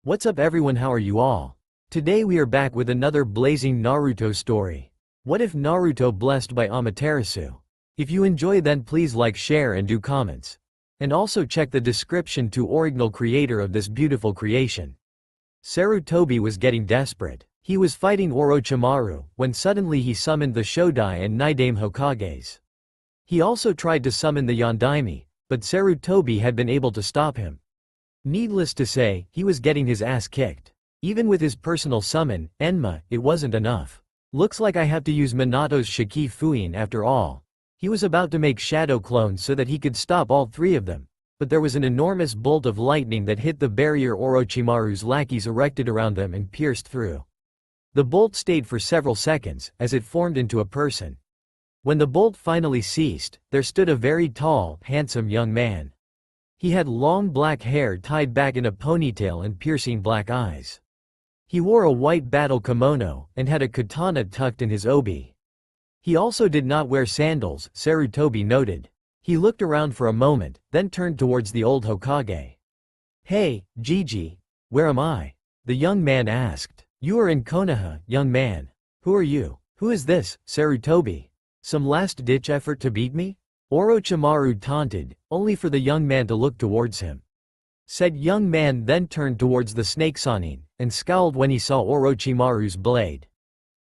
What's up everyone, how are you all? Today we are back with another blazing Naruto story. What if Naruto blessed by Amaterasu? If you enjoy then please like, share and do comments. And also check the description to original creator of this beautiful creation. Sarutobi was getting desperate. He was fighting Orochimaru, when suddenly he summoned the Shodai and Nidaime Hokages. He also tried to summon the Yondaime, but Sarutobi had been able to stop him. Needless to say, he was getting his ass kicked. Even with his personal summon, Enma, it wasn't enough. Looks like I have to use Minato's Shiki Fuin after all. He was about to make shadow clones so that he could stop all three of them, but there was an enormous bolt of lightning that hit the barrier Orochimaru's lackeys erected around them and pierced through. The bolt stayed for several seconds, as it formed into a person. When the bolt finally ceased, there stood a very tall, handsome young man. He had long black hair tied back in a ponytail and piercing black eyes. He wore a white battle kimono, and had a katana tucked in his obi. He also did not wear sandals, Sarutobi noted. He looked around for a moment, then turned towards the old Hokage. "Hey, Gigi, where am I?" the young man asked. "You are in Konoha, young man. Who are you?" "Who is this, Sarutobi? Some last-ditch effort to beat me?" Orochimaru taunted, only for the young man to look towards him. Said young man then turned towards the snake Sannin, and scowled when he saw Orochimaru's blade.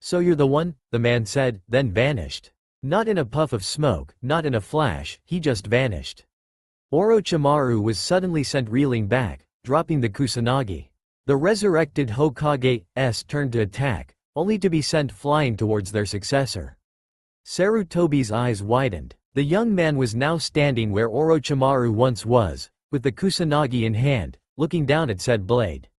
"So you're the one?" the man said, then vanished. Not in a puff of smoke, not in a flash, he just vanished. Orochimaru was suddenly sent reeling back, dropping the Kusanagi. The resurrected Hokage's turned to attack, only to be sent flying towards their successor. Sarutobi's eyes widened. The young man was now standing where Orochimaru once was, with the Kusanagi in hand, looking down at said blade.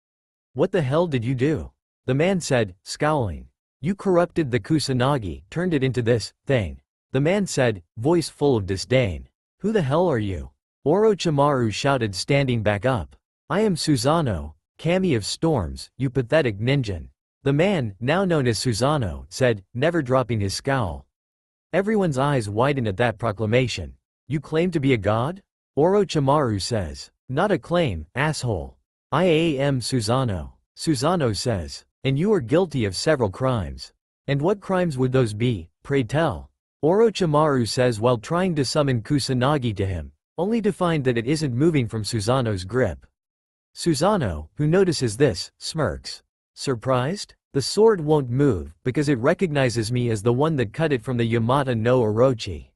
"What the hell did you do?" the man said, scowling. "You corrupted the Kusanagi, turned it into this thing," the man said, voice full of disdain. "Who the hell are you?" Orochimaru shouted, standing back up. "I am Susanoo, Kami of Storms, you pathetic ninja." The man, now known as Susanoo, said, never dropping his scowl. Everyone's eyes widened at that proclamation. "You claim to be a god?" Orochimaru says. "Not a claim, asshole. I am Susanoo." Susanoo says. "And you are guilty of several crimes. And what crimes would those be, pray tell?" Orochimaru says while trying to summon Kusanagi to him, only to find that it isn't moving from Susanoo's grip. Susanoo, who notices this, smirks. "Surprised? The sword won't move, because it recognizes me as the one that cut it from the Yamata no Orochi."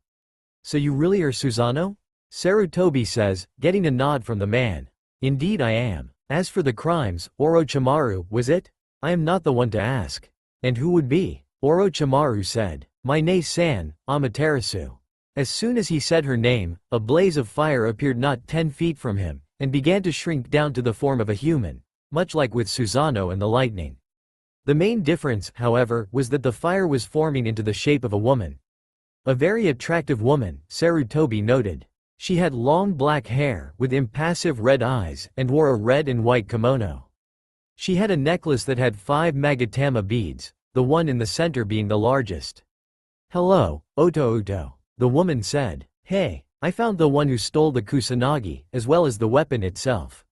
"So you really are Susanoo?" Sarutobi says, getting a nod from the man. "Indeed I am. As for the crimes, Orochimaru, was it? I am not the one to ask." "And who would be?" Orochimaru said. "My ne-san, Amaterasu." As soon as he said her name, a blaze of fire appeared not 10 feet from him, and began to shrink down to the form of a human, much like with Susanoo and the lightning. The main difference, however, was that the fire was forming into the shape of a woman. A very attractive woman, Sarutobi noted. She had long black hair, with impassive red eyes, and wore a red and white kimono. She had a necklace that had 5 Magatama beads, the one in the center being the largest. "Hello, Oto-Oto," the woman said. "Hey, I found the one who stole the Kusanagi, as well as the weapon itself.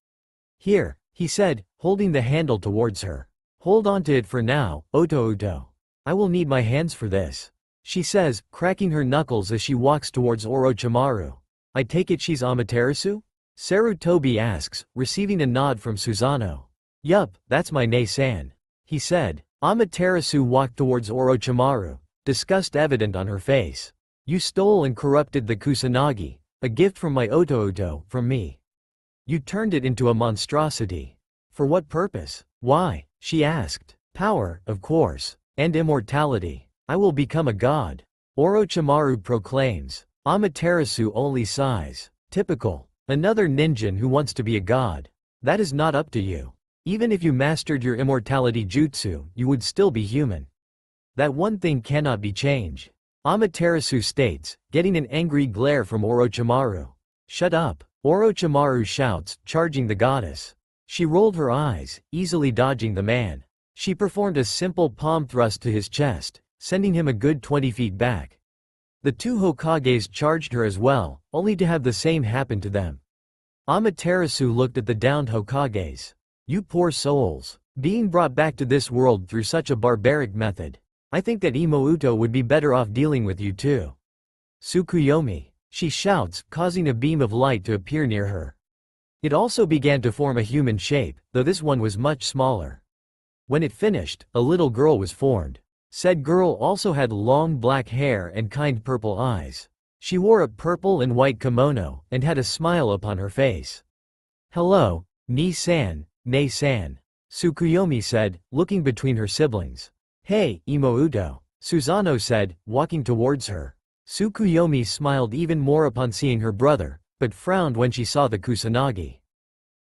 Here," he said, holding the handle towards her. "Hold on to it for now, Oto-Oto. I will need my hands for this," she says, cracking her knuckles as she walks towards Orochimaru. "I take it she's Amaterasu?" Sarutobi asks, receiving a nod from Susanoo. "Yup, that's my ne-san," he said. Amaterasu walked towards Orochimaru, disgust evident on her face. "You stole and corrupted the Kusanagi, a gift from my Oto-Oto, from me. You turned it into a monstrosity. For what purpose? Why?" she asked. "Power, of course. And immortality. I will become a god," Orochimaru proclaims. Amaterasu only sighs. "Typical. Another ninja who wants to be a god. That is not up to you. Even if you mastered your immortality jutsu, you would still be human. That one thing cannot be changed," Amaterasu states, getting an angry glare from Orochimaru. "Shut up," Orochimaru shouts, charging the goddess. She rolled her eyes, easily dodging the man. She performed a simple palm thrust to his chest, sending him a good 20 feet back. The 2 Hokages charged her as well, only to have the same happen to them. Amaterasu looked at the downed Hokages. You poor souls. Being brought back to this world through such a barbaric method. I think that Imouto would be better off dealing with you too. Tsukuyomi. She shouts, causing a beam of light to appear near her. It also began to form a human shape, though this one was much smaller. When it finished, a little girl was formed. Said girl also had long black hair and kind purple eyes. She wore a purple and white kimono, and had a smile upon her face. Hello, Ni-san, Nei-san. Tsukuyomi said, looking between her siblings. Hey, Imouto. Susanoo said, walking towards her. Tsukuyomi smiled even more upon seeing her brother, but frowned when she saw the kusanagi.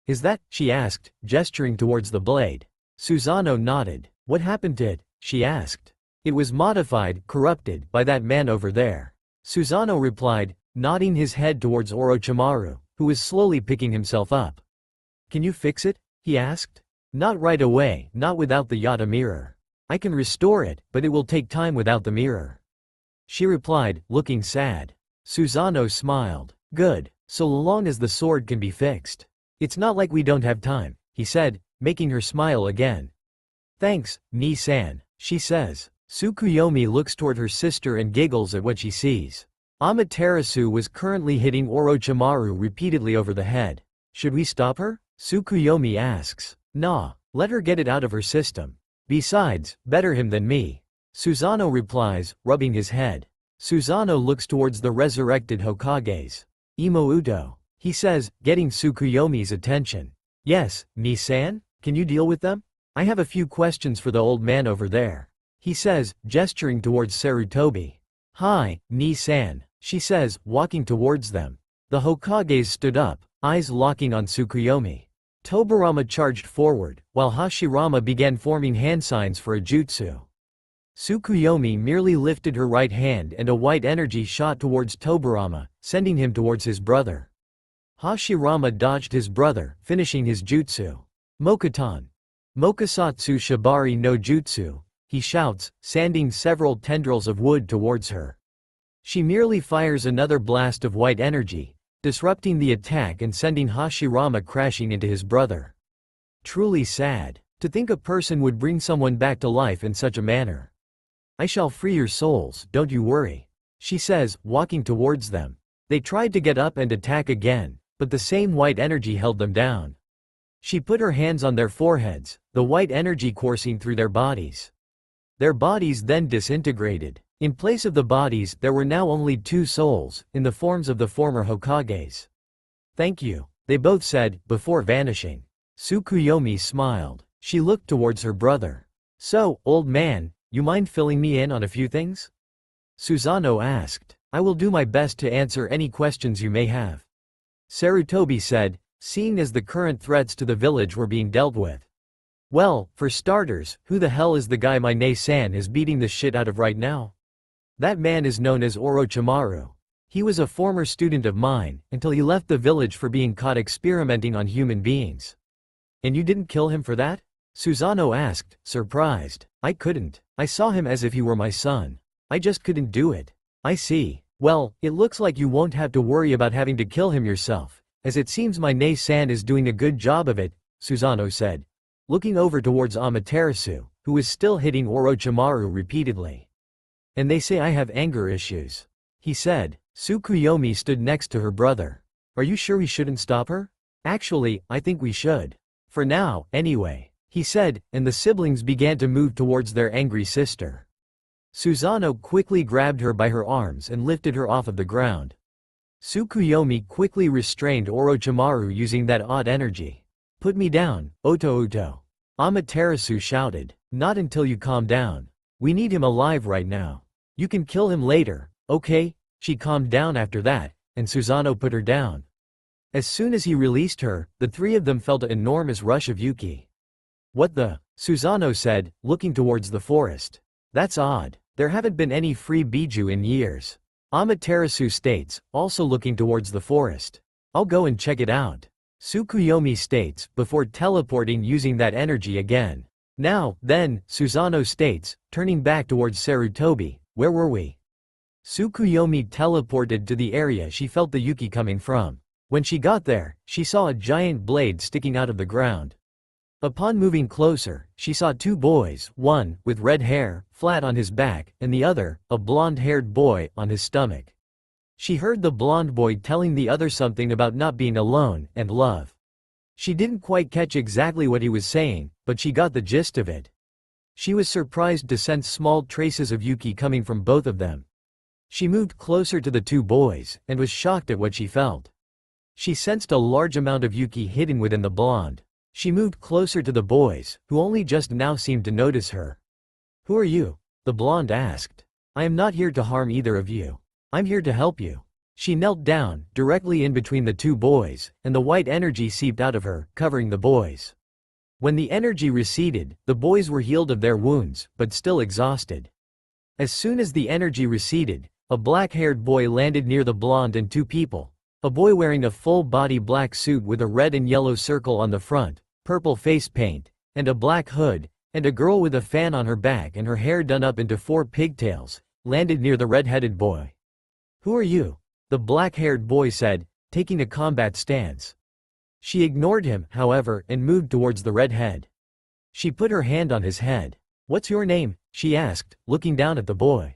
Is that, she asked, gesturing towards the blade. Susanoo nodded. What happened to it, she asked. It was modified, corrupted, by that man over there. Susanoo replied, nodding his head towards Orochimaru, who was slowly picking himself up. Can you fix it? He asked. Not right away, not without the Yata mirror. I can restore it, but it will take time without the mirror. She replied, looking sad. Susanoo smiled. Good, so long as the sword can be fixed. It's not like we don't have time, he said, making her smile again. Thanks, Ni-san, she says. Tsukuyomi looks toward her sister and giggles at what she sees. Amaterasu was currently hitting Orochimaru repeatedly over the head. Should we stop her? Tsukuyomi asks. Nah, let her get it out of her system. Besides, better him than me. Susanoo replies, rubbing his head. Susanoo looks towards the resurrected Hokages. Imouto. He says, getting Tsukuyomi's attention. Yes, Ni-san, can you deal with them? I have a few questions for the old man over there. He says, gesturing towards Sarutobi. Hi, Ni-san, she says, walking towards them. The Hokages stood up, eyes locking on Tsukuyomi. Tobirama charged forward, while Hashirama began forming hand signs for a jutsu. Tsukuyomi merely lifted her right hand and a white energy shot towards Tobirama, sending him towards his brother. Hashirama dodged his brother, finishing his jutsu. Mokuton. Mokasatsu Shibari no Jutsu, he shouts, sending several tendrils of wood towards her. She merely fires another blast of white energy, disrupting the attack and sending Hashirama crashing into his brother. Truly sad. To think a person would bring someone back to life in such a manner. I shall free your souls, don't you worry. She says, walking towards them. They tried to get up and attack again, but the same white energy held them down. She put her hands on their foreheads, the white energy coursing through their bodies. Their bodies then disintegrated. In place of the bodies there were now only two souls, in the forms of the former Hokages. Thank you, they both said, before vanishing. Tsukuyomi smiled. She looked towards her brother. So, old man, you mind filling me in on a few things? Susanoo asked. I will do my best to answer any questions you may have. Sarutobi said, seeing as the current threats to the village were being dealt with. Well, for starters, who the hell is the guy my Nei-san is beating the shit out of right now? That man is known as Orochimaru. He was a former student of mine, until he left the village for being caught experimenting on human beings. And you didn't kill him for that? Susanoo asked, surprised. I couldn't. I saw him as if he were my son. I just couldn't do it. I see. Well, it looks like you won't have to worry about having to kill him yourself, as it seems my Nei-san is doing a good job of it, Susanoo said, looking over towards Amaterasu, who was still hitting Orochimaru repeatedly. And they say I have anger issues. He said. Tsukuyomi stood next to her brother. Are you sure we shouldn't stop her? Actually, I think we should. For now, anyway, he said, and the siblings began to move towards their angry sister. Susanoo quickly grabbed her by her arms and lifted her off of the ground. Tsukuyomi quickly restrained Orochimaru using that odd energy. Put me down, Oto. Amaterasu shouted. Not until you calm down. We need him alive right now. You can kill him later, okay? She calmed down after that, and Susanoo put her down. As soon as he released her, the three of them felt an enormous rush of Yuki. What the? Susanoo said, looking towards the forest. That's odd. There haven't been any free Biju in years. Amaterasu states, also looking towards the forest. I'll go and check it out. Tsukuyomi states, before teleporting using that energy again. Now, then, Susanoo states, turning back towards Sarutobi, where were we? Tsukuyomi teleported to the area she felt the Yuki coming from. When she got there, she saw a giant blade sticking out of the ground. Upon moving closer, she saw two boys, one, with red hair, flat on his back, and the other, a blonde-haired boy, on his stomach. She heard the blonde boy telling the other something about not being alone, and love. She didn't quite catch exactly what he was saying, but she got the gist of it. She was surprised to sense small traces of Yuki coming from both of them. She moved closer to the two boys, and was shocked at what she felt. She sensed a large amount of Yuki hidden within the blonde. She moved closer to the boys, who only just now seemed to notice her. "Who are you?" the blonde asked. "I am not here to harm either of you. I'm here to help you." She knelt down, directly in between the two boys, and the white energy seeped out of her, covering the boys. When the energy receded, the boys were healed of their wounds, but still exhausted. As soon as the energy receded, a black-haired boy landed near the blonde and two people. A boy wearing a full-body black suit with a red and yellow circle on the front, purple face paint, and a black hood, and a girl with a fan on her back and her hair done up into 4 pigtails, landed near the red-headed boy. "Who are you?" the black-haired boy said, taking a combat stance. She ignored him, however, and moved towards the redhead. She put her hand on his head. "What's your name?" she asked, looking down at the boy.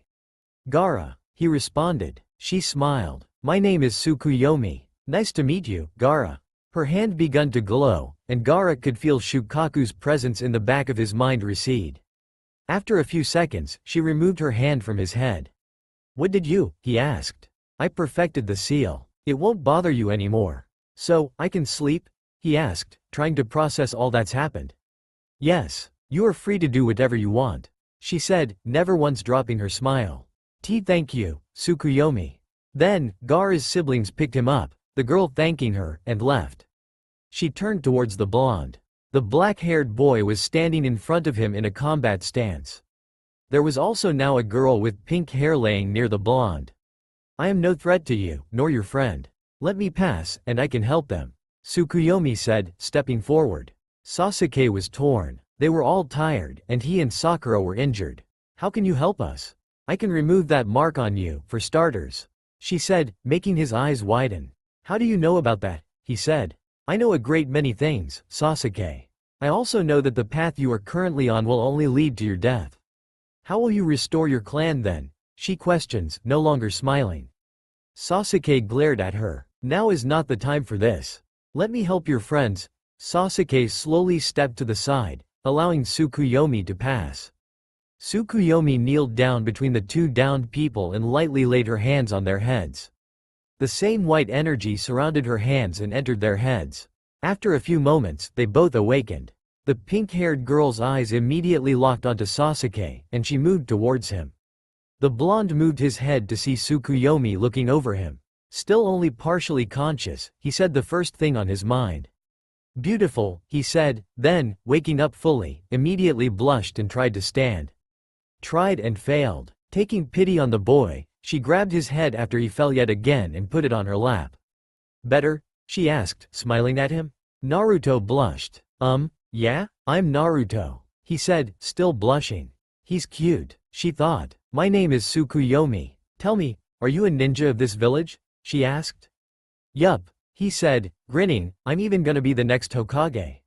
"Gaara," he responded. She smiled. "My name is Tsukuyomi. Nice to meet you, Gaara." Her hand began to glow, and Gaara could feel Shukaku's presence in the back of his mind recede. After a few seconds, she removed her hand from his head. "What did you?" he asked. "I perfected the seal. It won't bother you anymore. So, I can sleep?" he asked, trying to process all that's happened. "Yes, you are free to do whatever you want," she said, never once dropping her smile. Thank you, Tsukuyomi." Then, Gaara's siblings picked him up, the girl thanking her, and left. She turned towards the blonde. The black-haired boy was standing in front of him in a combat stance. There was also now a girl with pink hair laying near the blonde. "I am no threat to you, nor your friend. Let me pass, and I can help them," Tsukuyomi said, stepping forward. Sasuke was torn. They were all tired, and he and Sakura were injured. "How can you help us?" "I can remove that mark on you, for starters," she said, making his eyes widen. "How do you know about that?" he said. "I know a great many things, Sasuke. I also know that the path you are currently on will only lead to your death." "How will you restore your clan then?" she questions, no longer smiling. Sasuke glared at her. "Now is not the time for this. Let me help your friends." Sasuke slowly stepped to the side, allowing Tsukuyomi to pass. Tsukuyomi kneeled down between the two downed people and lightly laid her hands on their heads. The same white energy surrounded her hands and entered their heads. After a few moments, they both awakened. The pink-haired girl's eyes immediately locked onto Sasuke, and she moved towards him. The blonde moved his head to see Tsukuyomi looking over him. Still only partially conscious, he said the first thing on his mind. "Beautiful," he said, then, waking up fully, immediately blushed and tried to stand. Tried and failed. Taking pity on the boy, she grabbed his head after he fell yet again and put it on her lap. "Better?" she asked, smiling at him. Naruto blushed. Yeah, I'm Naruto," he said, still blushing. "He's cute," she thought. "My name is Tsukuyomi. Tell me, are you a ninja of this village?" she asked. "Yup," he said, grinning, "I'm even gonna be the next Hokage."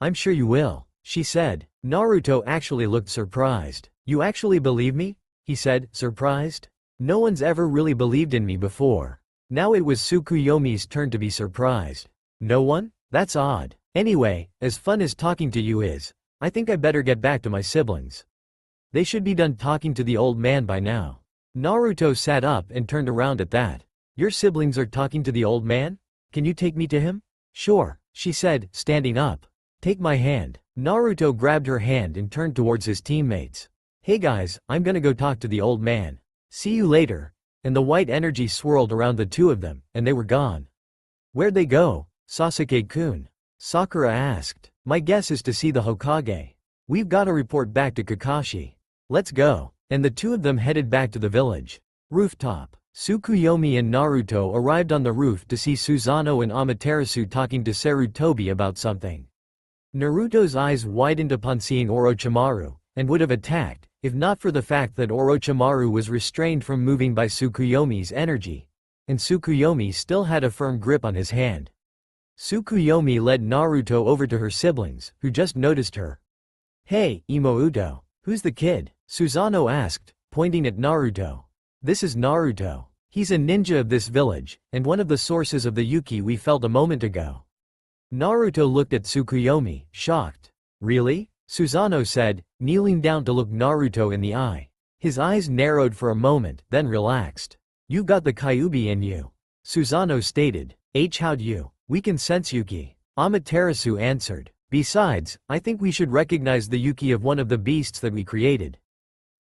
"I'm sure you will," she said. Naruto actually looked surprised. "You actually believe me?" he said, surprised. "No one's ever really believed in me before." Now it was Tsukuyomi's turn to be surprised. "No one? That's odd. Anyway, as fun as talking to you is, I think I better get back to my siblings. They should be done talking to the old man by now." Naruto sat up and turned around at that. "Your siblings are talking to the old man? Can you take me to him?" "Sure," she said, standing up. "Take my hand." Naruto grabbed her hand and turned towards his teammates. "Hey guys, I'm gonna go talk to the old man. See you later." And the white energy swirled around the two of them, and they were gone. "Where'd they go, Sasuke-kun?" Sakura asked. "My guess is to see the Hokage. We've gotta report back to Kakashi. Let's go." And the two of them headed back to the village. Rooftop. Tsukuyomi and Naruto arrived on the roof to see Susanoo and Amaterasu talking to Sarutobi about something. Naruto's eyes widened upon seeing Orochimaru, and would have attacked, if not for the fact that Orochimaru was restrained from moving by Tsukuyomi's energy, and Tsukuyomi still had a firm grip on his hand. Tsukuyomi led Naruto over to her siblings, who just noticed her. "Hey, Imouto, who's the kid?" Susanoo asked, pointing at Naruto. "This is Naruto. He's a ninja of this village, and one of the sources of the Yuki we felt a moment ago." Naruto looked at Tsukuyomi, shocked. "Really?" Susanoo said, kneeling down to look Naruto in the eye. His eyes narrowed for a moment, then relaxed. "You've got the Kyuubi in you," Susanoo stated. "How'd you? We can sense Yuki," Amaterasu answered. "Besides, I think we should recognize the Yuki of one of the beasts that we created,"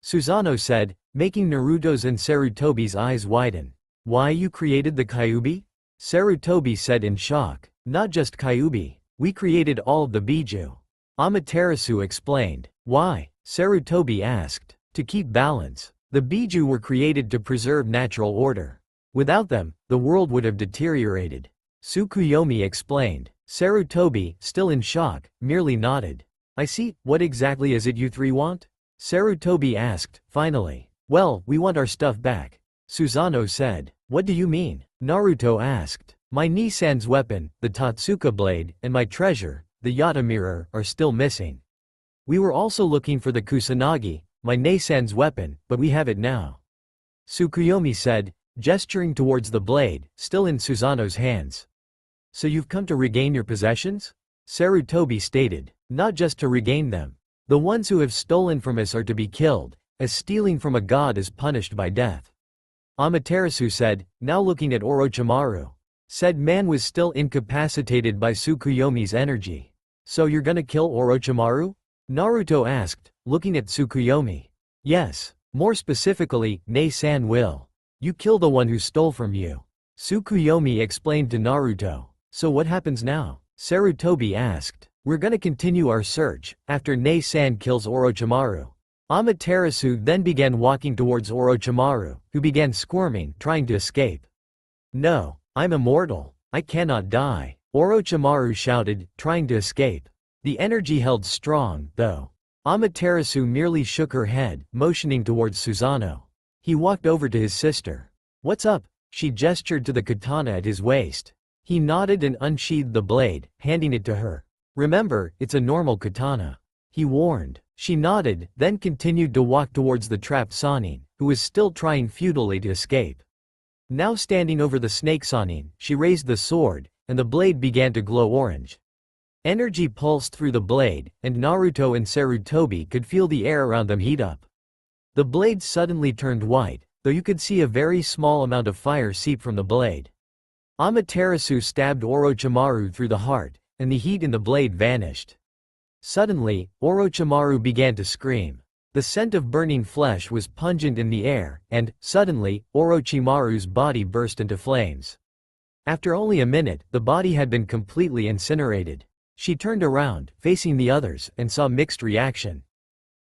Susanoo said, making Naruto's and Sarutobi's eyes widen. "Why you created the Kyuubi?" Sarutobi said in shock. "Not just Kyuubi. We created all of the Biju," Amaterasu explained. "Why?" Sarutobi asked. "To keep balance. The Biju were created to preserve natural order. Without them, the world would have deteriorated," Tsukuyomi explained. Sarutobi, still in shock, merely nodded. "I see. What exactly is it you three want?" Sarutobi asked, finally. "Well, we want our stuff back," Susanoo said. "What do you mean?" Naruto asked. "My Nisan's weapon, the Totsuka blade, and my treasure, the Yata mirror, are still missing. We were also looking for the Kusanagi, my Nisan's weapon, but we have it now," Tsukuyomi said, gesturing towards the blade, still in Susanoo's hands. "So you've come to regain your possessions?" Sarutobi stated. "Not just to regain them. The ones who have stolen from us are to be killed, as stealing from a god is punished by death," Amaterasu said, now looking at Orochimaru. Said man was still incapacitated by Tsukuyomi's energy. "So you're gonna kill Orochimaru?" Naruto asked, looking at Tsukuyomi. "Yes. More specifically, Nei-san will. You kill the one who stole from you," Tsukuyomi explained to Naruto. "So what happens now?" Sarutobi asked. "We're gonna continue our search, after Nei-san kills Orochimaru." Amaterasu then began walking towards Orochimaru, who began squirming, trying to escape. "No, I'm immortal. I cannot die," Orochimaru shouted, trying to escape. The energy held strong, though. Amaterasu merely shook her head, motioning towards Susanoo. He walked over to his sister. "What's up?" She gestured to the katana at his waist. He nodded and unsheathed the blade, handing it to her. "Remember, it's a normal katana," he warned. She nodded, then continued to walk towards the trapped Sannin, who was still trying futilely to escape. Now standing over the snake Sannin, she raised the sword, and the blade began to glow orange. Energy pulsed through the blade, and Naruto and Sarutobi could feel the air around them heat up. The blade suddenly turned white, though you could see a very small amount of fire seep from the blade. Amaterasu stabbed Orochimaru through the heart, and the heat in the blade vanished. Suddenly, Orochimaru began to scream. The scent of burning flesh was pungent in the air, and, suddenly, Orochimaru's body burst into flames. After only a minute, the body had been completely incinerated. She turned around, facing the others, and saw mixed reaction.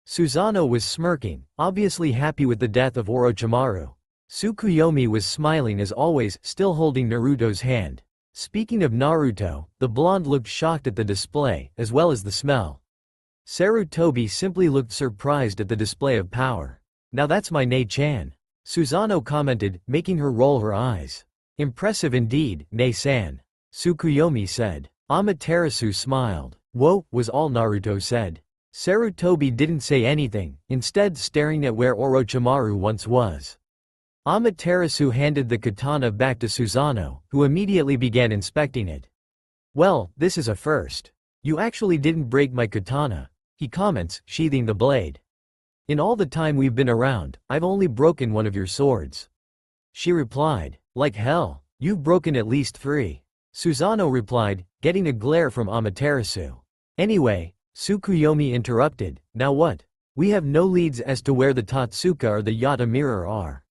Susanoo was smirking, obviously happy with the death of Orochimaru. Tsukuyomi was smiling as always, still holding Naruto's hand. Speaking of Naruto, the blonde looked shocked at the display, as well as the smell. Sarutobi simply looked surprised at the display of power. "Now that's my Nei-chan," Susanoo commented, making her roll her eyes. "Impressive indeed, Nei-san," Tsukuyomi said. Amaterasu smiled. "Whoa," was all Naruto said. Sarutobi didn't say anything, instead staring at where Orochimaru once was. Amaterasu handed the katana back to Susanoo, who immediately began inspecting it. "Well, this is a first. You actually didn't break my katana," he comments, sheathing the blade. "In all the time we've been around, I've only broken one of your swords," she replied. "Like hell, you've broken at least 3. Susanoo replied, getting a glare from Amaterasu. "Anyway," Tsukuyomi interrupted, "now what? We have no leads as to where the Totsuka or the Yata mirror are.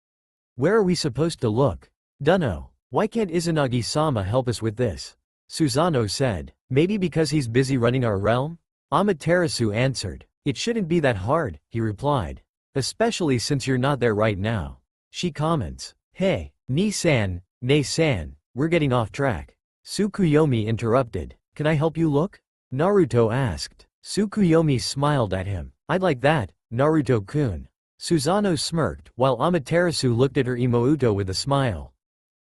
Where are we supposed to look?" "Dunno. Why can't Izanagi-sama help us with this?" Susanoo said. "Maybe because he's busy running our realm?" Amaterasu answered. "It shouldn't be that hard," he replied. "Especially since you're not there right now." She comments. "Hey, Nei-san, we're getting off track." Tsukuyomi interrupted. "Can I help you look?" Naruto asked. Tsukuyomi smiled at him. "I'd like that, Naruto-kun." Susanoo smirked, while Amaterasu looked at her Imouto with a smile.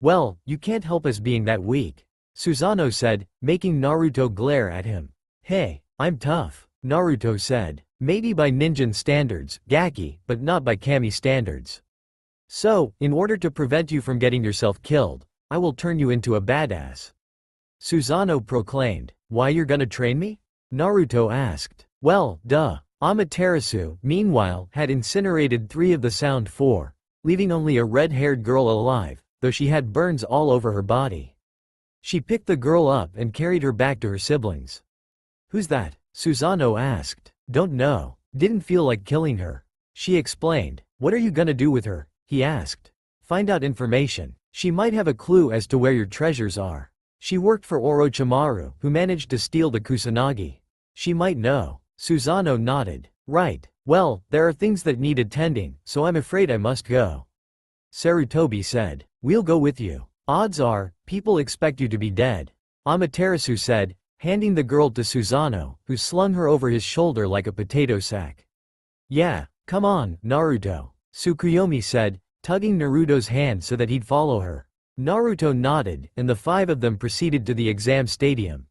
"Well, you can't help us being that weak," Susanoo said, making Naruto glare at him. Hey, I'm tough, Naruto said. Maybe by ninja standards, Gaki, but not by kami standards. So, in order to prevent you from getting yourself killed, I will turn you into a badass. Susanoo proclaimed. Why you're gonna train me? Naruto asked. Well, duh. Amaterasu, meanwhile, had incinerated 3 of the Sound 4, leaving only a red-haired girl alive, though she had burns all over her body. She picked the girl up and carried her back to her siblings. Who's that? Susanoo asked. Don't know. Didn't feel like killing her. She explained. What are you gonna do with her? He asked. Find out information. She might have a clue as to where your treasures are. She worked for Orochimaru, who managed to steal the Kusanagi. She might know. Susanoo nodded. Right. Well, there are things that need attending, so I'm afraid I must go. Sarutobi said. We'll go with you. Odds are, people expect you to be dead. Amaterasu said, handing the girl to Susanoo, who slung her over his shoulder like a potato sack. Yeah, come on, Naruto. Tsukuyomi said, tugging Naruto's hand so that he'd follow her. Naruto nodded, and the 5 of them proceeded to the exam stadium.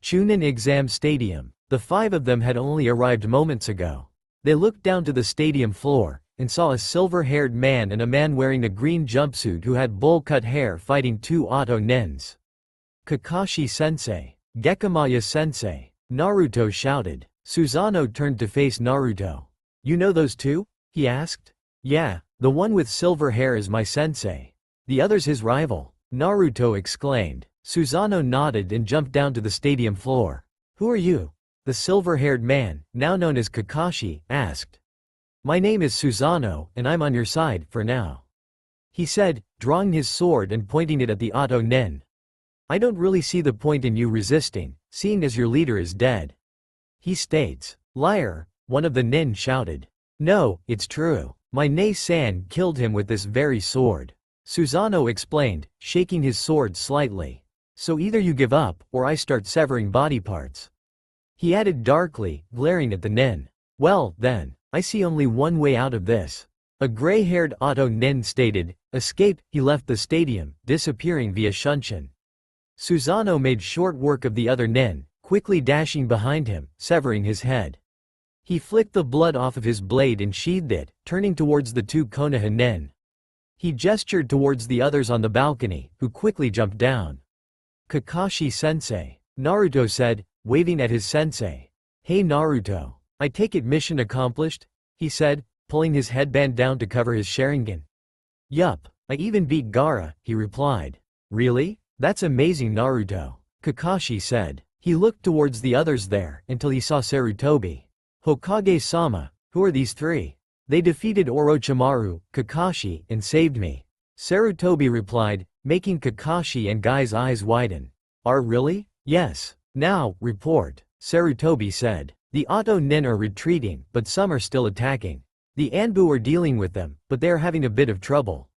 Chunin Exam Stadium. The 5 of them had only arrived moments ago. They looked down to the stadium floor, and saw a silver-haired man and a man wearing a green jumpsuit who had bowl-cut hair fighting 2 Auto Nins. Kakashi-sensei. Gekamaya-sensei. Naruto shouted. Susanoo turned to face Naruto. You know those 2? He asked. Yeah, the one with silver hair is my sensei. The other's his rival. Naruto exclaimed. Susanoo nodded and jumped down to the stadium floor. Who are you? The silver-haired man, now known as Kakashi, asked. My name is Susanoo, and I'm on your side, for now. He said, drawing his sword and pointing it at the Auto Nin. I don't really see the point in you resisting, seeing as your leader is dead. He states. Liar, one of the nin shouted. No, it's true. My Nei-san killed him with this very sword. Susanoo explained, shaking his sword slightly. So either you give up, or I start severing body parts. He added darkly, glaring at the nin. Well, then, I see only one way out of this. A gray-haired Auto Nin stated. Escape. He left the stadium, disappearing via Shunshin. Susanoo made short work of the other nin, quickly dashing behind him, severing his head. He flicked the blood off of his blade and sheathed it, turning towards the 2 Konoha nin. He gestured towards the others on the balcony, who quickly jumped down. Kakashi-sensei. Naruto said, waving at his sensei. Hey Naruto. I take it mission accomplished? He said, pulling his headband down to cover his Sharingan. Yup, I even beat Gaara, he replied. Really? That's amazing Naruto. Kakashi said. He looked towards the others there, until he saw Sarutobi. Hokage-sama, who are these 3? They defeated Orochimaru, Kakashi, and saved me. Sarutobi replied, making Kakashi and Guy's eyes widen. Are really? Yes. Now, report. Sarutobi said. The Auto Nin are retreating, but some are still attacking. The Anbu are dealing with them, but they are having a bit of trouble.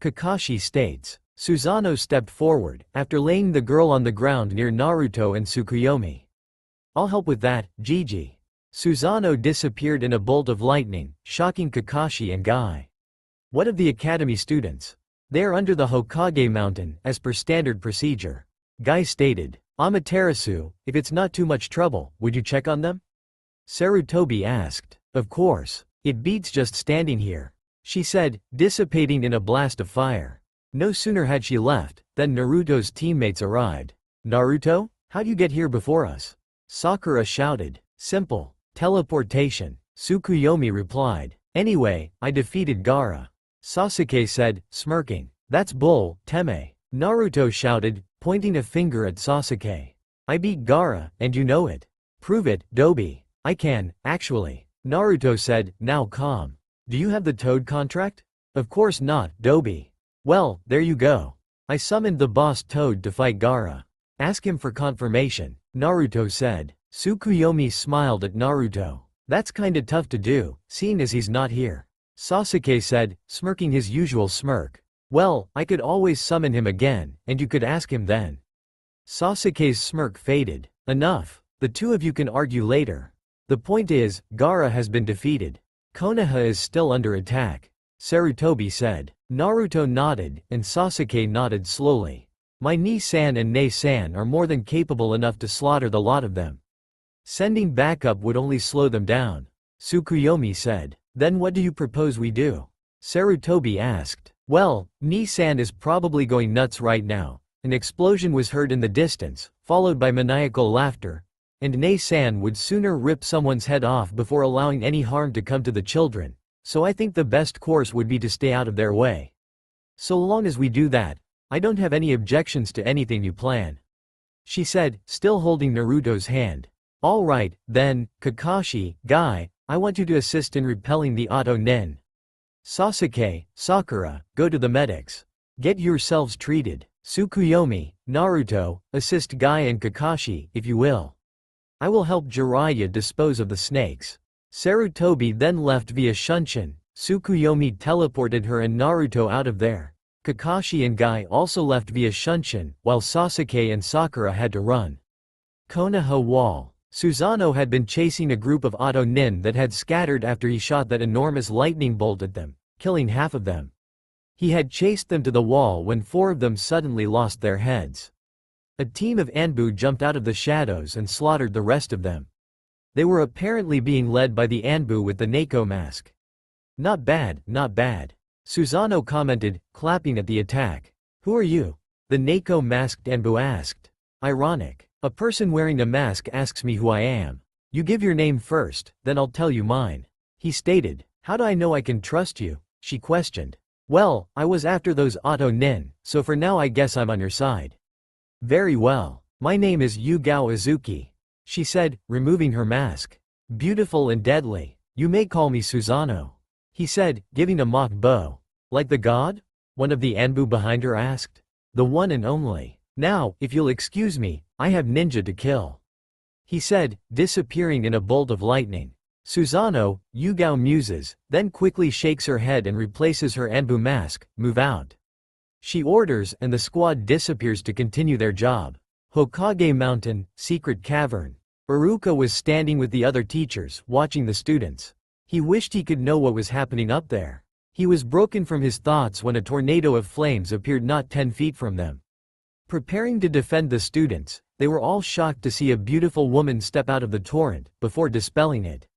Kakashi states. Susanoo stepped forward, after laying the girl on the ground near Naruto and Tsukuyomi. I'll help with that, Gigi. Susanoo disappeared in a bolt of lightning, shocking Kakashi and Guy. What of the academy students? They are under the Hokage mountain, as per standard procedure. Guy stated. Amaterasu, if it's not too much trouble, would you check on them? Sarutobi asked. Of course. It beats just standing here. She said, dissipating in a blast of fire. No sooner had she left, than Naruto's teammates arrived. Naruto, how'd you get here before us? Sakura shouted. Simple. Teleportation. Tsukuyomi replied. Anyway, I defeated Gaara. Sasuke said, smirking. That's bull, Teme. Naruto shouted, pointing a finger at Sasuke. I beat Gaara, and you know it. Prove it, Dobi. I can, actually. Naruto said, now calm. Do you have the Toad contract? Of course not, Dobi. Well, there you go. I summoned the boss Toad to fight Gaara. Ask him for confirmation, Naruto said. Tsukuyomi smiled at Naruto. That's kinda tough to do, seeing as he's not here. Sasuke said, smirking his usual smirk. Well, I could always summon him again, and you could ask him then. Sasuke's smirk faded. Enough. The 2 of you can argue later. The point is, Gaara has been defeated. Konoha is still under attack. Sarutobi said. Naruto nodded, and Sasuke nodded slowly. My Ni-san and Ne-san are more than capable enough to slaughter the lot of them. Sending backup would only slow them down. Tsukuyomi said. Then what do you propose we do? Sarutobi asked. Well, Ni-san is probably going nuts right now. An explosion was heard in the distance, followed by maniacal laughter, and Ne-san would sooner rip someone's head off before allowing any harm to come to the children, so I think the best course would be to stay out of their way. So long as we do that, I don't have any objections to anything you plan. She said, still holding Naruto's hand. All right, then, Kakashi, Guy, I want you to assist in repelling the Auto Nin. Sasuke, Sakura, go to the medics. Get yourselves treated. Tsukuyomi, Naruto, assist Guy and Kakashi, if you will. I will help Jiraiya dispose of the snakes. Sarutobi then left via Shunshin. Tsukuyomi teleported her and Naruto out of there. Kakashi and Guy also left via Shunshin, while Sasuke and Sakura had to run. Konoha Wall. Susanoo had been chasing a group of Auto Nin that had scattered after he shot that enormous lightning bolt at them, killing half of them. He had chased them to the wall when 4 of them suddenly lost their heads. A team of Anbu jumped out of the shadows and slaughtered the rest of them. They were apparently being led by the Anbu with the Neko mask. Not bad, not bad. Susanoo commented, clapping at the attack. Who are you? The Neko masked Anbu asked. Ironic. A person wearing a mask asks me who I am. You give your name first, then I'll tell you mine. He stated. How do I know I can trust you? She questioned. Well, I was after those Auto Nin, so for now I guess I'm on your side. Very well. My name is Yugao Izuki. She said, removing her mask. Beautiful and deadly. You may call me Susanoo. He said, giving a mock bow. Like the god? One of the Anbu behind her asked. The one and only. Now, if you'll excuse me, I have ninja to kill. He said, disappearing in a bolt of lightning. Susanoo, Yugao muses, then quickly shakes her head and replaces her Anbu mask. Move out. She orders and the squad disappears to continue their job. Hokage Mountain, Secret Cavern. Iruka was standing with the other teachers, watching the students. He wished he could know what was happening up there. He was broken from his thoughts when a tornado of flames appeared not 10 feet from them. Preparing to defend the students, they were all shocked to see a beautiful woman step out of the torrent, before dispelling it.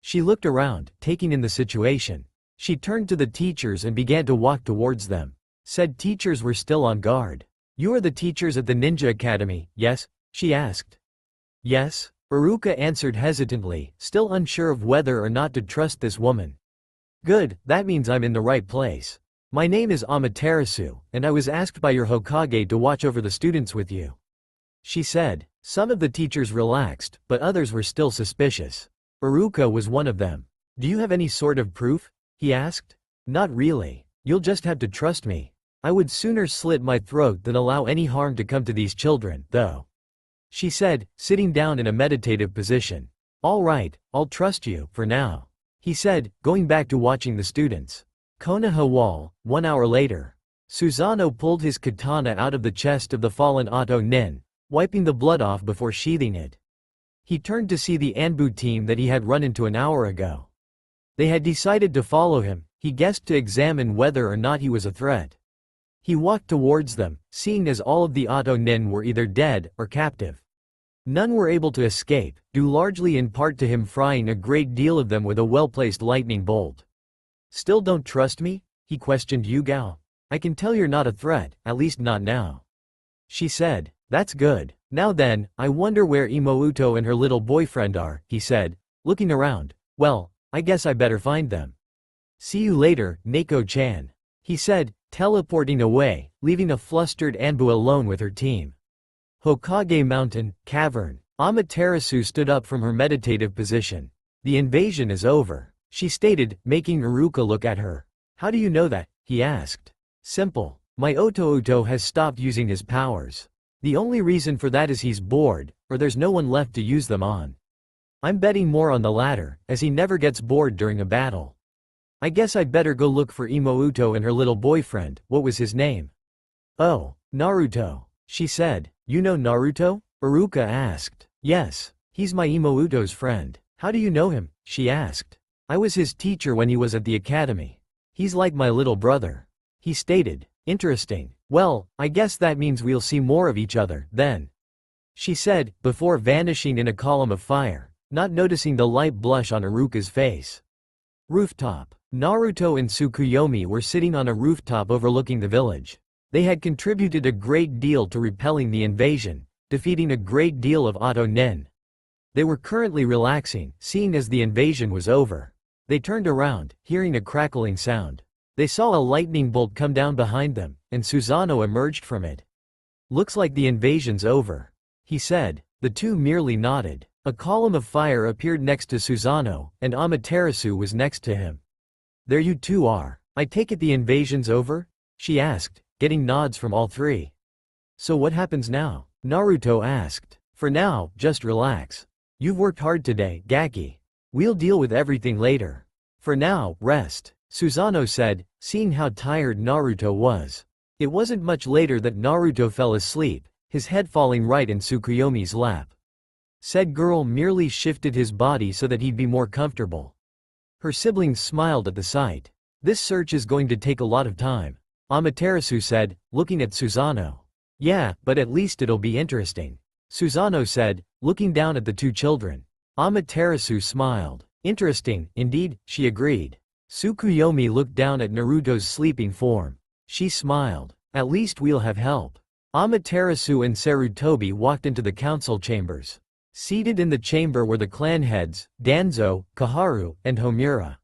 She looked around, taking in the situation. She turned to the teachers and began to walk towards them. Said teachers were still on guard. You are the teachers at the Ninja Academy, yes? She asked. Yes, Iruka answered hesitantly, still unsure of whether or not to trust this woman. Good, that means I'm in the right place. My name is Amaterasu, and I was asked by your Hokage to watch over the students with you. She said. Some of the teachers relaxed, but others were still suspicious. Iruka was one of them. Do you have any sort of proof? He asked. Not really. You'll just have to trust me. I would sooner slit my throat than allow any harm to come to these children, though. She said, sitting down in a meditative position. All right, I'll trust you, for now. He said, going back to watching the students. Konoha Wall, 1 hour later. Susanoo pulled his katana out of the chest of the fallen Auto Nin, wiping the blood off before sheathing it. He turned to see the Anbu team that he had run into an hour ago. They had decided to follow him, he guessed, to examine whether or not he was a threat. He walked towards them, seeing as all of the Auto Nin were either dead or captive. None were able to escape, due largely in part to him frying a great deal of them with a well-placed lightning bolt. Still don't trust me? He questioned Yugao. I can tell you're not a threat, at least not now. She said. That's good. Now then, I wonder where Imouto and her little boyfriend are, he said, looking around. Well, I guess I better find them. See you later, Neko-chan. He said, teleporting away, leaving a flustered Anbu alone with her team. Hokage Mountain, Cavern. Amaterasu stood up from her meditative position. The invasion is over, she stated, making Iruka look at her. How do you know that? He asked. Simple. My Otouto has stopped using his powers. The only reason for that is he's bored, or there's no one left to use them on. I'm betting more on the latter, as he never gets bored during a battle. I guess I'd better go look for Imouto and her little boyfriend. What was his name? Oh, Naruto. She said. You know Naruto? Iruka asked. Yes, he's my Imouto's friend. How do you know him? She asked. I was his teacher when he was at the academy. He's like my little brother. He stated. Interesting. Well, I guess that means we'll see more of each other, then. She said, before vanishing in a column of fire, not noticing the light blush on Iruka's face. Rooftop. Naruto and Tsukuyomi were sitting on a rooftop overlooking the village. They had contributed a great deal to repelling the invasion, defeating a great deal of Auto Nen. They were currently relaxing, seeing as the invasion was over. They turned around, hearing a crackling sound. They saw a lightning bolt come down behind them, and Susanoo emerged from it. "Looks like the invasion's over," he said. The two merely nodded. A column of fire appeared next to Susanoo, and Amaterasu was next to him. "There you two are. I take it the invasion's over?" she asked, getting nods from all three. "So what happens now?" Naruto asked. "For now, just relax. You've worked hard today, Gaki. We'll deal with everything later. For now, rest," Susanoo said, seeing how tired Naruto was. It wasn't much later that Naruto fell asleep, his head falling right in Tsukuyomi's lap. Said girl merely shifted his body so that he'd be more comfortable. Her siblings smiled at the sight. "This search is going to take a lot of time," Amaterasu said, looking at Susanoo. "Yeah, but at least it'll be interesting," Susanoo said, looking down at the two children. Amaterasu smiled. "Interesting, indeed," she agreed. Tsukuyomi looked down at Naruto's sleeping form. She smiled. "At least we'll have help." Amaterasu and Sarutobi walked into the council chambers. Seated in the chamber were the clan heads, Danzo, Kaharu, and Homura.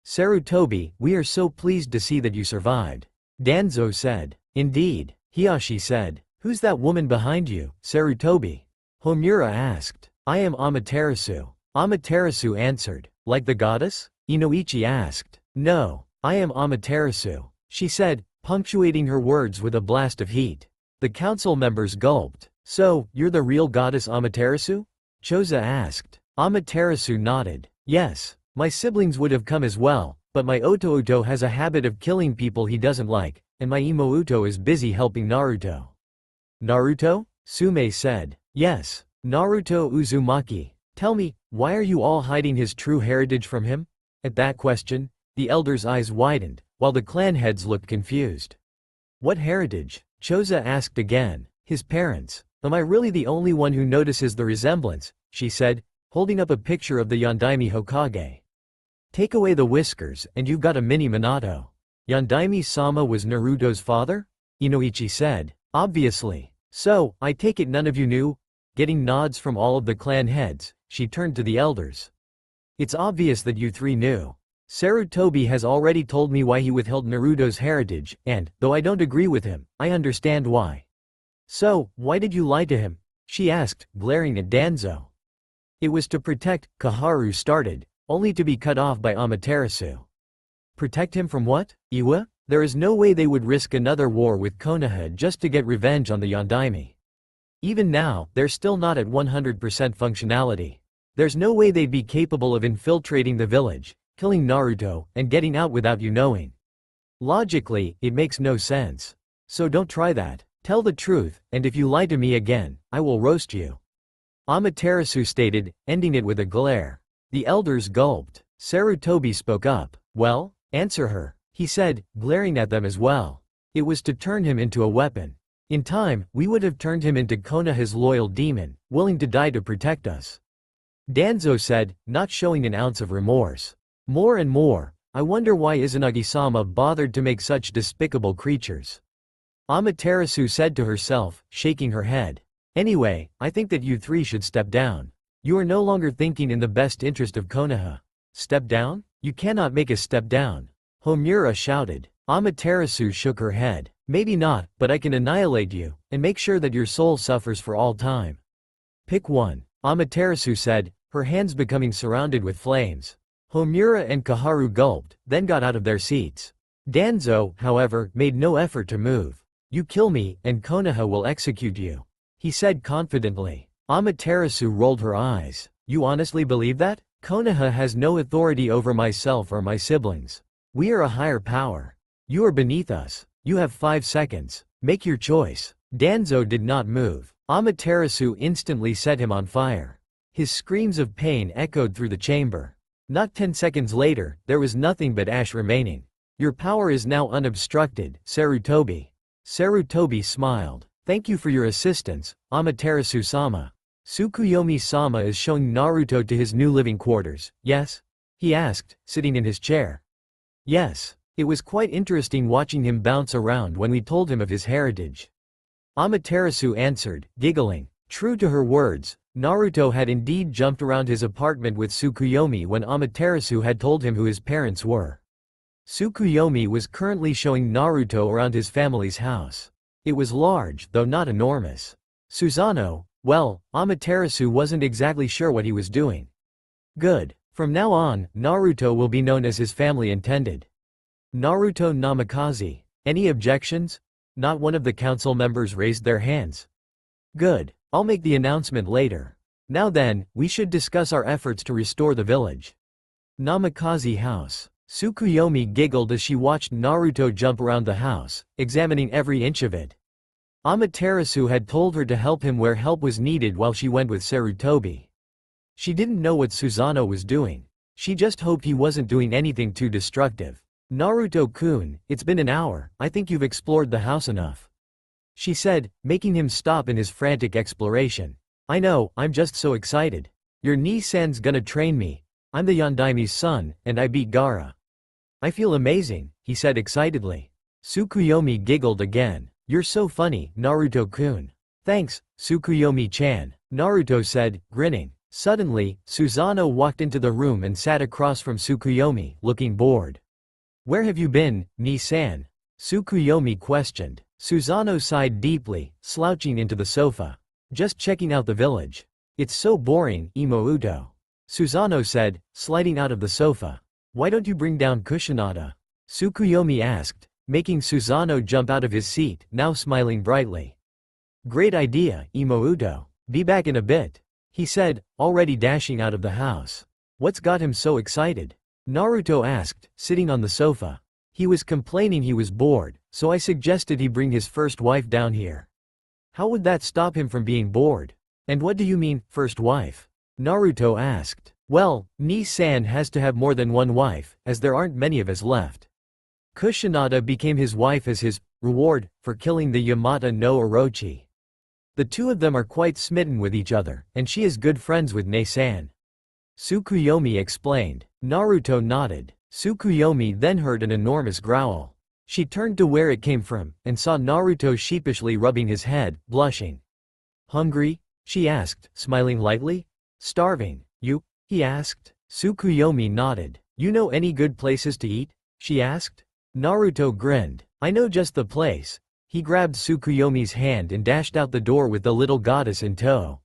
"Sarutobi, we are so pleased to see that you survived," Danzo said. "Indeed," Hiyashi said. "Who's that woman behind you, Sarutobi?" Homura asked. "I am Amaterasu," Amaterasu answered. "Like the goddess?" Inoichi asked. "No, I am Amaterasu," she said, punctuating her words with a blast of heat. The council members gulped. "So, you're the real goddess Amaterasu?" Choza asked. Amaterasu nodded. "Yes, my siblings would have come as well, but my Otouto has a habit of killing people he doesn't like, and my Imouto is busy helping Naruto." "Naruto?" Sume said. "Yes, Naruto Uzumaki. Tell me, why are you all hiding his true heritage from him?" At that question, the elders' eyes widened, while the clan heads looked confused. "What heritage?" Choza asked again. "His parents. Am I really the only one who notices the resemblance?" she said, holding up a picture of the Yondaime Hokage. "Take away the whiskers and you've got a mini Minato." "Yondaime-sama was Naruto's father?" Inoichi said. "Obviously. So, I take it none of you knew?" Getting nods from all of the clan heads, she turned to the elders. "It's obvious that you three knew. Sarutobi has already told me why he withheld Naruto's heritage, and, though I don't agree with him, I understand why." "So, why did you lie to him?" she asked, glaring at Danzo. "It was to protect," Kaharu started, only to be cut off by Amaterasu. "Protect him from what, Iwa? There is no way they would risk another war with Konoha just to get revenge on the Yondaime. Even now, they're still not at 100% functionality. There's no way they'd be capable of infiltrating the village, killing Naruto, and getting out without you knowing. Logically, it makes no sense. So don't try that. Tell the truth, and if you lie to me again, I will roast you," Amaterasu stated, ending it with a glare. The elders gulped. Sarutobi spoke up. "Well, answer her," he said, glaring at them as well. "It was to turn him into a weapon. In time, we would have turned him into Konoha's loyal demon, willing to die to protect us." Danzo said, not showing an ounce of remorse. "More and more, I wonder why Izanagi-sama bothered to make such despicable creatures," Amaterasu said to herself, shaking her head. "Anyway, I think that you three should step down. You are no longer thinking in the best interest of Konoha." "Step down? You cannot make us step down," Homura shouted. Amaterasu shook her head. "Maybe not, but I can annihilate you, and make sure that your soul suffers for all time." "Pick one," Amaterasu said, her hands becoming surrounded with flames. Homura and Kaharu gulped, then got out of their seats. Danzo, however, made no effort to move. "You kill me, and Konoha will execute you," he said confidently. Amaterasu rolled her eyes. "You honestly believe that? Konoha has no authority over myself or my siblings. We are a higher power. You are beneath us. You have 5 seconds. Make your choice." Danzo did not move. Amaterasu instantly set him on fire. His screams of pain echoed through the chamber. Not 10 seconds later, there was nothing but ash remaining. Your power is now unobstructed, Sarutobi. Sarutobi smiled. Thank you for your assistance, Amaterasu-sama. Tsukuyomi-sama is showing Naruto to his new living quarters, yes? He asked, sitting in his chair. Yes. It was quite interesting watching him bounce around when we told him of his heritage. Amaterasu answered, giggling. True to her words, Naruto had indeed jumped around his apartment with Tsukuyomi when Amaterasu had told him who his parents were. Tsukuyomi was currently showing Naruto around his family's house. It was large, though not enormous. Susanoo, well, Amaterasu wasn't exactly sure what he was doing. Good. From now on, Naruto will be known as his family intended. Naruto Namikaze. Any objections? Not one of the council members raised their hands. Good. I'll make the announcement later. Now then, we should discuss our efforts to restore the village. Namikaze House. Tsukuyomi giggled as she watched Naruto jump around the house, examining every inch of it. Amaterasu had told her to help him where help was needed while she went with Sarutobi. She didn't know what Susanoo was doing. She just hoped he wasn't doing anything too destructive. Naruto-kun, it's been an hour, I think you've explored the house enough. She said, making him stop in his frantic exploration. I know, I'm just so excited. Your Nii-san's gonna train me. I'm the Yondaime's son, and I beat Gaara. I feel amazing, he said excitedly. Tsukuyomi giggled again. You're so funny, Naruto-kun. Thanks, Tsukuyomi-chan, Naruto said, grinning. Suddenly, Susanoo walked into the room and sat across from Tsukuyomi, looking bored. Where have you been, Nii-san? Tsukuyomi questioned. Susanoo sighed deeply, slouching into the sofa. Just checking out the village. It's so boring, Imouto. Susanoo said, sliding out of the sofa. Why don't you bring down Kushinada? Tsukuyomi asked, making Susanoo jump out of his seat, now smiling brightly. Great idea, Imouto. Be back in a bit, he said, already dashing out of the house. What's got him so excited? Naruto asked, sitting on the sofa. He was complaining he was bored, so I suggested he bring his first wife down here. How would that stop him from being bored? And what do you mean, first wife? Naruto asked. Well, Nii-san has to have more than one wife, as there aren't many of us left. Kushinada became his wife as his reward for killing the Yamata no Orochi. The two of them are quite smitten with each other, and she is good friends with Nii-san. Tsukuyomi explained. Naruto nodded. Tsukuyomi then heard an enormous growl. She turned to where it came from, and saw Naruto sheepishly rubbing his head, blushing. Hungry? She asked, smiling lightly. Starving, you? He asked. Tsukuyomi nodded. You know any good places to eat? She asked. Naruto grinned. I know just the place. He grabbed Tsukuyomi's hand and dashed out the door with the little goddess in tow.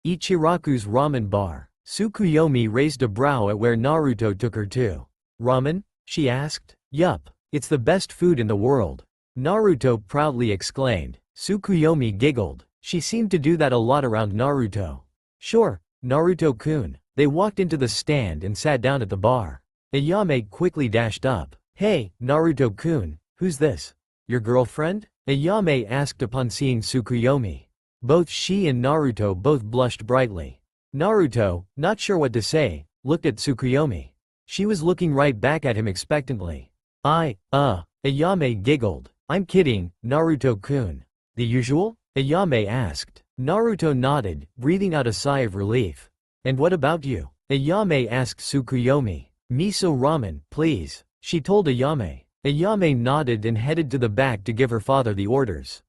Ichiraku's ramen bar. Tsukuyomi raised a brow at where Naruto took her to. Ramen? She asked. Yup. It's the best food in the world. Naruto proudly exclaimed. Tsukuyomi giggled. She seemed to do that a lot around Naruto. Sure, Naruto-kun. They walked into the stand and sat down at the bar. Ayame quickly dashed up. Hey, Naruto-kun, who's this? Your girlfriend? Ayame asked upon seeing Tsukuyomi. Both she and Naruto both blushed brightly. Naruto, not sure what to say, looked at Tsukuyomi. She was looking right back at him expectantly. Ayame giggled. I'm kidding, Naruto-kun. The usual? Ayame asked. Naruto nodded, breathing out a sigh of relief. And what about you? Ayame asked Tsukuyomi. Miso ramen, please, she told Ayame. Ayame nodded and headed to the back to give her father the orders.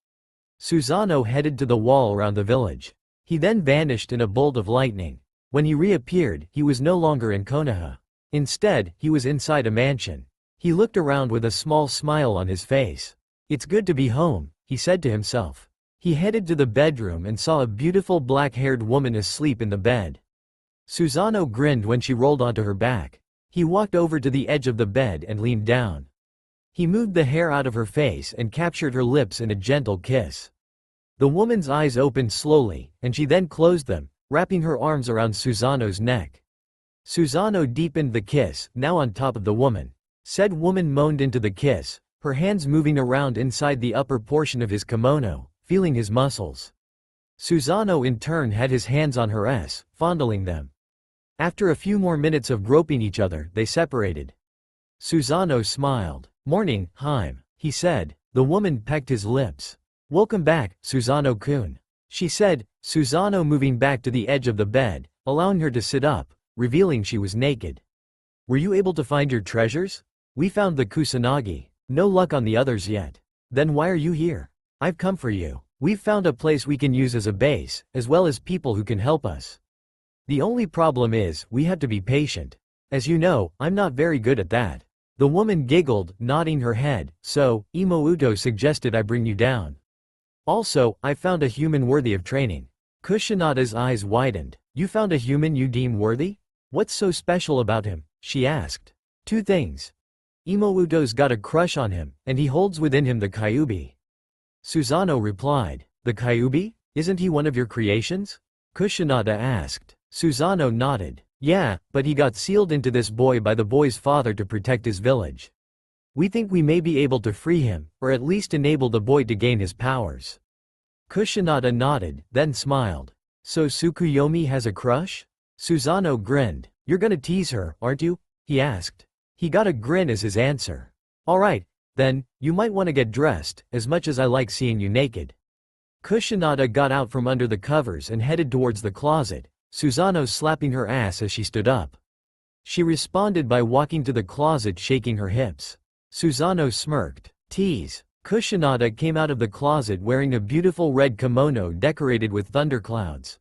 Susanoo headed to the wall around the village. He then vanished in a bolt of lightning. When he reappeared, he was no longer in Konoha. Instead, he was inside a mansion. He looked around with a small smile on his face. It's good to be home, he said to himself. He headed to the bedroom and saw a beautiful black-haired woman asleep in the bed. Susanoo grinned when she rolled onto her back. He walked over to the edge of the bed and leaned down. He moved the hair out of her face and captured her lips in a gentle kiss. The woman's eyes opened slowly, and she then closed them, wrapping her arms around Susanoo's neck. Susanoo deepened the kiss, now on top of the woman. Said woman moaned into the kiss, her hands moving around inside the upper portion of his kimono, feeling his muscles. Susanoo in turn had his hands on her ass, fondling them. After a few more minutes of groping each other, they separated. Susanoo smiled. Morning, Haim, he said. The woman pecked his lips. Welcome back, Susanoo-kun, she said, Susanoo moving back to the edge of the bed, allowing her to sit up, revealing she was naked. Were you able to find your treasures? We found the Kusanagi. No luck on the others yet. Then why are you here? I've come for you. We've found a place we can use as a base, as well as people who can help us. The only problem is, we have to be patient. As you know, I'm not very good at that. The woman giggled, nodding her head, so, Imouto suggested I bring you down. Also, I found a human worthy of training. Kushinada's eyes widened. You found a human you deem worthy? What's so special about him? She asked. Two things. Imouto's got a crush on him, and he holds within him the Kyuubi. Susanoo replied. The Kyuubi? Isn't he one of your creations? Kushinada asked. Susanoo nodded. Yeah, but he got sealed into this boy by the boy's father to protect his village. We think we may be able to free him, or at least enable the boy to gain his powers. Kushinada nodded, then smiled. So Tsukuyomi has a crush? Susanoo grinned. You're gonna tease her, aren't you? He asked. He got a grin as his answer. Alright, then, you might want to get dressed, as much as I like seeing you naked. Kushinada got out from under the covers and headed towards the closet, Susanoo slapping her ass as she stood up. She responded by walking to the closet shaking her hips. Susanoo smirked. Tease. Kushinada came out of the closet wearing a beautiful red kimono decorated with thunderclouds.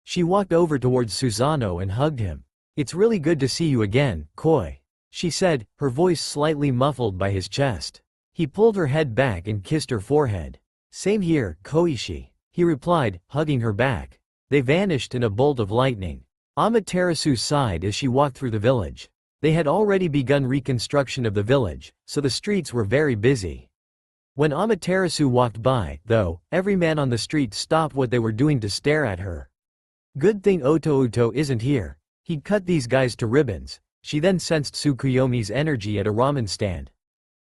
She walked over towards Susanoo and hugged him. It's really good to see you again, Koi, she said, her voice slightly muffled by his chest. He pulled her head back and kissed her forehead. Same here, Koichi, he replied, hugging her back. They vanished in a bolt of lightning. Amaterasu sighed as she walked through the village. They had already begun reconstruction of the village, so the streets were very busy. When Amaterasu walked by, though, every man on the street stopped what they were doing to stare at her. Good thing Otouto isn't here. He'd cut these guys to ribbons. She then sensed Tsukuyomi's energy at a ramen stand.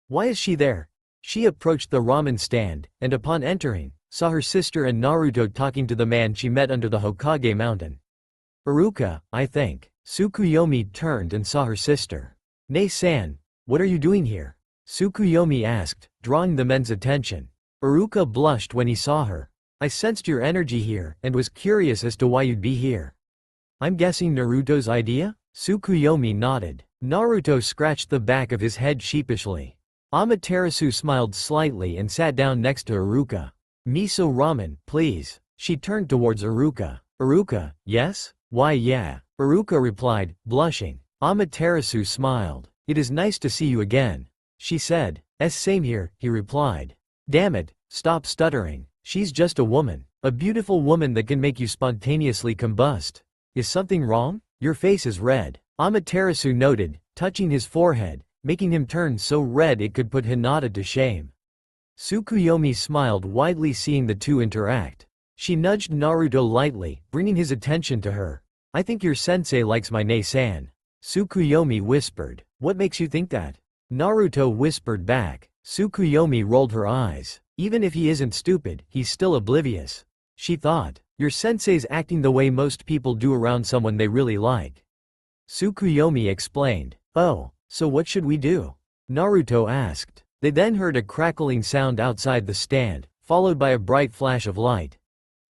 Why is she there? She approached the ramen stand, and upon entering, saw her sister and Naruto talking to the man she met under the Hokage mountain. Iruka, I think. Tsukuyomi turned and saw her sister. Nei-san, what are you doing here? Tsukuyomi asked, drawing the men's attention. Iruka blushed when he saw her. I sensed your energy here, and was curious as to why you'd be here. I'm guessing Naruto's idea? Tsukuyomi nodded. Naruto scratched the back of his head sheepishly. Amaterasu smiled slightly and sat down next to Iruka. Miso ramen, please. She turned towards Iruka. Iruka, yes? Why yeah. Iruka replied, blushing. Amaterasu smiled. It is nice to see you again, she said. Same here, he replied. Damn it, stop stuttering. She's just a woman. A beautiful woman that can make you spontaneously combust. Is something wrong? Your face is red. Amaterasu noted, touching his forehead, making him turn so red it could put Hinata to shame. Tsukuyomi smiled widely seeing the two interact. She nudged Naruto lightly, bringing his attention to her. I think your sensei likes my Nei-san. Tsukuyomi whispered. What makes you think that? Naruto whispered back. Tsukuyomi rolled her eyes. Even if he isn't stupid, he's still oblivious. She thought. Your sensei's acting the way most people do around someone they really like. Tsukuyomi explained. Oh, so what should we do? Naruto asked. They then heard a crackling sound outside the stand, followed by a bright flash of light.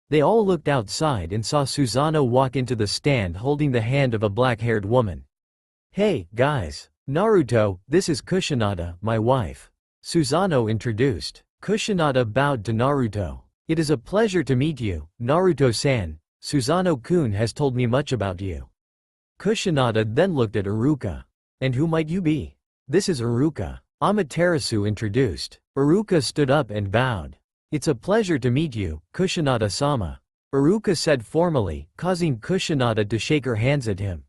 They all looked outside and saw Susanoo walk into the stand holding the hand of a black-haired woman. Hey, guys. Naruto, this is Kushinada, my wife. Susanoo introduced. Kushinada bowed to Naruto. It is a pleasure to meet you, Naruto-san. Susanoo-kun has told me much about you. Kushinada then looked at Iruka. And who might you be? This is Iruka. Amaterasu introduced. Iruka stood up and bowed. It's a pleasure to meet you, Kushinada-sama. Iruka said formally, causing Kushinada to shake her hands at him.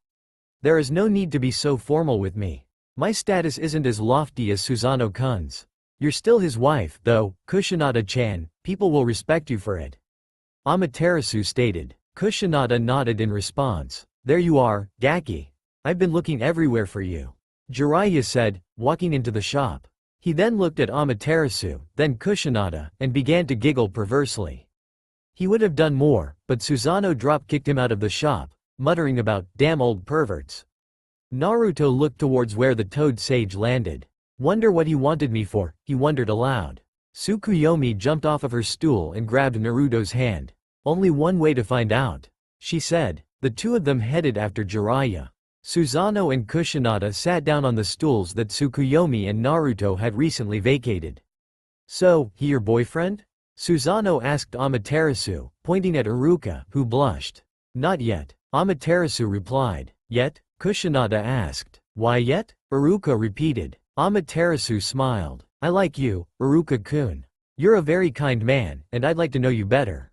There is no need to be so formal with me. My status isn't as lofty as Susanoo-kun's. You're still his wife, though, Kushinada-chan, people will respect you for it. Amaterasu stated. Kushinada nodded in response. There you are, Gaki. I've been looking everywhere for you. Jiraiya said, walking into the shop. He then looked at Amaterasu, then Kushinada, and began to giggle perversely. He would have done more, but Susanoo drop-kicked him out of the shop, muttering about, damn old perverts. Naruto looked towards where the toad sage landed. Wonder what he wanted me for, he wondered aloud. Tsukuyomi jumped off of her stool and grabbed Naruto's hand. Only one way to find out, she said. The two of them headed after Jiraiya. Susanoo and Kusanada sat down on the stools that Tsukuyomi and Naruto had recently vacated. So, he your boyfriend? Susanoo asked Amaterasu, pointing at Iruka, who blushed. Not yet, Amaterasu replied. Yet? Kusanada asked. Why yet? Iruka repeated. Amaterasu smiled. I like you, Iruka-kun. You're a very kind man, and I'd like to know you better.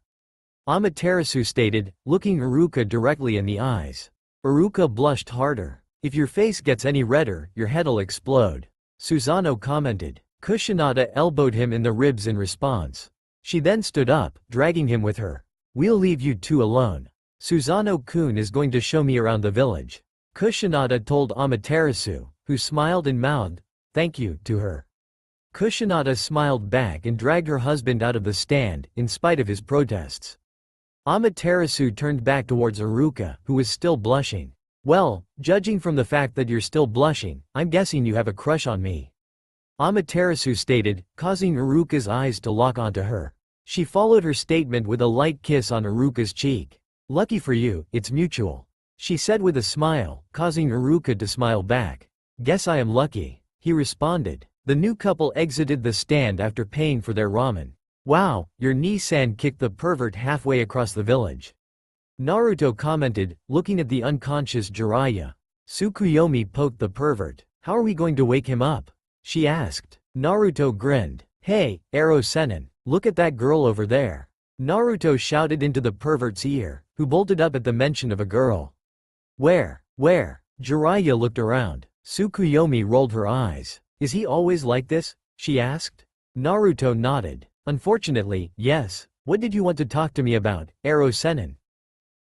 Amaterasu stated, looking Iruka directly in the eyes. Iruka blushed harder. If your face gets any redder, your head'll explode. Susanoo commented. Kusanada elbowed him in the ribs in response. She then stood up, dragging him with her. We'll leave you two alone. Susanoo-kun is going to show me around the village. Kusanada told Amaterasu, who smiled and mouthed, thank you, to her. Kusanada smiled back and dragged her husband out of the stand, in spite of his protests. Amaterasu turned back towards Iruka, who was still blushing. Well, judging from the fact that you're still blushing, I'm guessing you have a crush on me. Amaterasu stated, causing Iruka's eyes to lock onto her. She followed her statement with a light kiss on Iruka's cheek. Lucky for you, it's mutual. She said with a smile, causing Iruka to smile back. Guess I am lucky, he responded. The new couple exited the stand after paying for their ramen. Wow, your Nii-san kicked the pervert halfway across the village. Naruto commented, looking at the unconscious Jiraiya. Tsukuyomi poked the pervert. How are we going to wake him up? She asked. Naruto grinned. Hey, Ero Sennin, look at that girl over there. Naruto shouted into the pervert's ear, who bolted up at the mention of a girl. Where? Where? Jiraiya looked around. Tsukuyomi rolled her eyes. Is he always like this? She asked. Naruto nodded. Unfortunately, yes. What did you want to talk to me about, Ero Sennin?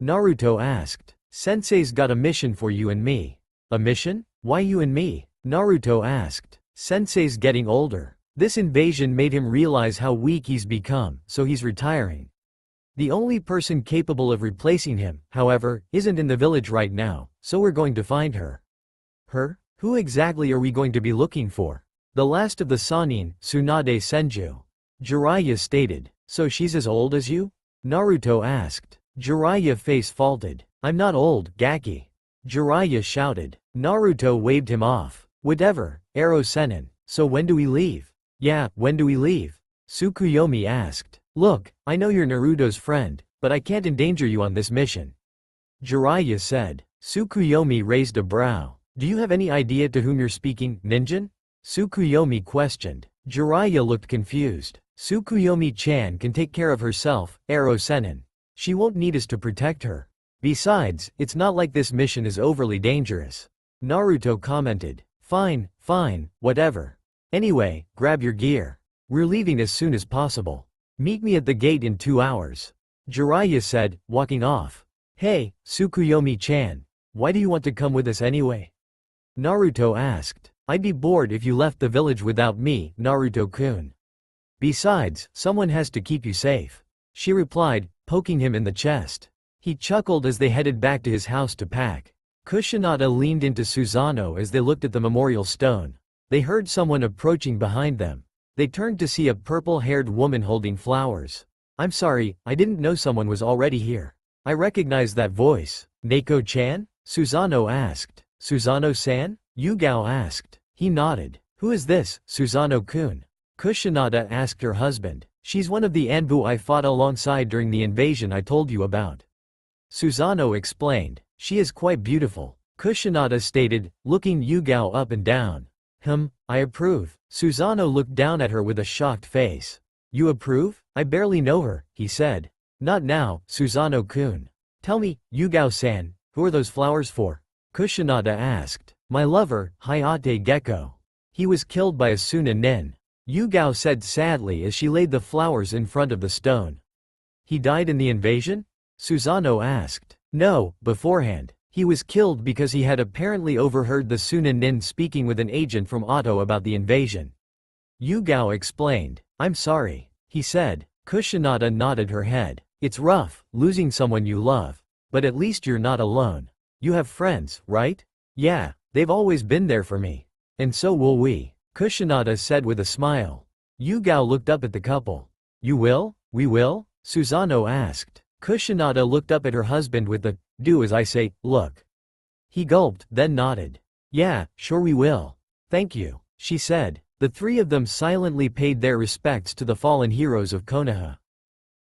Naruto asked. Sensei's got a mission for you and me. A mission? Why you and me? Naruto asked. Sensei's getting older. This invasion made him realize how weak he's become, so he's retiring. The only person capable of replacing him, however, isn't in the village right now, so we're going to find her. Her? Who exactly are we going to be looking for? The last of the Sannin, Tsunade Senju. Jiraiya stated. So she's as old as you? Naruto asked. Jiraiya face faulted. I'm not old, Gaki. Jiraiya shouted. Naruto waved him off. Whatever, Ero Sennin. So when do we leave? Yeah, when do we leave? Tsukuyomi asked. Look, I know you're Naruto's friend, but I can't endanger you on this mission. Jiraiya said. Tsukuyomi raised a brow. Do you have any idea to whom you're speaking, Ninjin? Tsukuyomi questioned. Jiraiya looked confused. Tsukuyomi-chan can take care of herself, Ero Sennin. She won't need us to protect her. Besides, it's not like this mission is overly dangerous. Naruto commented. Fine, fine, whatever. Anyway, grab your gear. We're leaving as soon as possible. Meet me at the gate in 2 hours. Jiraiya said, walking off. Hey, Tsukuyomi-chan. Why do you want to come with us anyway? Naruto asked. I'd be bored if you left the village without me, Naruto-kun. Besides, someone has to keep you safe. She replied, poking him in the chest. He chuckled as they headed back to his house to pack. Kusanada leaned into Susanoo as they looked at the memorial stone. They heard someone approaching behind them. They turned to see a purple-haired woman holding flowers. I'm sorry, I didn't know someone was already here. I recognized that voice. Neko-chan? Susanoo asked. Susanoo-san? Yugao asked. He nodded. Who is this, Susanoo-kun? Kusanada asked her husband. She's one of the Anbu I fought alongside during the invasion I told you about. Susanoo explained. She is quite beautiful. Kusanada stated, looking Yugao up and down. I approve. Susanoo looked down at her with a shocked face. You approve? I barely know her, he said. Not now, Susanoo-kun. Tell me, Yugao-san, who are those flowers for? Kusanada asked. My lover, Hayate Gecko. He was killed by a Sunanin. Yugao said sadly as she laid the flowers in front of the stone. He died in the invasion? Susanoo asked. No, beforehand. He was killed because he had apparently overheard the Sunanin speaking with an agent from Otto about the invasion. Yugao explained. I'm sorry, he said. Kusanada nodded her head. It's rough, losing someone you love. But at least you're not alone. You have friends, right? Yeah, they've always been there for me. And so will we. Kushinada said with a smile. Yugao looked up at the couple. You will? We will? Susanoo asked. Kushinada looked up at her husband with the, do as I say, look. He gulped, then nodded. Yeah, sure we will. Thank you, she said. The three of them silently paid their respects to the fallen heroes of Konoha.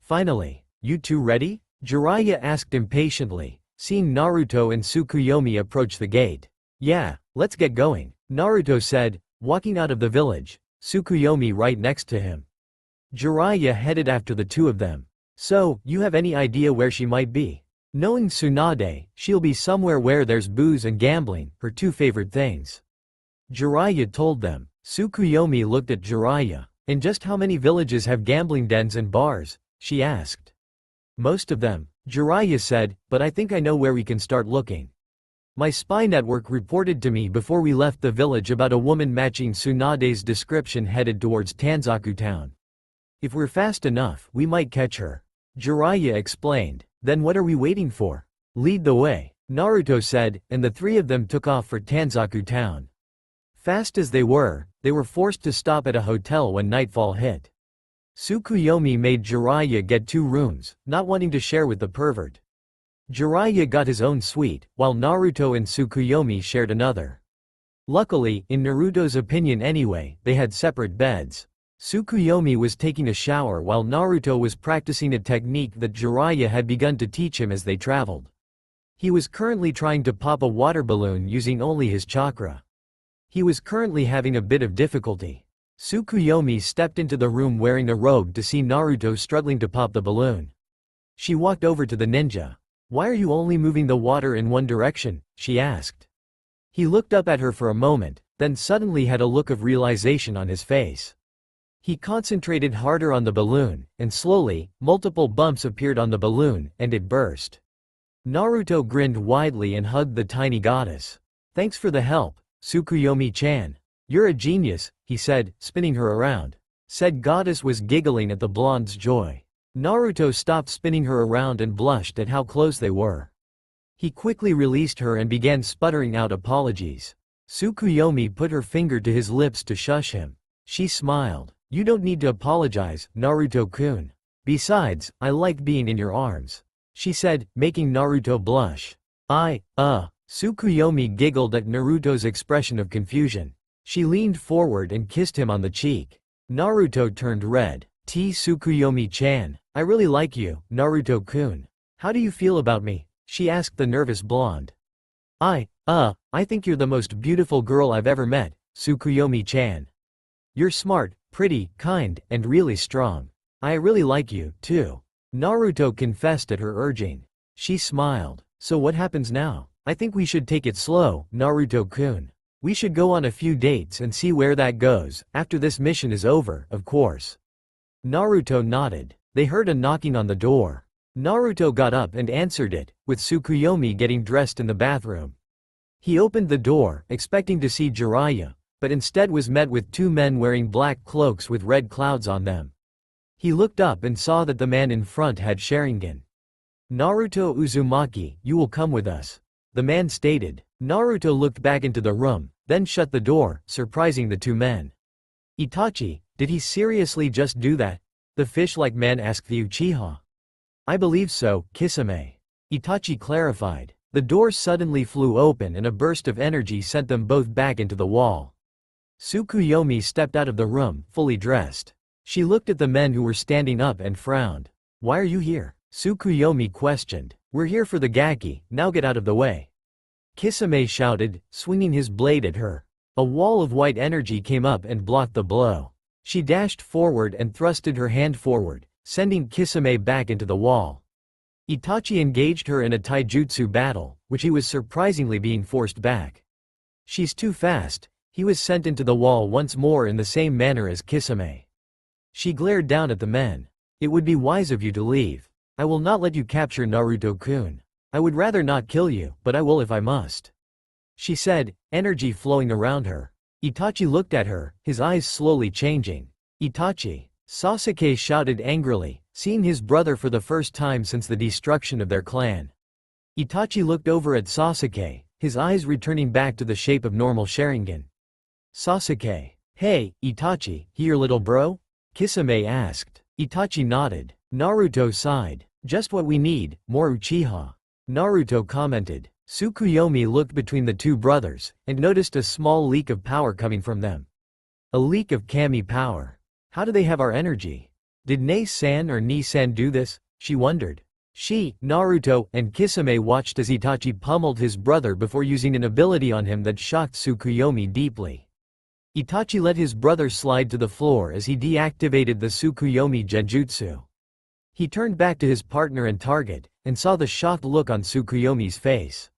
Finally, you two ready? Jiraiya asked impatiently, seeing Naruto and Tsukuyomi approach the gate. Yeah, let's get going, Naruto said, walking out of the village, Tsukuyomi right next to him. Jiraiya headed after the two of them. So, you have any idea where she might be? Knowing Tsunade, she'll be somewhere where there's booze and gambling, her two favorite things. Jiraiya told them. Tsukuyomi looked at Jiraiya. And just how many villages have gambling dens and bars? She asked. Most of them, Jiraiya said, but I think I know where we can start looking. My spy network reported to me before we left the village about a woman matching Tsunade's description headed towards Tanzaku town. If we're fast enough, we might catch her. Jiraiya explained. Then what are we waiting for? Lead the way, Naruto said, and the three of them took off for Tanzaku town. Fast as they were forced to stop at a hotel when nightfall hit. Tsukuyomi made Jiraiya get 2 rooms, not wanting to share with the pervert. Jiraiya got his own suite, while Naruto and Tsukuyomi shared another. Luckily, in Naruto's opinion anyway, they had separate beds. Tsukuyomi was taking a shower while Naruto was practicing a technique that Jiraiya had begun to teach him as they traveled. He was currently trying to pop a water balloon using only his chakra. He was currently having a bit of difficulty. Tsukuyomi stepped into the room wearing a robe to see Naruto struggling to pop the balloon. She walked over to the ninja. Why are you only moving the water in one direction? She asked. He looked up at her for a moment, then suddenly had a look of realization on his face. He concentrated harder on the balloon, and slowly, multiple bumps appeared on the balloon, and it burst. Naruto grinned widely and hugged the tiny goddess. Thanks for the help, Tsukuyomi-chan. You're a genius, he said, spinning her around. Said goddess was giggling at the blonde's joy. Naruto stopped spinning her around and blushed at how close they were. He quickly released her and began sputtering out apologies. Tsukuyomi put her finger to his lips to shush him. She smiled. You don't need to apologize, Naruto-kun. Besides, I like being in your arms, she said, making Naruto blush. Tsukuyomi giggled at Naruto's expression of confusion. She leaned forward and kissed him on the cheek. Naruto turned red. Tsukuyomi-chan, I really like you, Naruto-kun. How do you feel about me? She asked the nervous blonde. I think you're the most beautiful girl I've ever met, Tsukuyomi-chan. You're smart, pretty, kind, and really strong. I really like you, too. Naruto confessed at her urging. She smiled. So what happens now? I think we should take it slow, Naruto-kun. We should go on a few dates and see where that goes, after this mission is over, of course. Naruto nodded. They heard a knocking on the door. Naruto got up and answered it, with Tsukuyomi getting dressed in the bathroom. He opened the door, expecting to see Jiraiya, but instead was met with 2 men wearing black cloaks with red clouds on them. He looked up and saw that the man in front had Sharingan. Naruto Uzumaki, you will come with us, the man stated. Naruto looked back into the room, then shut the door, surprising the 2 men. Itachi, did he seriously just do that? The fish-like man asked the Uchiha. I believe so, Kisame. Itachi clarified. The door suddenly flew open and a burst of energy sent them both back into the wall. Tsukuyomi stepped out of the room, fully dressed. She looked at the men who were standing up and frowned. Why are you here? Tsukuyomi questioned. We're here for the gaki, now get out of the way. Kisame shouted, swinging his blade at her. A wall of white energy came up and blocked the blow. She dashed forward and thrusted her hand forward, sending Kisame back into the wall. Itachi engaged her in a taijutsu battle, which he was surprisingly being forced back. She's too fast. He was sent into the wall once more in the same manner as Kisame. She glared down at the men. It would be wise of you to leave. I will not let you capture Naruto-kun. I would rather not kill you, but I will if I must, she said, energy flowing around her. Itachi looked at her, his eyes slowly changing. Itachi! Sasuke shouted angrily, seeing his brother for the first time since the destruction of their clan. Itachi looked over at Sasuke, his eyes returning back to the shape of normal Sharingan. Sasuke. Hey, Itachi, he your little bro? Kisame asked. Itachi nodded. Naruto sighed. Just what we need, more Uchiha. Naruto commented. Tsukuyomi looked between the two brothers, and noticed a small leak of power coming from them. A leak of kami power. How do they have our energy? Did Nei-san or Ni-san do this? She wondered. She, Naruto, and Kisame watched as Itachi pummeled his brother before using an ability on him that shocked Tsukuyomi deeply. Itachi let his brother slide to the floor as he deactivated the Tsukuyomi genjutsu. He turned back to his partner and target, and saw the shocked look on Tsukuyomi's face.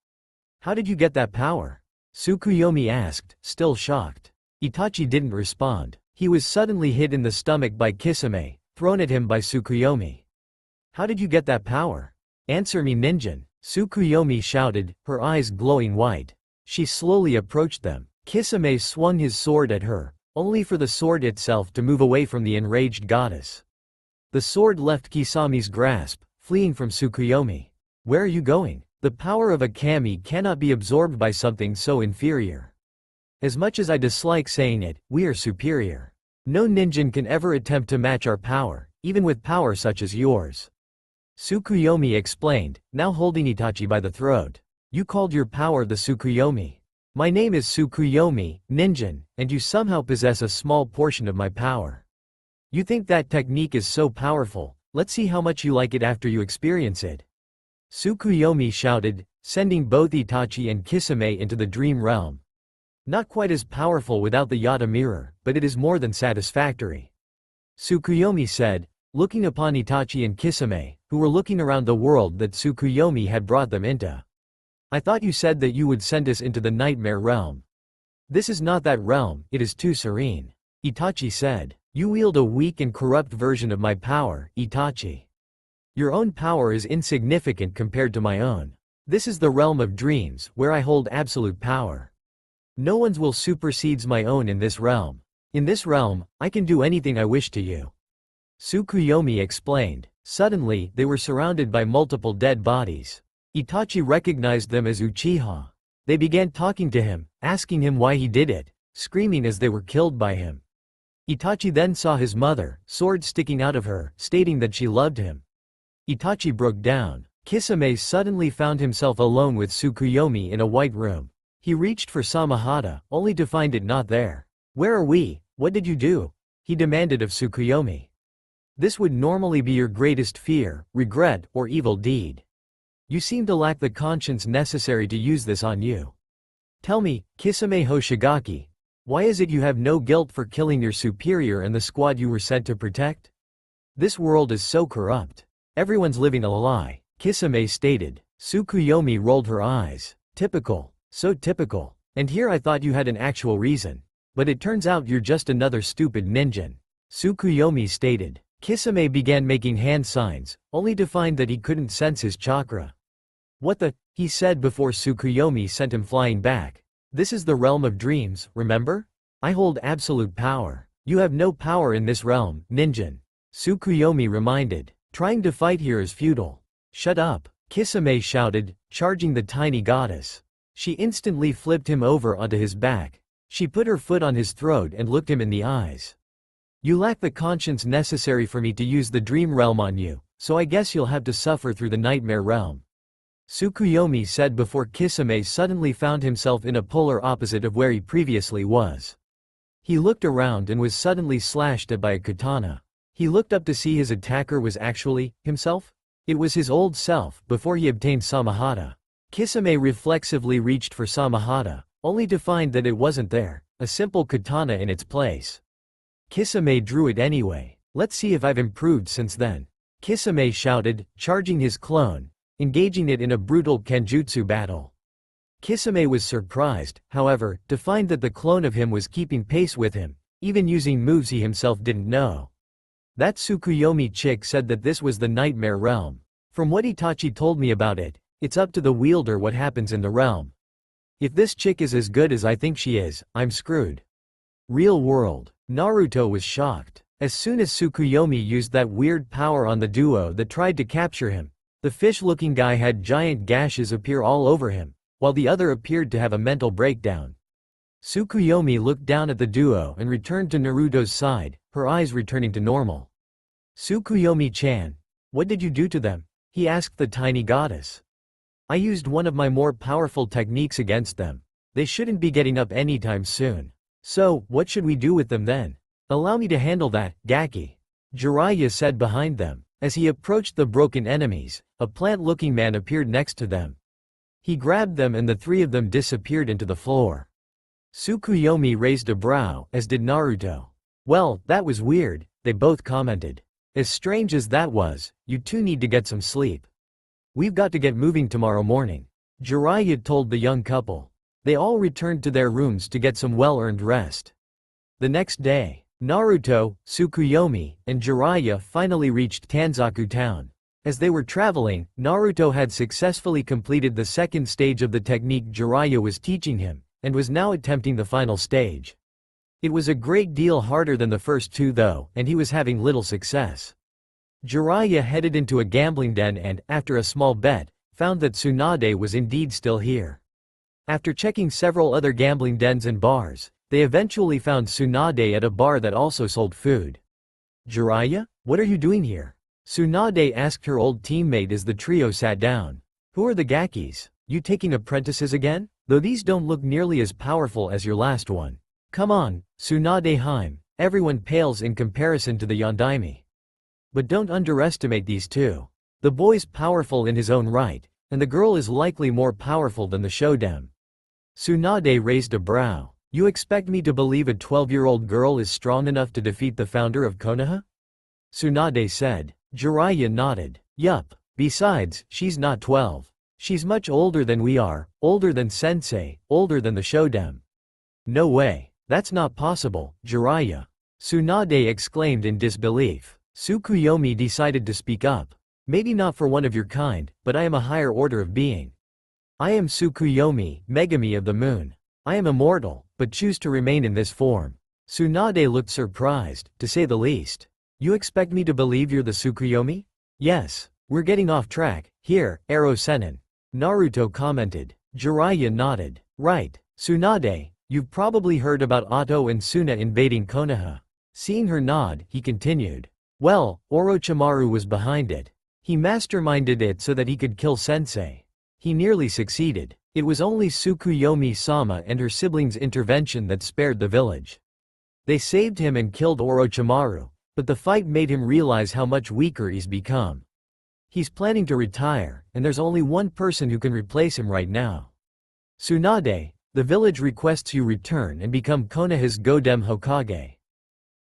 How did you get that power? Tsukuyomi asked, still shocked. Itachi didn't respond. He was suddenly hit in the stomach by Kisame, thrown at him by Tsukuyomi. How did you get that power? Answer me, ninjin, Tsukuyomi shouted, her eyes glowing white. She slowly approached them. Kisame swung his sword at her, only for the sword itself to move away from the enraged goddess. The sword left Kisami's grasp, fleeing from Tsukuyomi. Where are you going? The power of a kami cannot be absorbed by something so inferior. As much as I dislike saying it, we are superior. No ninjin can ever attempt to match our power, even with power such as yours. Tsukuyomi explained, now holding Itachi by the throat. You called your power the Tsukuyomi. My name is Tsukuyomi, ninjin, and you somehow possess a small portion of my power. You think that technique is so powerful, let's see how much you like it after you experience it. Tsukuyomi shouted, sending both Itachi and Kisame into the dream realm. Not quite as powerful without the Yata mirror, but it is more than satisfactory. Tsukuyomi said, looking upon Itachi and Kisame, who were looking around the world that Tsukuyomi had brought them into. I thought you said that you would send us into the nightmare realm. This is not that realm, it is too serene. Itachi said, you wield a weak and corrupt version of my power, Itachi. Your own power is insignificant compared to my own. This is the realm of dreams, where I hold absolute power. No one's will supersedes my own in this realm. In this realm, I can do anything I wish to you. Tsukuyomi explained. Suddenly, they were surrounded by multiple dead bodies. Itachi recognized them as Uchiha. They began talking to him, asking him why he did it, screaming as they were killed by him. Itachi then saw his mother, sword sticking out of her, stating that she loved him. Itachi broke down. Kisame suddenly found himself alone with Tsukuyomi in a white room. He reached for Samahata, only to find it not there. Where are we? What did you do? He demanded of Tsukuyomi. This would normally be your greatest fear, regret, or evil deed. You seem to lack the conscience necessary to use this on you. Tell me, Kisame Hoshigaki, why is it you have no guilt for killing your superior and the squad you were sent to protect? This world is so corrupt. Everyone's living a lie, Kisame stated. Tsukuyomi rolled her eyes. Typical. So typical. And here I thought you had an actual reason. But it turns out you're just another stupid ninjin. Tsukuyomi stated. Kisame began making hand signs, only to find that he couldn't sense his chakra. What the? He said before Tsukuyomi sent him flying back. This is the realm of dreams, remember? I hold absolute power. You have no power in this realm, ninjin. Tsukuyomi reminded. Trying to fight here is futile. Shut up, Kisame shouted, charging the tiny goddess. She instantly flipped him over onto his back. She put her foot on his throat and looked him in the eyes. You lack the conscience necessary for me to use the dream realm on you, so I guess you'll have to suffer through the nightmare realm. Tsukuyomi said before Kisame suddenly found himself in a polar opposite of where he previously was. He looked around and was suddenly slashed at by a katana. He looked up to see his attacker was actually himself? It was his old self, before he obtained Samahata. Kisame reflexively reached for Samahata, only to find that it wasn't there, a simple katana in its place. Kisame drew it anyway. Let's see if I've improved since then. Kisame shouted, charging his clone, engaging it in a brutal kenjutsu battle. Kisame was surprised, however, to find that the clone of him was keeping pace with him, even using moves he himself didn't know. That Tsukuyomi chick said that this was the nightmare realm. From what Itachi told me about it, it's up to the wielder what happens in the realm. If this chick is as good as I think she is, I'm screwed. Real world. Naruto was shocked. As soon as Tsukuyomi used that weird power on the duo that tried to capture him, the fish-looking guy had giant gashes appear all over him, while the other appeared to have a mental breakdown. Tsukuyomi looked down at the duo and returned to Naruto's side, her eyes returning to normal. Tsukuyomi-chan, what did you do to them? He asked the tiny goddess. I used one of my more powerful techniques against them. They shouldn't be getting up anytime soon. So, what should we do with them then? Allow me to handle that, Gaki. Jiraiya said behind them. As he approached the broken enemies, a plant-looking man appeared next to them. He grabbed them and the three of them disappeared into the floor. Tsukuyomi raised a brow, as did Naruto. Well, that was weird, they both commented. As strange as that was, you two need to get some sleep. We've got to get moving tomorrow morning. Jiraiya told the young couple. They all returned to their rooms to get some well-earned rest. The next day, Naruto, Tsukuyomi, and Jiraiya finally reached Tanzaku town. As they were traveling, Naruto had successfully completed the second stage of the technique Jiraiya was teaching him, and was now attempting the final stage. It was a great deal harder than the first two though, and he was having little success. Jiraiya headed into a gambling den and, after a small bet, found that Tsunade was indeed still here. After checking several other gambling dens and bars, they eventually found Tsunade at a bar that also sold food. Jiraiya, what are you doing here? Tsunade asked her old teammate as the trio sat down. Who are the Gakis? You taking apprentices again? Though these don't look nearly as powerful as your last one. Come on, Tsunade Heim, everyone pales in comparison to the Yondaime. But don't underestimate these two. The boy's powerful in his own right, and the girl is likely more powerful than the Shodem. Tsunade raised a brow. You expect me to believe a 12-year-old girl is strong enough to defeat the founder of Konoha? Tsunade said. Jiraiya nodded. Yup, besides, she's not 12. She's much older than we are, older than Sensei, older than the Shodem. No way, that's not possible, Jiraiya. Tsunade exclaimed in disbelief. Tsukuyomi decided to speak up. Maybe not for one of your kind, but I am a higher order of being. I am Tsukuyomi, Megami of the Moon. I am immortal, but choose to remain in this form. Tsunade looked surprised, to say the least. You expect me to believe you're the Tsukuyomi? Yes, we're getting off track, here, Arrow Sennin. Naruto commented. Jiraiya nodded. Right, Tsunade, you've probably heard about Otto and Suna invading Konoha. Seeing her nod, he continued. Well, Orochimaru was behind it. He masterminded it so that he could kill Sensei. He nearly succeeded. It was only Tsukuyomi-sama and her siblings' intervention that spared the village. They saved him and killed Orochimaru, but the fight made him realize how much weaker he's become. He's planning to retire, and there's only one person who can replace him right now. Tsunade, the village requests you return and become Konoha's Godem Hokage.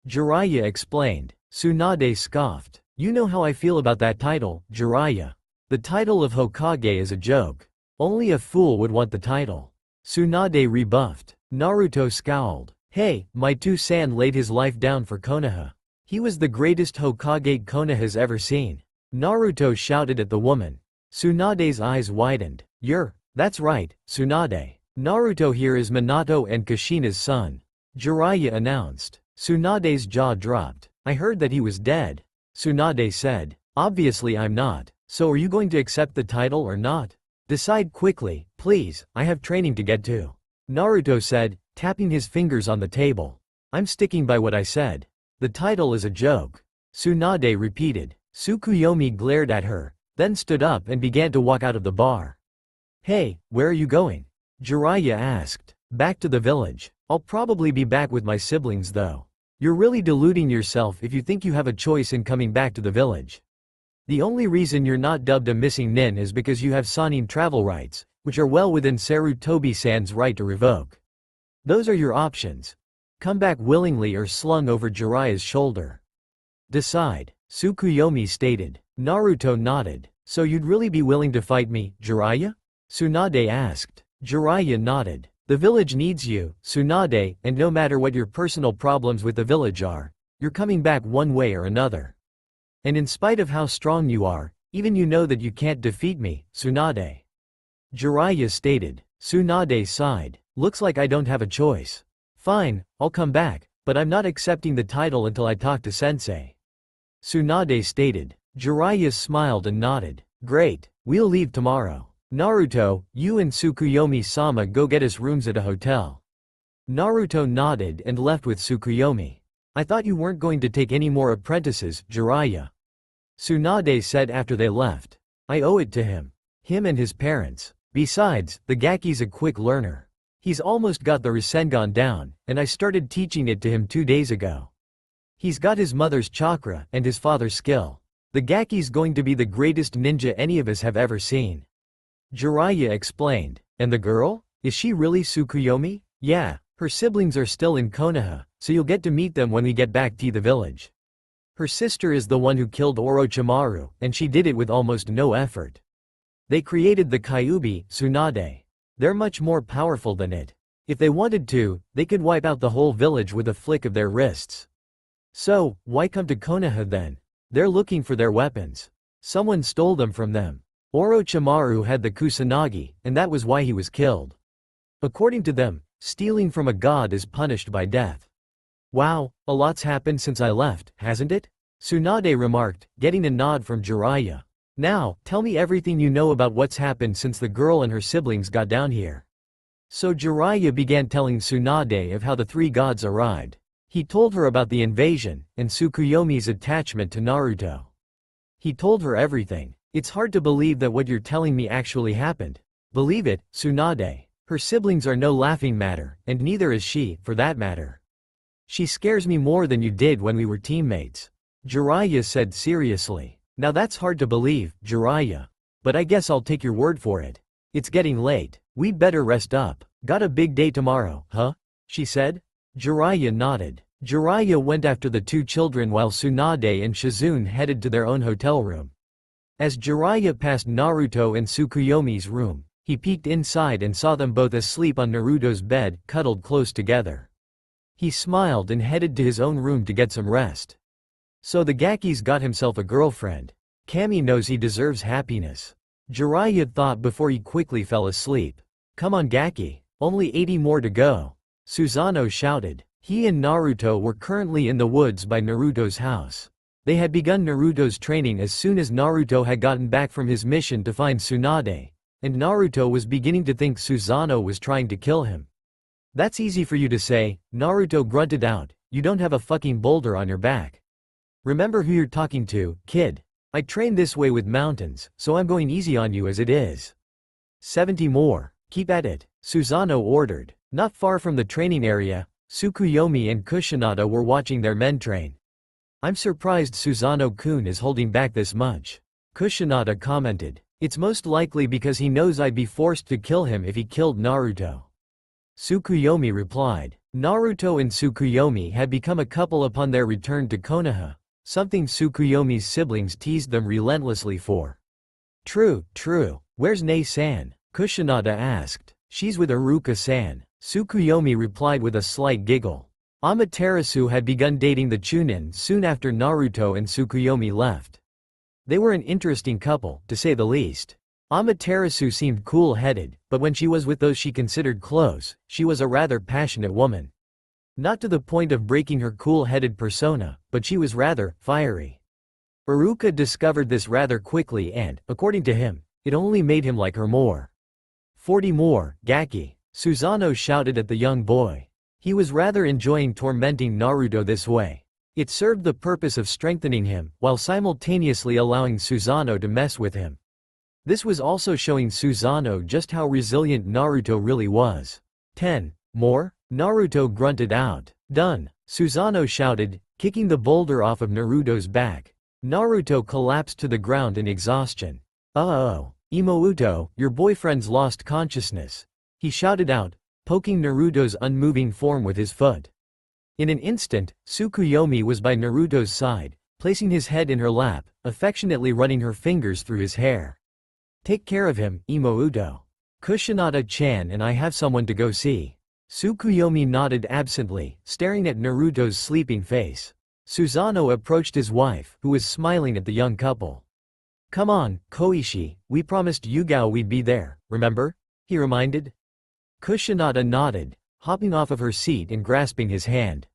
Jiraiya explained. Tsunade scoffed. You know how I feel about that title, Jiraiya. The title of Hokage is a joke. Only a fool would want the title. Tsunade rebuffed. Naruto scowled. Hey, my two-san laid his life down for Konoha. He was the greatest Hokage Konoha's ever seen. Naruto shouted at the woman. Tsunade's eyes widened. That's right, Tsunade. Naruto here is Minato and Kushina's son. Jiraiya announced. Tsunade's jaw dropped. I heard that he was dead. Tsunade said. Obviously I'm not. So are you going to accept the title or not? Decide quickly, please, I have training to get to. Naruto said, tapping his fingers on the table. I'm sticking by what I said. The title is a joke. Tsunade repeated. Tsukuyomi glared at her, then stood up and began to walk out of the bar. Hey, where are you going? Jiraiya asked. Back to the village. I'll probably be back with my siblings though. You're really deluding yourself if you think you have a choice in coming back to the village. The only reason you're not dubbed a missing nin is because you have Sannin travel rights, which are well within Sarutobi-san's right to revoke. Those are your options. Come back willingly or slung over Jiraiya's shoulder. Decide, Tsukuyomi stated. Naruto nodded. So you'd really be willing to fight me, Jiraiya? Tsunade asked. Jiraiya nodded. The village needs you, Tsunade, and no matter what your personal problems with the village are, you're coming back one way or another. And in spite of how strong you are, even you know that you can't defeat me, Tsunade. Jiraiya stated. Tsunade sighed. Looks like I don't have a choice. Fine, I'll come back, but I'm not accepting the title until I talk to Sensei. Tsunade stated. Jiraiya smiled and nodded. Great, we'll leave tomorrow. Naruto, you and Tsukuyomi-sama go get us rooms at a hotel. Naruto nodded and left with Tsukuyomi. I thought you weren't going to take any more apprentices, Jiraiya. Tsunade said after they left. I owe it to him. Him and his parents. Besides, the Gaki's a quick learner. He's almost got the Rasengan down, and I started teaching it to him 2 days ago. He's got his mother's chakra and his father's skill. The Gaki's going to be the greatest ninja any of us have ever seen. Jiraiya explained. And the girl? Is she really Tsukuyomi? Yeah, her siblings are still in Konoha, so you'll get to meet them when we get back to the village. Her sister is the one who killed Orochimaru, and she did it with almost no effort. They created the Kyuubi, Tsunade. They're much more powerful than it. If they wanted to, they could wipe out the whole village with a flick of their wrists. So, why come to Konoha then? They're looking for their weapons. Someone stole them from them. Orochimaru had the Kusanagi, and that was why he was killed. According to them, stealing from a god is punished by death. Wow, a lot's happened since I left, hasn't it? Tsunade remarked, getting a nod from Jiraiya. Now, tell me everything you know about what's happened since the girl and her siblings got down here. So Jiraiya began telling Tsunade of how the 3 gods arrived. He told her about the invasion, and Tsukuyomi's attachment to Naruto. He told her everything. It's hard to believe that what you're telling me actually happened. Believe it, Tsunade. Her siblings are no laughing matter, and neither is she, for that matter. She scares me more than you did when we were teammates. Jiraiya said seriously. Now that's hard to believe, Jiraiya. But I guess I'll take your word for it. It's getting late. We'd better rest up. Got a big day tomorrow, huh? She said. Jiraiya nodded. Jiraiya went after the 2 children while Tsunade and Shizune headed to their own hotel room. As Jiraiya passed Naruto and Tsukuyomi's room, he peeked inside and saw them both asleep on Naruto's bed, cuddled close together. He smiled and headed to his own room to get some rest. So the Gaki's got himself a girlfriend. Kami knows he deserves happiness. Jiraiya thought before he quickly fell asleep. Come on Gaki, only 80 more to go. Susanoo shouted. He and Naruto were currently in the woods by Naruto's house. They had begun Naruto's training as soon as Naruto had gotten back from his mission to find Tsunade, and Naruto was beginning to think Susanoo was trying to kill him. That's easy for you to say, Naruto grunted out, you don't have a fucking boulder on your back. Remember who you're talking to, kid. I train this way with mountains, so I'm going easy on you as it is. 70 more, keep at it, Susanoo ordered. Not far from the training area, Tsukuyomi and Kusanada were watching their men train. I'm surprised Susanoo-kun is holding back this much. Kusanada commented. It's most likely because he knows I'd be forced to kill him if he killed Naruto. Tsukuyomi replied. Naruto and Tsukuyomi had become a couple upon their return to Konoha, something Tsukuyomi's siblings teased them relentlessly for. True. Where's Nei-san? Kusanada asked. She's with Iruka-san. Tsukuyomi replied with a slight giggle. Amaterasu had begun dating the Chunin soon after Naruto and Tsukuyomi left. They were an interesting couple, to say the least. Amaterasu seemed cool-headed, but when she was with those she considered close, she was a rather passionate woman. Not to the point of breaking her cool-headed persona, but she was rather fiery. Iruka discovered this rather quickly and, according to him, it only made him like her more. 40 more, Gaki. Susanoo shouted at the young boy. He was rather enjoying tormenting Naruto this way. It served the purpose of strengthening him, while simultaneously allowing Susanoo to mess with him. This was also showing Susanoo just how resilient Naruto really was. 10 more? Naruto grunted out. Done, Susanoo shouted, kicking the boulder off of Naruto's back. Naruto collapsed to the ground in exhaustion. Uh-oh, Imouto, your boyfriend's lost consciousness. He shouted out, poking Naruto's unmoving form with his foot. In an instant, Tsukuyomi was by Naruto's side, placing his head in her lap, affectionately running her fingers through his hair. Take care of him, Imouto. Kusanada-chan and I have someone to go see. Tsukuyomi nodded absently, staring at Naruto's sleeping face. Susanoo approached his wife, who was smiling at the young couple. Come on, Koichi, we promised Yugao we'd be there, remember? He reminded. Kusanada nodded, hopping off of her seat and grasping his hand.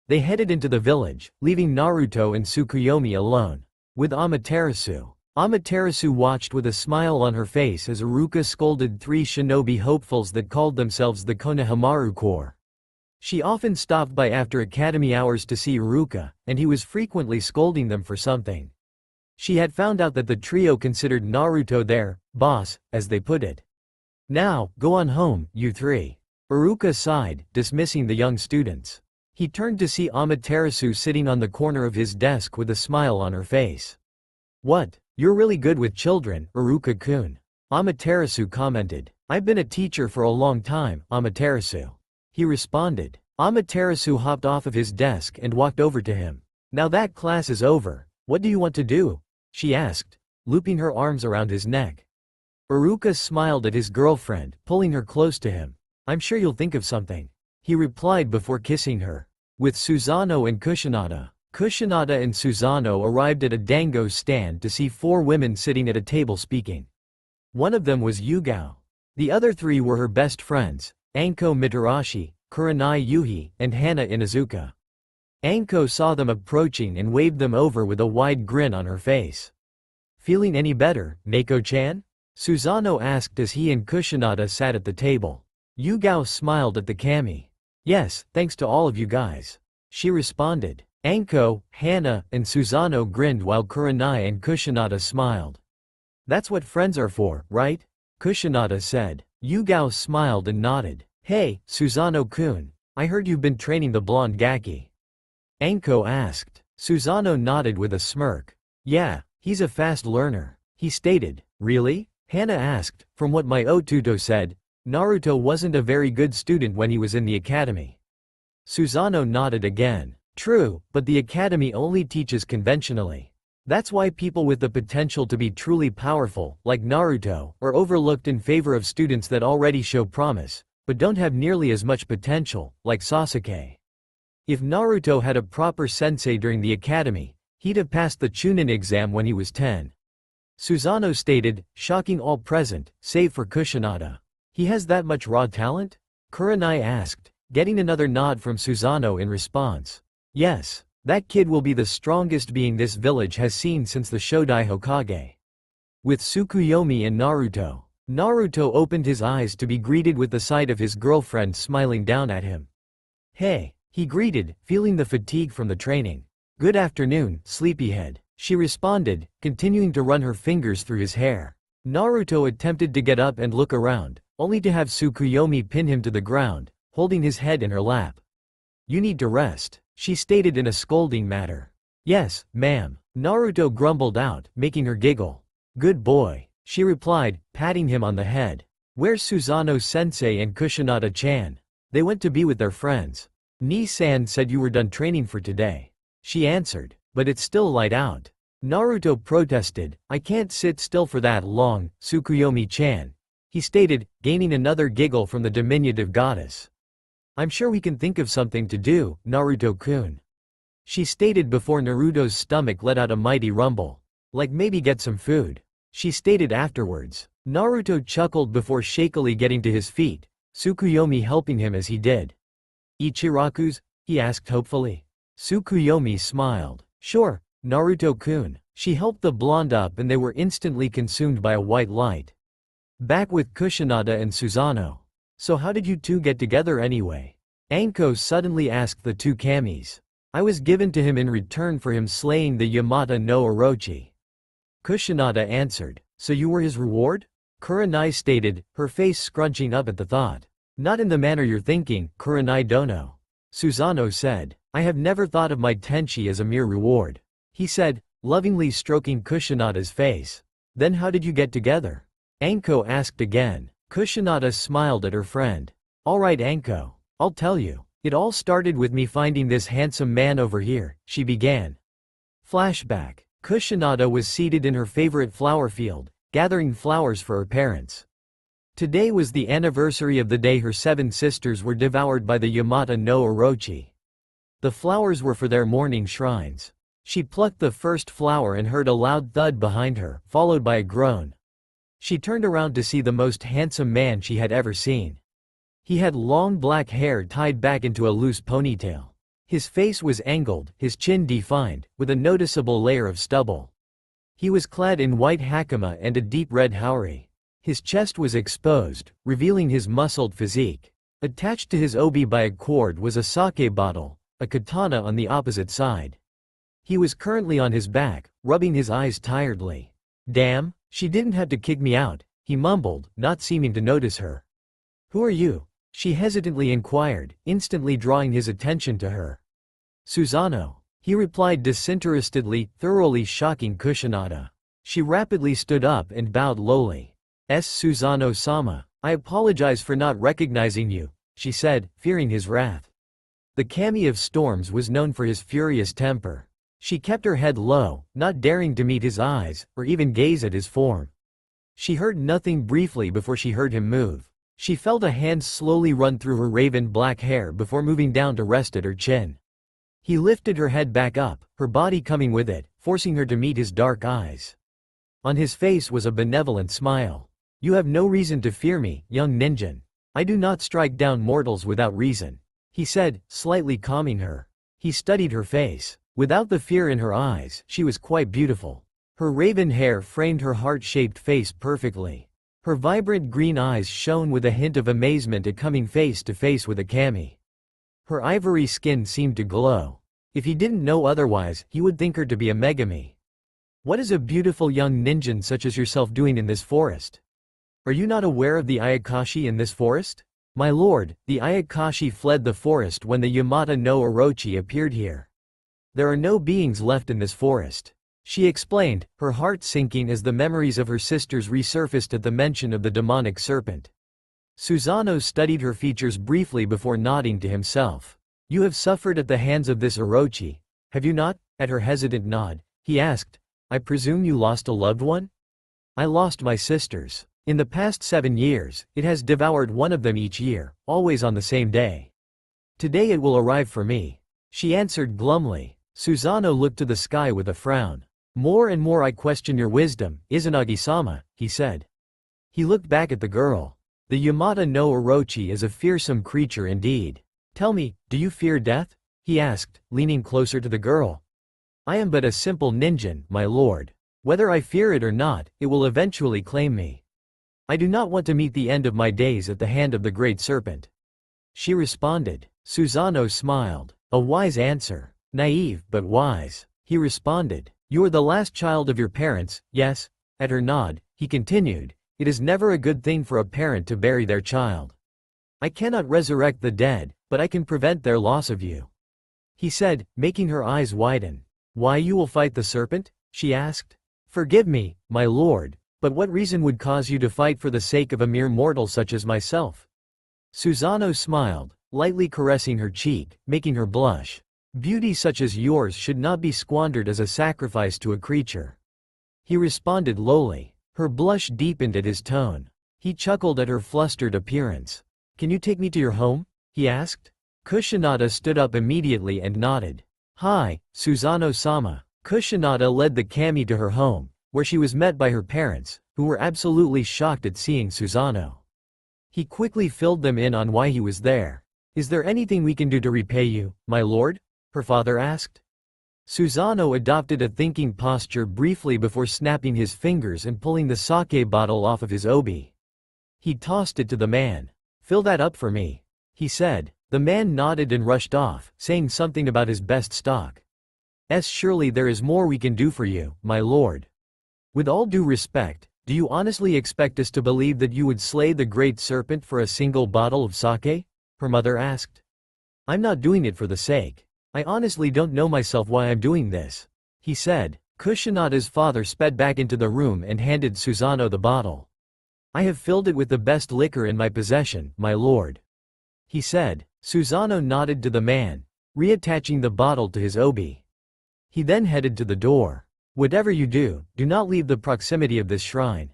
They headed into the village, leaving Naruto and Tsukuyomi alone. With Amaterasu. Amaterasu watched with a smile on her face as Iruka scolded 3 shinobi hopefuls that called themselves the Konohamaru Corps. She often stopped by after academy hours to see Iruka, and he was frequently scolding them for something. She had found out that the trio considered Naruto their boss, as they put it. Now, go on home, you three. Iruka sighed, dismissing the young students. He turned to see Amaterasu sitting on the corner of his desk with a smile on her face. What? You're really good with children, Iruka-kun. Amaterasu commented. I've been a teacher for a long time, Amaterasu. He responded. Amaterasu hopped off of his desk and walked over to him. Now that class is over, what do you want to do? She asked, looping her arms around his neck. Iruka smiled at his girlfriend, pulling her close to him. I'm sure you'll think of something. He replied before kissing her. With Susanoo and Kushinada. Kushinada and Susanoo arrived at a dango stand to see 4 women sitting at a table speaking. One of them was Yugao. The other 3 were her best friends, Anko Mitarashi, Kurenai Yuhi, and Hana Inuzuka. Anko saw them approaching and waved them over with a wide grin on her face. Feeling any better, Neko-chan? Susanoo asked as he and Kushinada sat at the table. Yugao smiled at the kami. Yes, thanks to all of you guys. She responded. Anko, Hana, and Susanoo grinned while Kurenai and Kushinada smiled. That's what friends are for, right? Kushinada said. Yugao smiled and nodded. Hey, Susanoo-kun, I heard you've been training the blonde Gaki. Anko asked. Susanoo nodded with a smirk. Yeah, he's a fast learner. He stated. Really? Hana asked. From what my Otuto said, Naruto wasn't a very good student when he was in the academy. Susanoo nodded again. True, but the academy only teaches conventionally. That's why people with the potential to be truly powerful, like Naruto, are overlooked in favor of students that already show promise, but don't have nearly as much potential, like Sasuke. If Naruto had a proper sensei during the academy, he'd have passed the Chunin exam when he was 10. Susanoo stated, shocking all present, save for Kushinada. He has that much raw talent? Kurenai asked, getting another nod from Susanoo in response. Yes, that kid will be the strongest being this village has seen since the Shodai Hokage. With Tsukuyomi and Naruto. Naruto opened his eyes to be greeted with the sight of his girlfriend smiling down at him. Hey, he greeted, feeling the fatigue from the training. Good afternoon, sleepyhead, she responded, continuing to run her fingers through his hair. Naruto attempted to get up and look around, only to have Tsukuyomi pin him to the ground, holding his head in her lap. You need to rest, she stated in a scolding manner. Yes, ma'am, Naruto grumbled out, making her giggle. Good boy, she replied, patting him on the head. Where's Susanoo-sensei and Kushinada-chan? They went to be with their friends. Ni-san said you were done training for today. She answered, but it's still light out. Naruto protested, I can't sit still for that long, Tsukuyomi-chan. He stated, gaining another giggle from the diminutive goddess. I'm sure we can think of something to do, Naruto-kun. She stated before Naruto's stomach let out a mighty rumble. Like maybe get some food. She stated afterwards. Naruto chuckled before shakily getting to his feet, Tsukuyomi helping him as he did. Ichiraku's? He asked hopefully. Tsukuyomi smiled. Sure, Naruto-kun. She helped the blonde up and they were instantly consumed by a white light. Back with Kushinada and Susanoo. So how did you two get together anyway? Anko suddenly asked the 2 kamis. I was given to him in return for him slaying the Yamata no Orochi. Kushinada answered. So you were his reward? Kurenai stated, her face scrunching up at the thought. Not in the manner you're thinking, Kurenai dono. Susanoo said. I have never thought of my tenshi as a mere reward. He said, lovingly stroking Kushinada's face. Then how did you get together? Anko asked again. Kushinada smiled at her friend. Alright Anko, I'll tell you. It all started with me finding this handsome man over here, she began. Flashback. Kushinada was seated in her favorite flower field, gathering flowers for her parents. Today was the anniversary of the day her 7 sisters were devoured by the Yamata no Orochi. The flowers were for their morning shrines. She plucked the first flower and heard a loud thud behind her, followed by a groan. She turned around to see the most handsome man she had ever seen. He had long black hair tied back into a loose ponytail. His face was angled, his chin defined, with a noticeable layer of stubble. He was clad in white hakama and a deep red haori. His chest was exposed, revealing his muscled physique. Attached to his obi by a cord was a sake bottle, a katana on the opposite side. He was currently on his back, rubbing his eyes tiredly. "Damn, she didn't have to kick me out," he mumbled, not seeming to notice her. "Who are you?" she hesitantly inquired, instantly drawing his attention to her. "Susanoo," he replied disinterestedly, thoroughly shocking Kusanada. She rapidly stood up and bowed lowly. "Susanoo-sama, I apologize for not recognizing you," she said, fearing his wrath. The kami of storms was known for his furious temper. She kept her head low, not daring to meet his eyes, or even gaze at his form. She heard nothing briefly before she heard him move. She felt a hand slowly run through her raven black hair before moving down to rest at her chin. He lifted her head back up, her body coming with it, forcing her to meet his dark eyes. On his face was a benevolent smile. "You have no reason to fear me, young ninja. I do not strike down mortals without reason," he said, slightly calming her. He studied her face. Without the fear in her eyes, she was quite beautiful. Her raven hair framed her heart-shaped face perfectly. Her vibrant green eyes shone with a hint of amazement at coming face to face with a kami. Her ivory skin seemed to glow. If he didn't know otherwise, he would think her to be a megami. "What is a beautiful young ninja such as yourself doing in this forest? Are you not aware of the Ayakashi in this forest?" "My lord, the Ayakashi fled the forest when the Yamata no Orochi appeared here. There are no beings left in this forest," she explained, her heart sinking as the memories of her sisters resurfaced at the mention of the demonic serpent. Susanoo studied her features briefly before nodding to himself. "You have suffered at the hands of this Orochi, have you not?" At her hesitant nod, he asked, "I presume you lost a loved one?" "I lost my sisters. In the past 7 years, it has devoured one of them each year, always on the same day. Today it will arrive for me," she answered glumly. Susanoo looked to the sky with a frown. "More and more I question your wisdom, Izanagi-sama," he said. He looked back at the girl. "The Yamata no Orochi is a fearsome creature indeed. Tell me, do you fear death?" he asked, leaning closer to the girl. "I am but a simple ninja, my lord. Whether I fear it or not, it will eventually claim me. I do not want to meet the end of my days at the hand of the great serpent," she responded. Susanoo smiled. "A wise answer. Naive, but wise," he responded. "You are the last child of your parents, yes?" At her nod, he continued, "It is never a good thing for a parent to bury their child. I cannot resurrect the dead, but I can prevent their loss of you," he said, making her eyes widen. "Why you will fight the serpent?" she asked. "Forgive me, my lord, but what reason would cause you to fight for the sake of a mere mortal such as myself?" Susanoo smiled, lightly caressing her cheek, making her blush. "Beauty such as yours should not be squandered as a sacrifice to a creature," he responded lowly. Her blush deepened at his tone. He chuckled at her flustered appearance. "Can you take me to your home?" he asked. Kusanada stood up immediately and nodded. "Hi, Susanoo-sama." Kusanada led the kami to her home, where she was met by her parents, who were absolutely shocked at seeing Susanoo. He quickly filled them in on why he was there. "Is there anything we can do to repay you, my lord?" her father asked. Susanoo adopted a thinking posture briefly before snapping his fingers and pulling the sake bottle off of his obi. He tossed it to the man. "Fill that up for me," he said. The man nodded and rushed off, saying something about his best stock. Surely there is more we can do for you, my lord." "With all due respect, do you honestly expect us to believe that you would slay the great serpent for a single bottle of sake?" her mother asked. "I'm not doing it for the sake. I honestly don't know myself why I'm doing this," he said. Kusanada's father sped back into the room and handed Susanoo the bottle. "I have filled it with the best liquor in my possession, my lord," he said. Susanoo nodded to the man, reattaching the bottle to his obi. He then headed to the door. "Whatever you do, do not leave the proximity of this shrine.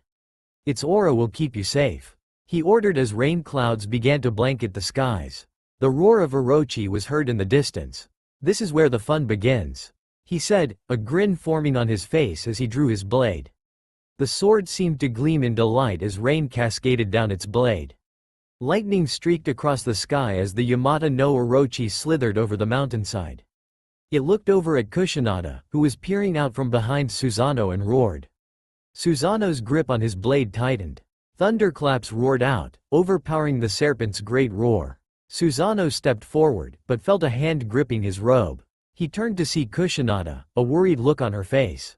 Its aura will keep you safe," he ordered as rain clouds began to blanket the skies. The roar of Orochi was heard in the distance. "This is where the fun begins," he said, a grin forming on his face as he drew his blade. The sword seemed to gleam in delight as rain cascaded down its blade. Lightning streaked across the sky as the Yamata no Orochi slithered over the mountainside. It looked over at Kusanada, who was peering out from behind Susanoo, and roared. Susanoo's grip on his blade tightened. Thunderclaps roared out, overpowering the serpent's great roar. Susanoo stepped forward, but felt a hand gripping his robe. He turned to see Kusanada, a worried look on her face.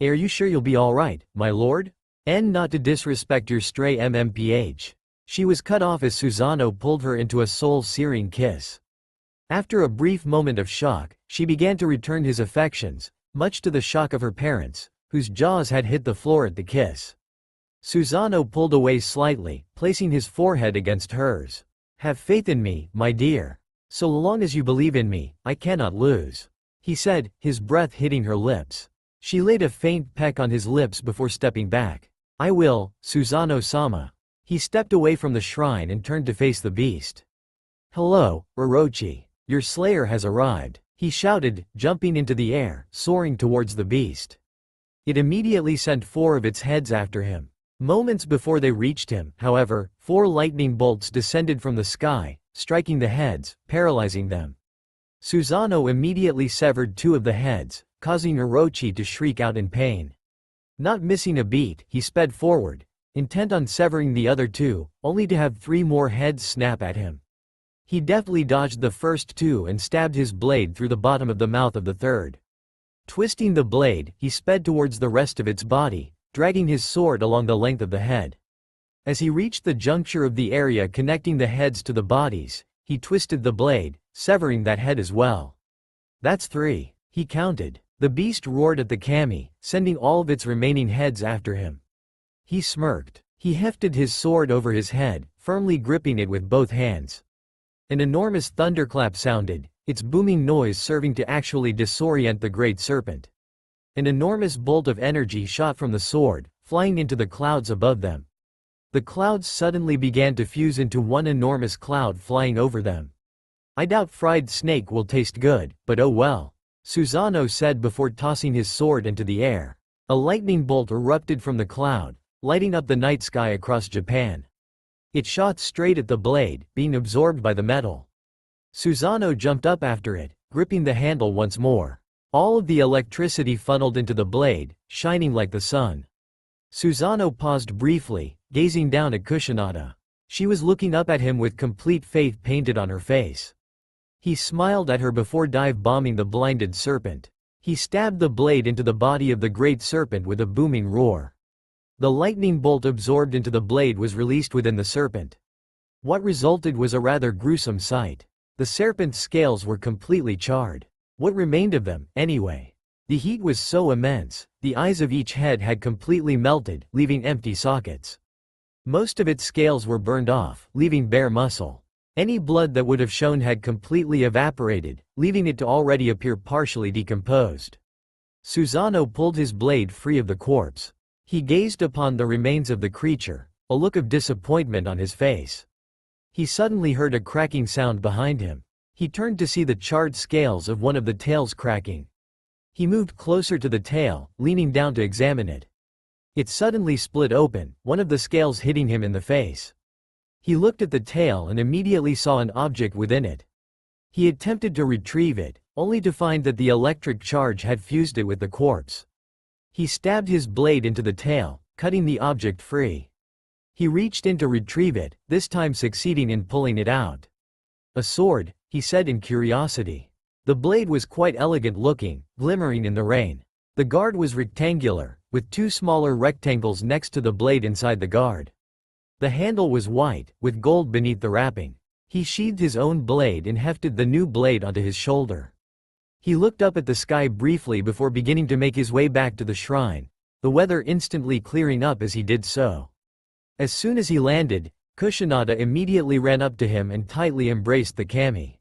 Are you sure you'll be alright, my lord? Not to disrespect your stray MMPH. She was cut off as Susanoo pulled her into a soul-searing kiss. After a brief moment of shock, she began to return his affections, much to the shock of her parents, whose jaws had hit the floor at the kiss. Susanoo pulled away slightly, placing his forehead against hers. Have faith in me, my dear. So long as you believe in me, I cannot lose, he said, his breath hitting her lips. She laid a faint peck on his lips before stepping back. I will, Susanoo-sama. He stepped away from the shrine and turned to face the beast. Hello, Orochi. Your slayer has arrived, he shouted, jumping into the air, soaring towards the beast. It immediately sent 4 of its heads after him. Moments before they reached him, however, 4 lightning bolts descended from the sky, striking the heads, paralyzing them. Susanoo immediately severed 2 of the heads, causing Orochi to shriek out in pain. Not missing a beat, he sped forward, intent on severing the other 2, only to have 3 more heads snap at him. He deftly dodged the first 2 and stabbed his blade through the bottom of the mouth of the third. Twisting the blade, he sped towards the rest of its body, dragging his sword along the length of the head. As he reached the juncture of the area connecting the heads to the bodies, he twisted the blade, severing that head as well. That's 3, he counted. The beast roared at the kami, sending all of its remaining heads after him. He smirked. He hefted his sword over his head, firmly gripping it with both hands. An enormous thunderclap sounded, its booming noise serving to actually disorient the great serpent. An enormous bolt of energy shot from the sword, flying into the clouds above them. The clouds suddenly began to fuse into one enormous cloud flying over them. I doubt fried snake will taste good, but oh well, Susanoo said before tossing his sword into the air. A lightning bolt erupted from the cloud, lighting up the night sky across Japan. It shot straight at the blade, being absorbed by the metal. Susanoo jumped up after it, gripping the handle once more. All of the electricity funneled into the blade, shining like the sun. Susanoo paused briefly, gazing down at Kusanada. She was looking up at him with complete faith painted on her face. He smiled at her before dive-bombing the blinded serpent. He stabbed the blade into the body of the great serpent with a booming roar. The lightning bolt absorbed into the blade was released within the serpent. What resulted was a rather gruesome sight. The serpent's scales were completely charred. What remained of them, anyway? The heat was so immense, the eyes of each head had completely melted, leaving empty sockets. Most of its scales were burned off, leaving bare muscle. Any blood that would have shown had completely evaporated, leaving it to already appear partially decomposed. Susanoo pulled his blade free of the corpse. He gazed upon the remains of the creature, a look of disappointment on his face. He suddenly heard a cracking sound behind him. He turned to see the charred scales of one of the tails cracking. He moved closer to the tail, leaning down to examine it. It suddenly split open, one of the scales hitting him in the face. He looked at the tail and immediately saw an object within it. He attempted to retrieve it, only to find that the electric charge had fused it with the corpse. He stabbed his blade into the tail, cutting the object free. He reached in to retrieve it, this time succeeding in pulling it out. A sword, he said in curiosity. The blade was quite elegant looking, glimmering in the rain. The guard was rectangular, with 2 smaller rectangles next to the blade inside the guard. The handle was white, with gold beneath the wrapping. He sheathed his own blade and hefted the new blade onto his shoulder. He looked up at the sky briefly before beginning to make his way back to the shrine, the weather instantly clearing up as he did so. As soon as he landed, Kusanada immediately ran up to him and tightly embraced the kami.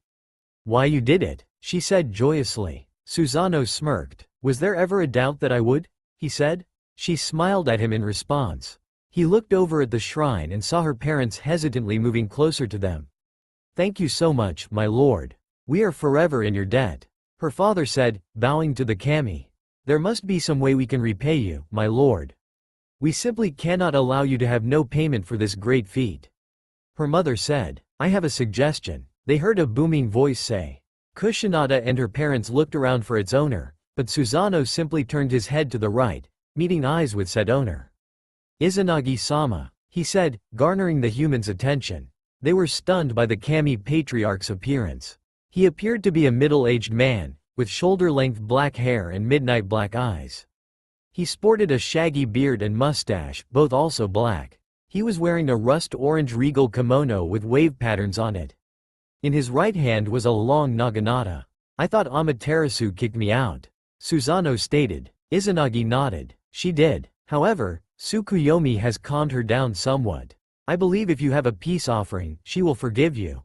Why you did it, she said joyously. Susanoo smirked. Was there ever a doubt that I would? He said. She smiled at him in response. He looked over at the shrine and saw her parents hesitantly moving closer to them. Thank you so much, my lord. We are forever in your debt. Her father said, bowing to the kami. There must be some way we can repay you, my lord. We simply cannot allow you to have no payment for this great feat. Her mother said, I have a suggestion. They heard a booming voice say. Kusanada and her parents looked around for its owner, but Susanoo simply turned his head to the right, meeting eyes with said owner. Izanagi-sama, he said, garnering the human's attention. They were stunned by the kami patriarch's appearance. He appeared to be a middle-aged man, with shoulder-length black hair and midnight black eyes. He sported a shaggy beard and mustache, both also black. He was wearing a rust-orange regal kimono with wave patterns on it. In his right hand was a long naginata. "I thought Amaterasu kicked me out," Susanoo stated. Izanagi nodded. "She did. However, Tsukuyomi has calmed her down somewhat. I believe if you have a peace offering, she will forgive you."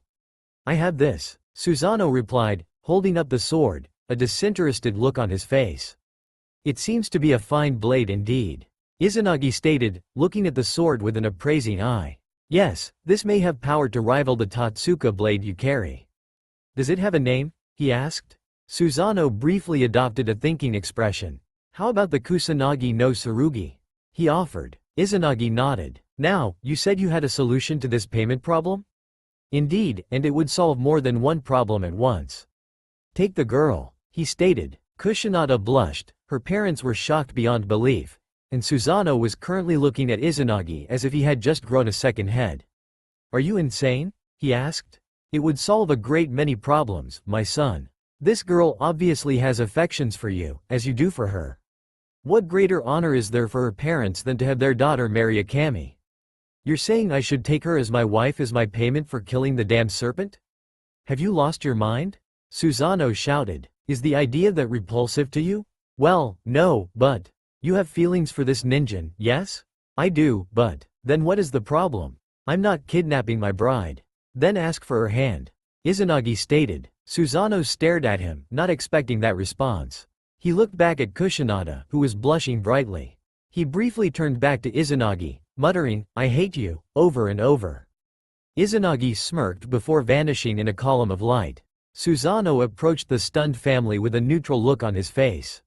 "I have this," Susanoo replied, holding up the sword, a disinterested look on his face. "It seems to be a fine blade indeed," Izanagi stated, looking at the sword with an appraising eye. "Yes, this may have power to rival the Totsuka blade you carry." "Does it have a name?" he asked. Susanoo briefly adopted a thinking expression. "How about the Kusanagi no Tsurugi?" he offered. Izanagi nodded. "Now, you said you had a solution to this payment problem?" "Indeed, and it would solve more than one problem at once." "Take the girl," he stated. Kusanagi blushed, her parents were shocked beyond belief, and Susanoo was currently looking at Izanagi as if he had just grown a second head. "Are you insane?" he asked. "It would solve a great many problems, my son. This girl obviously has affections for you, as you do for her. What greater honor is there for her parents than to have their daughter marry a kami? You're saying I should take her as my wife as my payment for killing the damned serpent? Have you lost your mind?" Susanoo shouted. "Is the idea that repulsive to you?" "Well, no, but you have feelings for this ninja, yes?" "I do, but then what is the problem? I'm not kidnapping my bride." "Then ask for her hand," Izanagi stated. Susanoo stared at him, not expecting that response. He looked back at Kusanagi, who was blushing brightly. He briefly turned back to Izanagi, muttering, "I hate you," over and over. Izanagi smirked before vanishing in a column of light. Susanoo approached the stunned family with a neutral look on his face.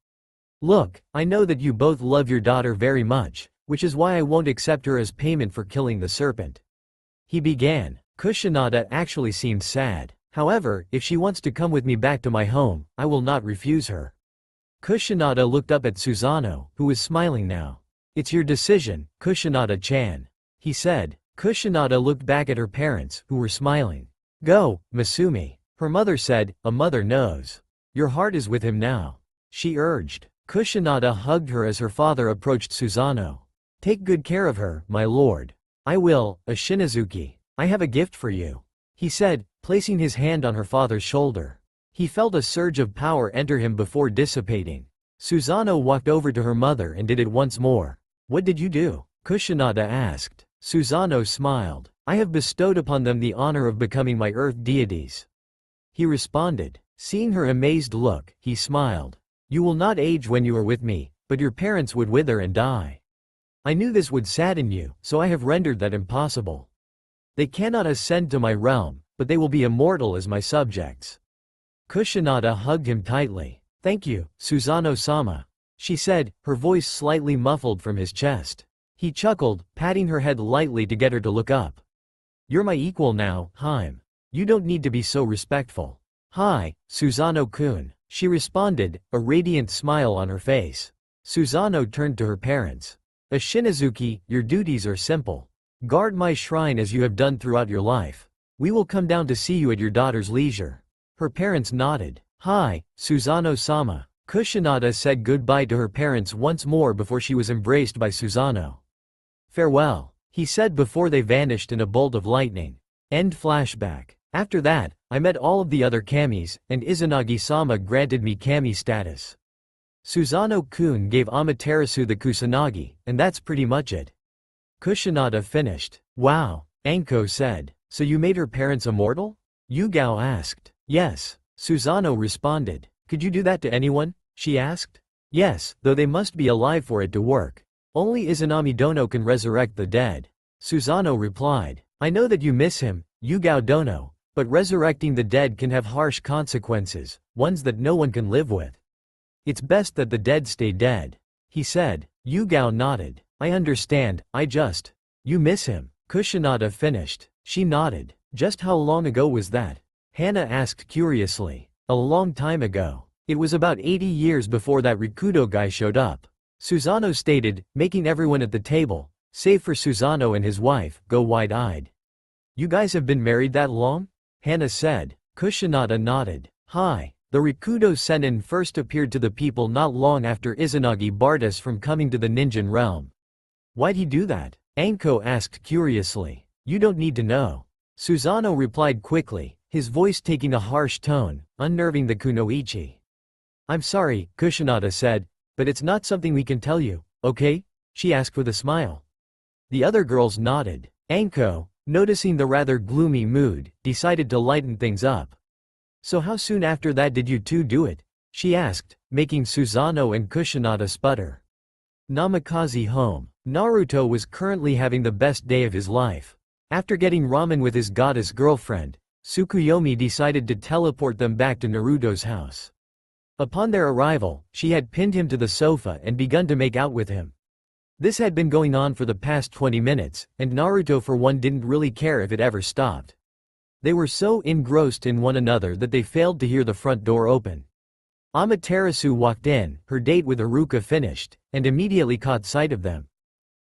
"Look, I know that you both love your daughter very much, which is why I won't accept her as payment for killing the serpent," he began. Kusanagi actually seemed sad. "However, if she wants to come with me back to my home, I will not refuse her." Kusanagi looked up at Susanoo, who was smiling now. "It's your decision, Kusanagi-chan," he said. Kusanagi looked back at her parents, who were smiling. "Go, Masumi," her mother said. "A mother knows. Your heart is with him now," she urged. Kusanagi hugged her as her father approached Susanoo. "Take good care of her, my lord." "I will, Ashinazuki. I have a gift for you," he said, placing his hand on her father's shoulder. He felt a surge of power enter him before dissipating. Susanoo walked over to her mother and did it once more. "What did you do?" Kusanagi asked. Susanoo smiled. "I have bestowed upon them the honor of becoming my earth deities," he responded. Seeing her amazed look, he smiled. "You will not age when you are with me, but your parents would wither and die. I knew this would sadden you, so I have rendered that impossible. They cannot ascend to my realm, but they will be immortal as my subjects." Kusanagi hugged him tightly. "Thank you, Susanoo-sama," she said, her voice slightly muffled from his chest. He chuckled, patting her head lightly to get her to look up. "You're my equal now, Haim. You don't need to be so respectful." "Hi, Susanoo-kun," she responded, a radiant smile on her face. Susanoo turned to her parents. "Ashinazuki, your duties are simple. Guard my shrine as you have done throughout your life. We will come down to see you at your daughter's leisure." Her parents nodded. "Hi, Susanoo-sama." Kusanagi said goodbye to her parents once more before she was embraced by Susanoo. "Farewell," he said before they vanished in a bolt of lightning. End flashback. After that, I met all of the other kamis, and Izanagi-sama granted me kami status. Susanoo-kun gave Amaterasu the Kusanagi, and that's pretty much it. Kusanagi finished. "Wow," Anko said. "So you made her parents immortal?" Yugao asked. "Yes," Susanoo responded. "Could you do that to anyone?" she asked. "Yes, though they must be alive for it to work. Only Izanami Dono can resurrect the dead." Susanoo replied. "I know that you miss him, Yugao Dono, but resurrecting the dead can have harsh consequences, ones that no one can live with. It's best that the dead stay dead," he said. Yugao nodded. "I understand, You miss him," Kusanagi finished. She nodded. "Just how long ago was that?" Hannah asked curiously. "A long time ago. It was about 80 years before that Rikudo guy showed up," Susanoo stated, making everyone at the table, save for Susanoo and his wife, go wide-eyed. You guys have been married that long? Hana said. Kusanada nodded. Hi. The Rikudo Sennin first appeared to the people not long after Izanagi barred us from coming to the ninja realm. Why'd he do that? Anko asked curiously. You don't need to know. Susanoo replied quickly, his voice taking a harsh tone, unnerving the kunoichi. I'm sorry, Kusanada said, but it's not something we can tell you, okay? She asked with a smile. The other girls nodded. Anko, noticing the rather gloomy mood, decided to lighten things up. So how soon after that did you two do it? She asked, making Susanoo and Kusanada sputter. Namikaze home. Naruto was currently having the best day of his life. After getting ramen with his goddess girlfriend, Tsukuyomi decided to teleport them back to Naruto's house. Upon their arrival, she had pinned him to the sofa and begun to make out with him. This had been going on for the past 20 minutes, and Naruto for one didn't really care if it ever stopped. They were so engrossed in one another that they failed to hear the front door open. Amaterasu walked in, her date with Iruka finished, and immediately caught sight of them.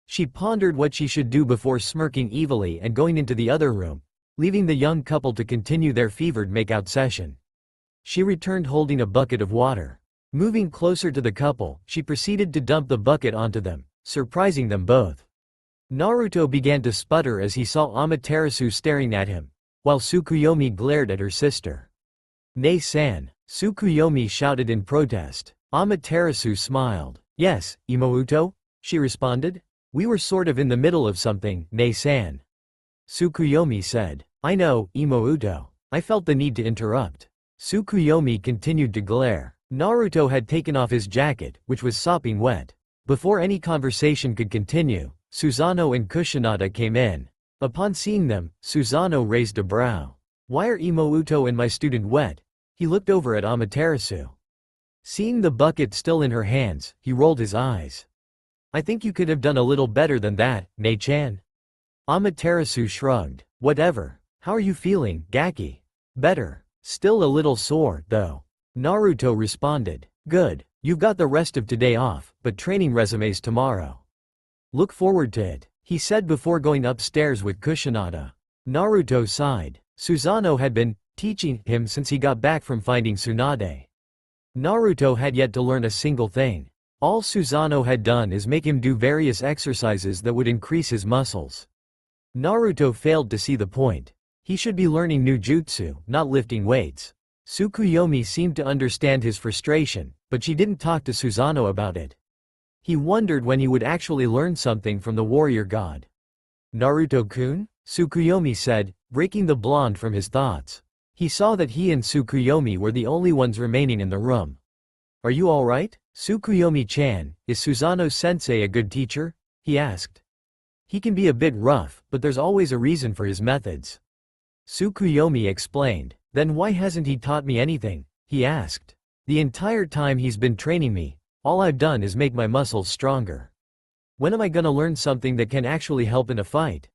She pondered what she should do before smirking evilly and going into the other room, leaving the young couple to continue their fevered make-out session. She returned holding a bucket of water. Moving closer to the couple, she proceeded to dump the bucket onto them, surprising them both. Naruto began to sputter as he saw Amaterasu staring at him, while Tsukuyomi glared at her sister. "Nei-san," Tsukuyomi shouted in protest. Amaterasu smiled. "Yes, Imouto?" she responded. "We were sort of in the middle of something, Nei-san." Tsukuyomi said. "I know, Imouto. I felt the need to interrupt." Tsukuyomi continued to glare. Naruto had taken off his jacket, which was sopping wet. Before any conversation could continue, Susanoo and Kusanada came in. Upon seeing them, Susanoo raised a brow. "Why are Imouto and my student wet?" He looked over at Amaterasu. Seeing the bucket still in her hands, he rolled his eyes. "I think you could have done a little better than that, Nei-chan." Amaterasu shrugged. "Whatever. How are you feeling, Gaki?" "Better. Still a little sore, though." Naruto responded. "Good. You've got the rest of today off, but training resumes tomorrow. Look forward to it," he said before going upstairs with Kusanada. Naruto sighed. Susanoo had been teaching him since he got back from finding Tsunade. Naruto had yet to learn a single thing. All Susanoo had done is make him do various exercises that would increase his muscles. Naruto failed to see the point. He should be learning new jutsu, not lifting weights. Tsukuyomi seemed to understand his frustration, but she didn't talk to Susanoo about it. He wondered when he would actually learn something from the warrior god. "Naruto-kun?" Tsukuyomi said, breaking the blonde from his thoughts. He saw that he and Tsukuyomi were the only ones remaining in the room. "Are you alright? Tsukuyomi-chan, is Susanoo-sensei a good teacher?" he asked. "He can be a bit rough, but there's always a reason for his methods." Tsukuyomi explained. "Then why hasn't he taught me anything?" he asked. "The entire time he's been training me, all I've done is make my muscles stronger. When am I gonna learn something that can actually help in a fight?"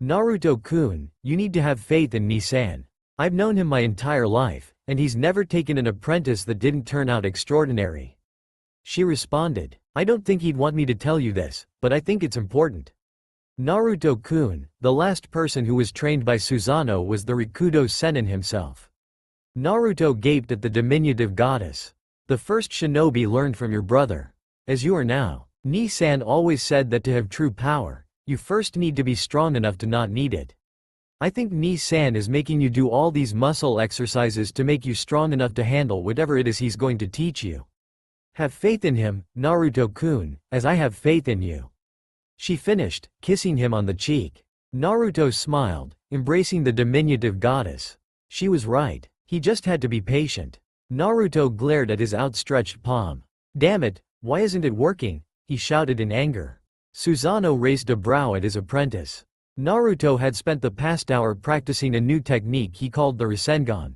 "Naruto-kun, you need to have faith in Nei-san. I've known him my entire life, and he's never taken an apprentice that didn't turn out extraordinary." She responded. "I don't think he'd want me to tell you this, but I think it's important. Naruto-kun, the last person who was trained by Susanoo was the Rikudo Sennin himself." Naruto gaped at the diminutive goddess. "The first shinobi learned from your brother. As you are now. Nei-san always said that to have true power, you first need to be strong enough to not need it. I think Nei-san is making you do all these muscle exercises to make you strong enough to handle whatever it is he's going to teach you. Have faith in him, Naruto-kun, as I have faith in you." She finished, kissing him on the cheek. Naruto smiled, embracing the diminutive goddess. She was right. He just had to be patient. Naruto glared at his outstretched palm. "Damn it, why isn't it working?" he shouted in anger. Susanoo raised a brow at his apprentice. Naruto had spent the past hour practicing a new technique he called the Rasengan.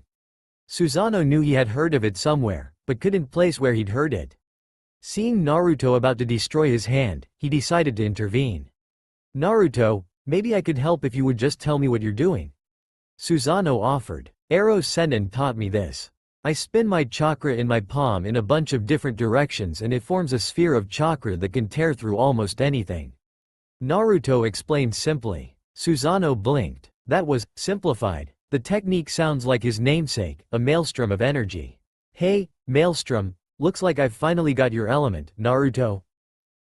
Susanoo knew he had heard of it somewhere, but couldn't place where he'd heard it. Seeing Naruto about to destroy his hand, he decided to intervene. "Naruto, maybe I could help if you would just tell me what you're doing." Susanoo offered. "Arrow Sennin taught me this. I spin my chakra in my palm in a bunch of different directions and it forms a sphere of chakra that can tear through almost anything." Naruto explained simply. Susanoo blinked. That was simplified. The technique sounds like his namesake, a maelstrom of energy. Hey, maelstrom, looks like I've finally got your element, Naruto.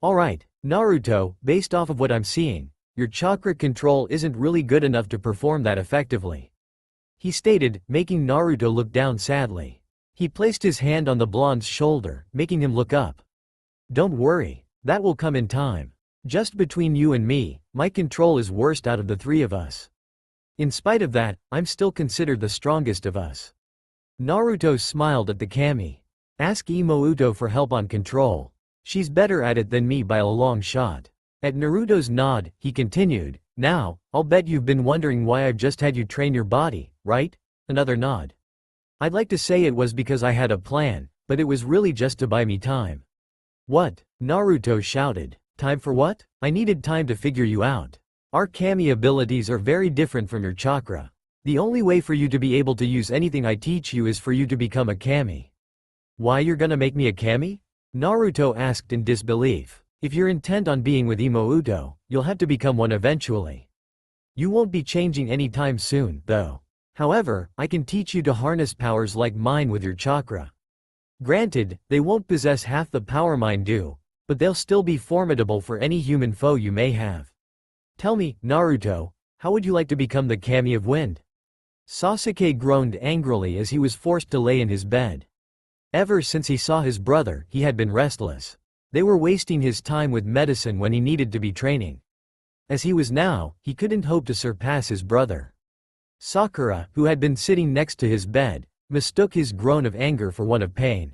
Alright, Naruto, based off of what I'm seeing, your chakra control isn't really good enough to perform that effectively, he stated, making Naruto look down sadly. He placed his hand on the blonde's shoulder, making him look up. Don't worry, that will come in time. Just between you and me, my control is worst out of the three of us. In spite of that, I'm still considered the strongest of us. Naruto smiled at the Kami. Ask Imouto for help on control. She's better at it than me by a long shot. At Naruto's nod, he continued, now, I'll bet you've been wondering why I've just had you train your body, right? Another nod. I'd like to say it was because I had a plan, but it was really just to buy me time. What? Naruto shouted. Time for what? I needed time to figure you out. Our Kami abilities are very different from your chakra. The only way for you to be able to use anything I teach you is for you to become a Kami. Why you're gonna make me a Kami? Naruto asked in disbelief. If you're intent on being with Imouto, you'll have to become one eventually. You won't be changing anytime soon, though. However, I can teach you to harness powers like mine with your chakra. Granted, they won't possess half the power mine do, but they'll still be formidable for any human foe you may have. Tell me, Naruto, how would you like to become the Kami of Wind? Sasuke groaned angrily as he was forced to lay in his bed. Ever since he saw his brother, he had been restless. They were wasting his time with medicine when he needed to be training. As he was now, he couldn't hope to surpass his brother. Sakura, who had been sitting next to his bed, mistook his groan of anger for one of pain.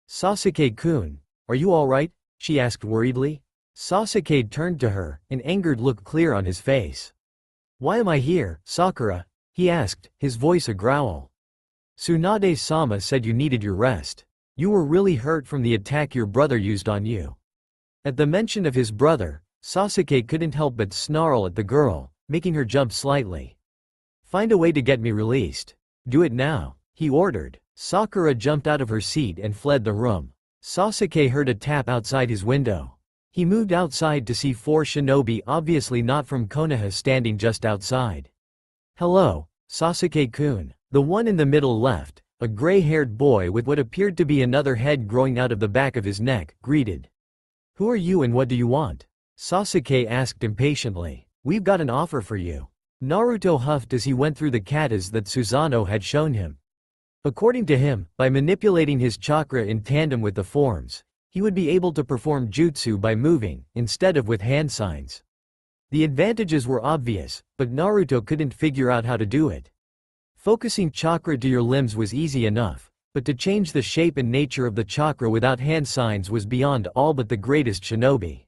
Sasuke-kun, are you alright? She asked worriedly. Sasuke turned to her, an angered look clear on his face. Why am I here, Sakura? He asked, his voice a growl. Tsunade-sama said you needed your rest. You were really hurt from the attack your brother used on you. At the mention of his brother, Sasuke couldn't help but snarl at the girl, making her jump slightly. Find a way to get me released. Do it now, he ordered. Sakura jumped out of her seat and fled the room. Sasuke heard a tap outside his window. He moved outside to see four shinobi, obviously not from Konoha, standing just outside. Hello, Sasuke-kun. The one in the middle left, a gray-haired boy with what appeared to be another head growing out of the back of his neck, greeted. Who are you and what do you want? Sasuke asked impatiently. We've got an offer for you. Naruto huffed as he went through the katas that Susanoo had shown him. According to him, by manipulating his chakra in tandem with the forms, he would be able to perform jutsu by moving, instead of with hand signs. The advantages were obvious, but Naruto couldn't figure out how to do it. Focusing chakra to your limbs was easy enough, but to change the shape and nature of the chakra without hand signs was beyond all but the greatest shinobi.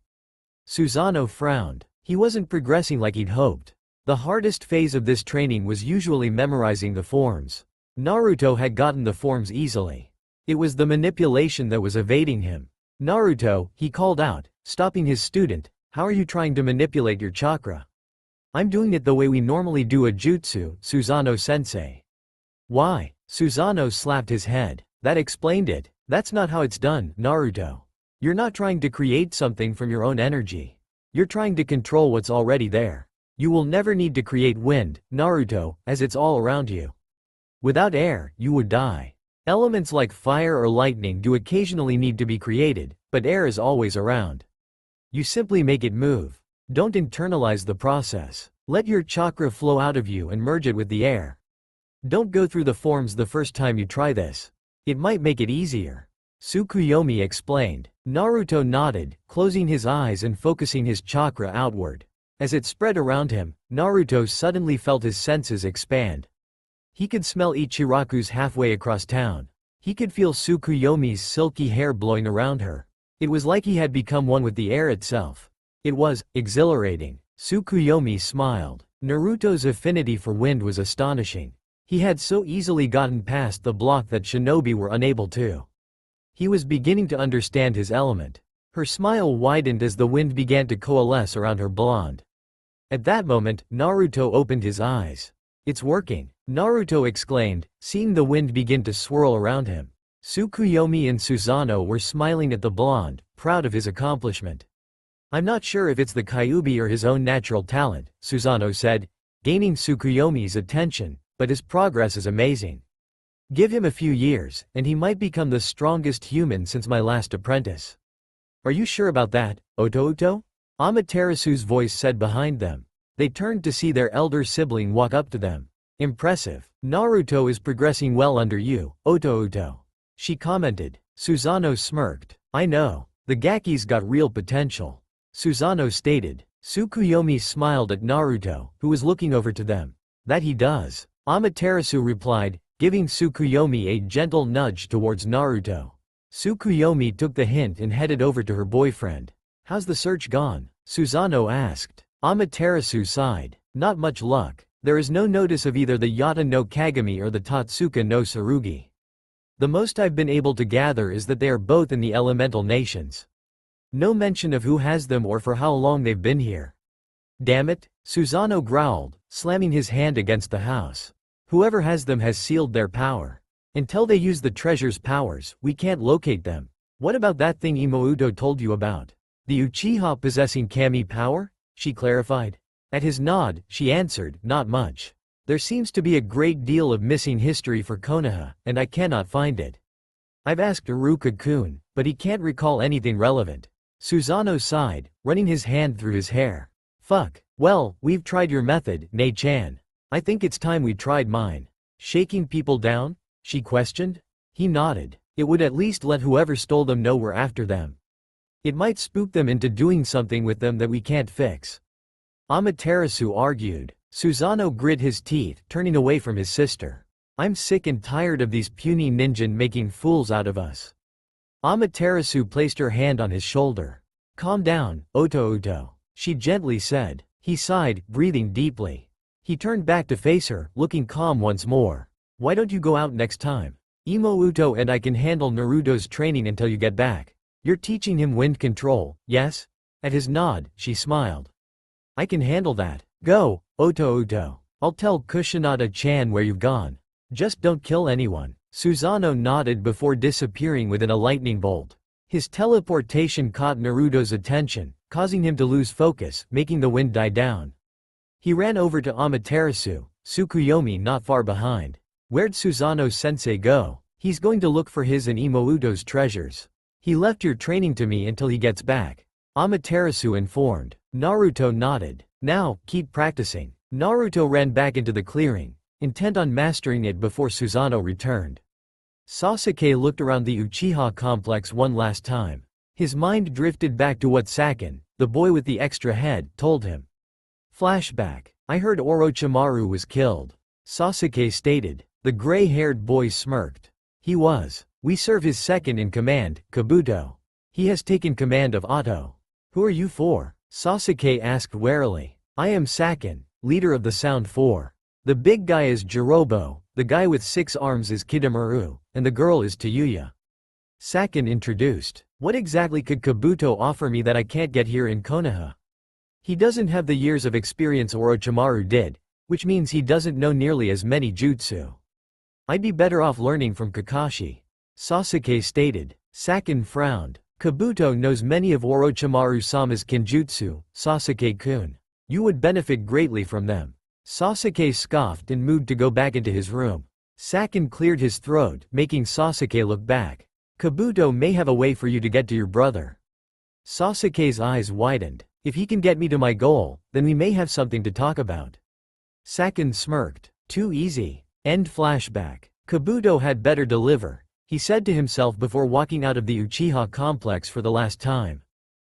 Susanoo frowned. He wasn't progressing like he'd hoped. The hardest phase of this training was usually memorizing the forms. Naruto had gotten the forms easily. It was the manipulation that was evading him. Naruto, he called out, stopping his student, how are you trying to manipulate your chakra? I'm doing it the way we normally do a jutsu, Susanoo-sensei. Why? Susanoo slapped his head. That explained it. That's not how it's done, Naruto. You're not trying to create something from your own energy. You're trying to control what's already there. You will never need to create wind, Naruto, as it's all around you. Without air, you would die. Elements like fire or lightning do occasionally need to be created, but air is always around. You simply make it move. Don't internalize the process. Let your chakra flow out of you and merge it with the air. Don't go through the forms the first time you try this. It might make it easier. Tsukuyomi explained. Naruto nodded, closing his eyes and focusing his chakra outward. As it spread around him, Naruto suddenly felt his senses expand. He could smell Ichiraku's halfway across town. He could feel Tsukuyomi's silky hair blowing around her. It was like he had become one with the air itself. It was exhilarating. Tsukuyomi smiled. Naruto's affinity for wind was astonishing. He had so easily gotten past the block that shinobi were unable to. He was beginning to understand his element. Her smile widened as the wind began to coalesce around her blonde. At that moment, Naruto opened his eyes. It's working, Naruto exclaimed, seeing the wind begin to swirl around him. Tsukuyomi and Susanoo were smiling at the blonde, proud of his accomplishment. I'm not sure if it's the Kyuubi or his own natural talent, Susanoo said. gaining Tsukuyomi's attention, but his progress is amazing. Give him a few years, and he might become the strongest human since my last apprentice. Are you sure about that, Oto-Uto? Amaterasu's voice said behind them. They turned to see their elder sibling walk up to them. Impressive. Naruto is progressing well under you, Oto-Uto. She commented. Susanoo smirked. I know. The Gaki's got real potential. Susanoo stated. Tsukuyomi smiled at Naruto, who was looking over to them. That he does. Amaterasu replied, giving Tsukuyomi a gentle nudge towards Naruto. Tsukuyomi took the hint and headed over to her boyfriend. How's the search gone? Susanoo asked. Amaterasu sighed. Not much luck. There is no notice of either the Yata no Kagami or the Totsuka no Tsurugi. The most I've been able to gather is that they are both in the elemental nations. No mention of who has them or for how long they've been here. Damn it, Susanoo growled, slamming his hand against the house. Whoever has them has sealed their power. Until they use the treasure's powers, we can't locate them. What about that thing Imouto told you about? The Uchiha possessing kami power? She clarified. At his nod, she answered, not much. There seems to be a great deal of missing history for Konoha, and I cannot find it. I've asked Iruka-kun, but he can't recall anything relevant. Susanoo sighed, running his hand through his hair. Fuck. Well, we've tried your method, Nei-chan. I think it's time we tried mine. Shaking people down? She questioned. He nodded. It would at least let whoever stole them know we're after them. It might spook them into doing something with them that we can't fix. Amaterasu argued. Susanoo grit his teeth, turning away from his sister. I'm sick and tired of these puny ninja making fools out of us. Amaterasu placed her hand on his shoulder. Calm down, Oto-Uto, she gently said. He sighed, breathing deeply. He turned back to face her, looking calm once more. Why don't you go out next time? Imouto and I can handle Naruto's training until you get back. You're teaching him wind control, yes? At his nod, she smiled. I can handle that. Go, Oto-Uto. I'll tell Kusanada-chan where you've gone. Just don't kill anyone. Susanoo nodded before disappearing within a lightning bolt. His teleportation caught Naruto's attention, causing him to lose focus, making the wind die down. He ran over to Amaterasu, Tsukuyomi not far behind. Where'd Susanoo-sensei go? He's going to look for his and Imouto's treasures. He left your training to me until he gets back. Amaterasu informed. Naruto nodded. Now, keep practicing. Naruto ran back into the clearing, intent on mastering it before Susanoo returned. Sasuke looked around the Uchiha complex one last time. His mind drifted back to what Sakin, the boy with the extra head, told him. Flashback. I heard Orochimaru was killed. Sasuke stated. The gray-haired boy smirked. He was. We serve his second in command, Kabuto. He has taken command of Atto. Who are you for? Sasuke asked warily. I am Sakin, leader of the Sound Four. The big guy is Jirobo, the guy with 6 arms is Kidomaru, and the girl is Tayuya. Sakin introduced. What exactly could Kabuto offer me that I can't get here in Konoha? He doesn't have the years of experience Orochimaru did, which means he doesn't know nearly as many jutsu. I'd be better off learning from Kakashi. Sasuke stated. Sakin frowned. Kabuto knows many of Orochimaru-sama's kenjutsu, Sasuke-kun. You would benefit greatly from them. Sasuke scoffed and moved to go back into his room. Sakin cleared his throat, making Sasuke look back. Kabuto may have a way for you to get to your brother. Sasuke's eyes widened. If he can get me to my goal, then we may have something to talk about. Sakin smirked. Too easy. End flashback. Kabuto had better deliver, he said to himself before walking out of the Uchiha complex for the last time.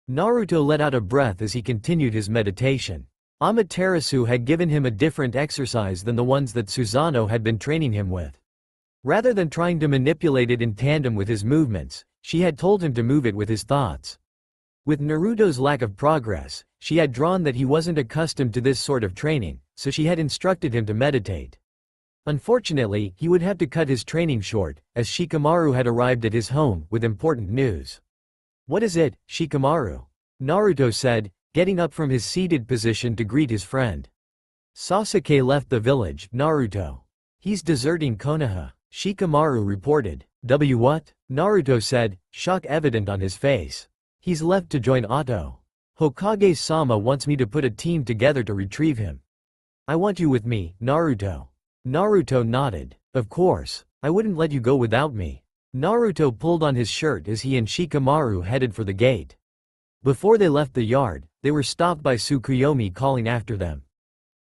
Naruto let out a breath as he continued his meditation. Amaterasu had given him a different exercise than the ones that Susanoo had been training him with. Rather than trying to manipulate it in tandem with his movements, she had told him to move it with his thoughts. With Naruto's lack of progress, she had drawn that he wasn't accustomed to this sort of training, so she had instructed him to meditate. Unfortunately, he would have to cut his training short, as Shikamaru had arrived at his home with important news. What is it, Shikamaru? Naruto said, getting up from his seated position to greet his friend. Sasuke left the village, Naruto. He's deserting Konoha, Shikamaru reported. What? Naruto said, shock evident on his face. He's left to join Atto. Hokage-sama wants me to put a team together to retrieve him. I want you with me, Naruto. Naruto nodded. Of course. I wouldn't let you go without me. Naruto pulled on his shirt as he and Shikamaru headed for the gate. Before they left the yard, they were stopped by Tsukuyomi calling after them.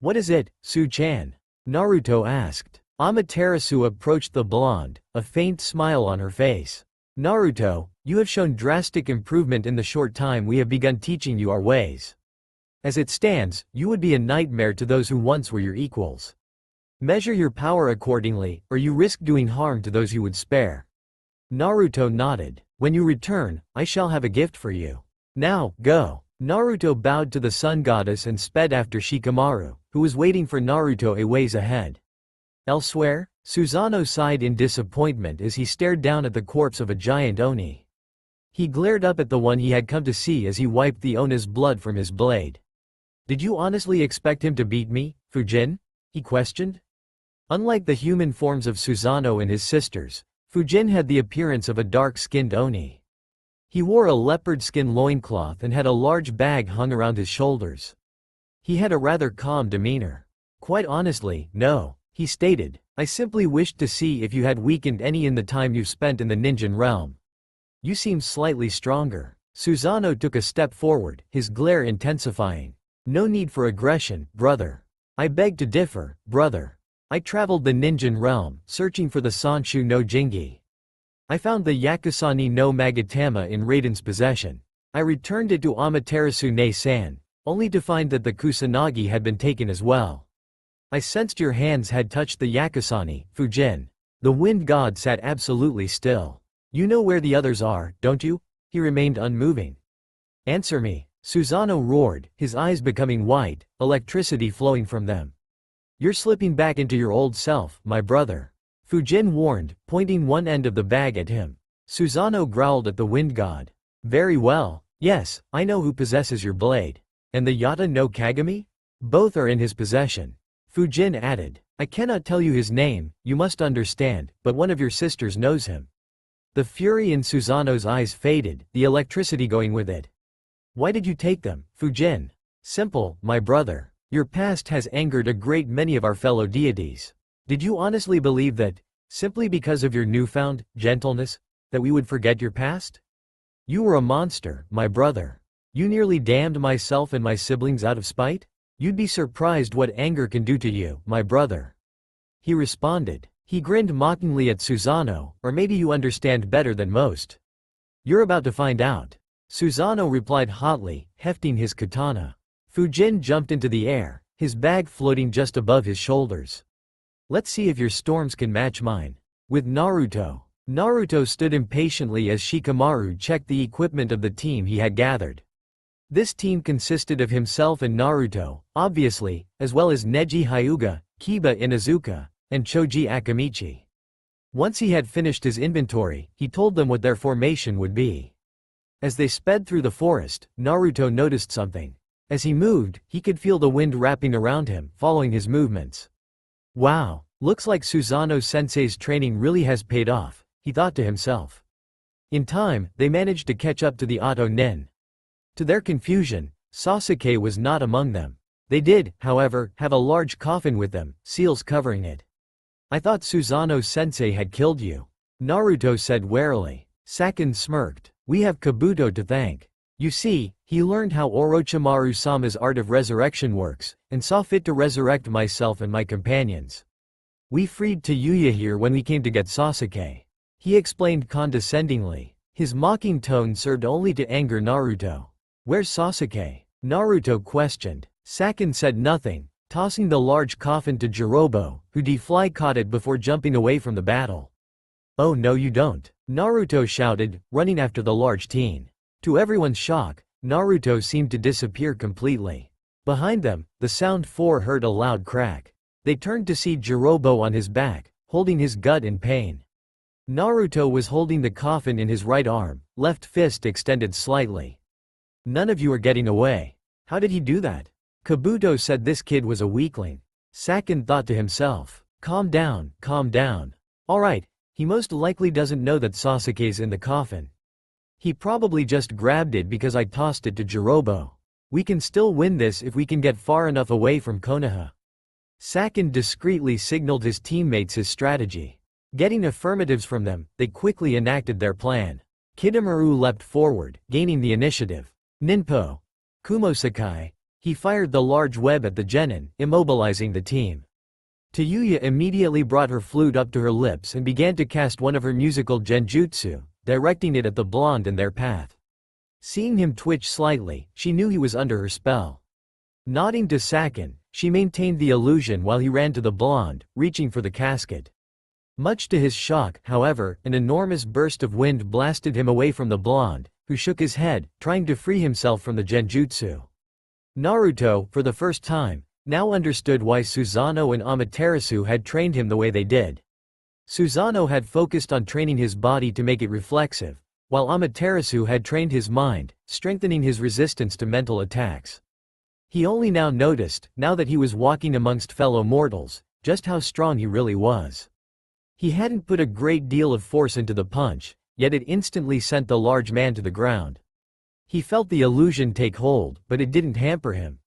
What is it, Su-chan? Naruto asked. Amaterasu approached the blonde, a faint smile on her face. Naruto, you have shown drastic improvement in the short time we have begun teaching you our ways. As it stands, you would be a nightmare to those who once were your equals. Measure your power accordingly, or you risk doing harm to those you would spare. Naruto nodded. When you return, I shall have a gift for you. Now, go. Naruto bowed to the sun goddess and sped after Shikamaru, who was waiting for Naruto a ways ahead. Elsewhere, Susanoo sighed in disappointment as he stared down at the corpse of a giant Oni. He glared up at the one he had come to see as he wiped the Ona's blood from his blade. Did you honestly expect him to beat me, Fujin? He questioned. Unlike the human forms of Susanoo and his sisters, Fujin had the appearance of a dark-skinned Oni. He wore a leopard skin loincloth and had a large bag hung around his shoulders. He had a rather calm demeanor. Quite honestly, no, he stated. I simply wished to see if you had weakened any in the time you've spent in the ninja realm. You seem slightly stronger. Susanoo took a step forward, his glare intensifying. No need for aggression, brother. I beg to differ, brother. I traveled the ninja realm, searching for the Sanshu no Jingi. I found the Yakusani no Magatama in Raiden's possession. I returned it to Amaterasu ne-san, only to find that the Kusanagi had been taken as well. I sensed your hands had touched the Yakusani, Fujin. The wind god sat absolutely still. You know where the others are, don't you? He remained unmoving. Answer me. Susanoo roared, his eyes becoming white, electricity flowing from them. You're slipping back into your old self, my brother. Fujin warned, pointing one end of the bag at him. Susanoo growled at the wind god. Very well, yes, I know who possesses your blade. And the Yata no Kagami? Both are in his possession. Fujin added. I cannot tell you his name, you must understand, but one of your sisters knows him. The fury in Susanoo's eyes faded, the electricity going with it. Why did you take them, Fujin? Simple, my brother. Your past has angered a great many of our fellow deities. Did you honestly believe that, simply because of your newfound gentleness, that we would forget your past? You were a monster, my brother. You nearly damned myself and my siblings out of spite? You'd be surprised what anger can do to you, my brother. He responded. He grinned mockingly at Susanoo, or maybe you understand better than most. You're about to find out. Susanoo replied hotly, hefting his katana. Fujin jumped into the air, his bag floating just above his shoulders. Let's see if your storms can match mine. With Naruto. Naruto stood impatiently as Shikamaru checked the equipment of the team he had gathered. This team consisted of himself and Naruto, obviously, as well as Neji Hyuga, Kiba Inuzuka, and Choji Akamichi. Once he had finished his inventory, he told them what their formation would be. As they sped through the forest, Naruto noticed something. As he moved, he could feel the wind wrapping around him, following his movements. Wow, looks like Susanoo-sensei's training really has paid off, he thought to himself. In time, they managed to catch up to the Oto Nin. To their confusion, Sasuke was not among them. They did, however, have a large coffin with them, seals covering it. I thought Susanoo-sensei had killed you. Naruto said warily. Sakon smirked. We have Kabuto to thank. You see, he learned how Orochimaru-sama's art of resurrection works, and saw fit to resurrect myself and my companions. We freed Tayuya here when we came to get Sasuke. He explained condescendingly. His mocking tone served only to anger Naruto. Where's Sasuke? Naruto questioned. Sakon said nothing, tossing the large coffin to Jirobo, who de-fly caught it before jumping away from the battle. Oh no you don't, Naruto shouted, running after the large teen. To everyone's shock, Naruto seemed to disappear completely. Behind them, the Sound Four heard a loud crack. They turned to see Jirobo on his back, holding his gut in pain. Naruto was holding the coffin in his right arm, left fist extended slightly. None of you are getting away. How did he do that? Kabuto said this kid was a weakling. Sakon thought to himself. Calm down, calm down. Alright, he most likely doesn't know that Sasuke's in the coffin. He probably just grabbed it because I tossed it to Jirobo. We can still win this if we can get far enough away from Konoha. Sakin discreetly signaled his teammates his strategy. Getting affirmatives from them, they quickly enacted their plan. Kidomaru leapt forward, gaining the initiative. Ninpo Kumosakai. He fired the large web at the genin, immobilizing the team. Tayuya immediately brought her flute up to her lips and began to cast one of her musical genjutsu, directing it at the blonde in their path. Seeing him twitch slightly, she knew he was under her spell. Nodding to Sakin, she maintained the illusion while he ran to the blonde, reaching for the casket. Much to his shock, however, an enormous burst of wind blasted him away from the blonde, who shook his head, trying to free himself from the genjutsu. Naruto, for the first time, now understood why Susanoo and Amaterasu had trained him the way they did. Susanoo had focused on training his body to make it reflexive, while Amaterasu had trained his mind, strengthening his resistance to mental attacks. He only now noticed, now that he was walking amongst fellow mortals, just how strong he really was. He hadn't put a great deal of force into the punch, yet it instantly sent the large man to the ground. He felt the illusion take hold, but it didn't hamper him.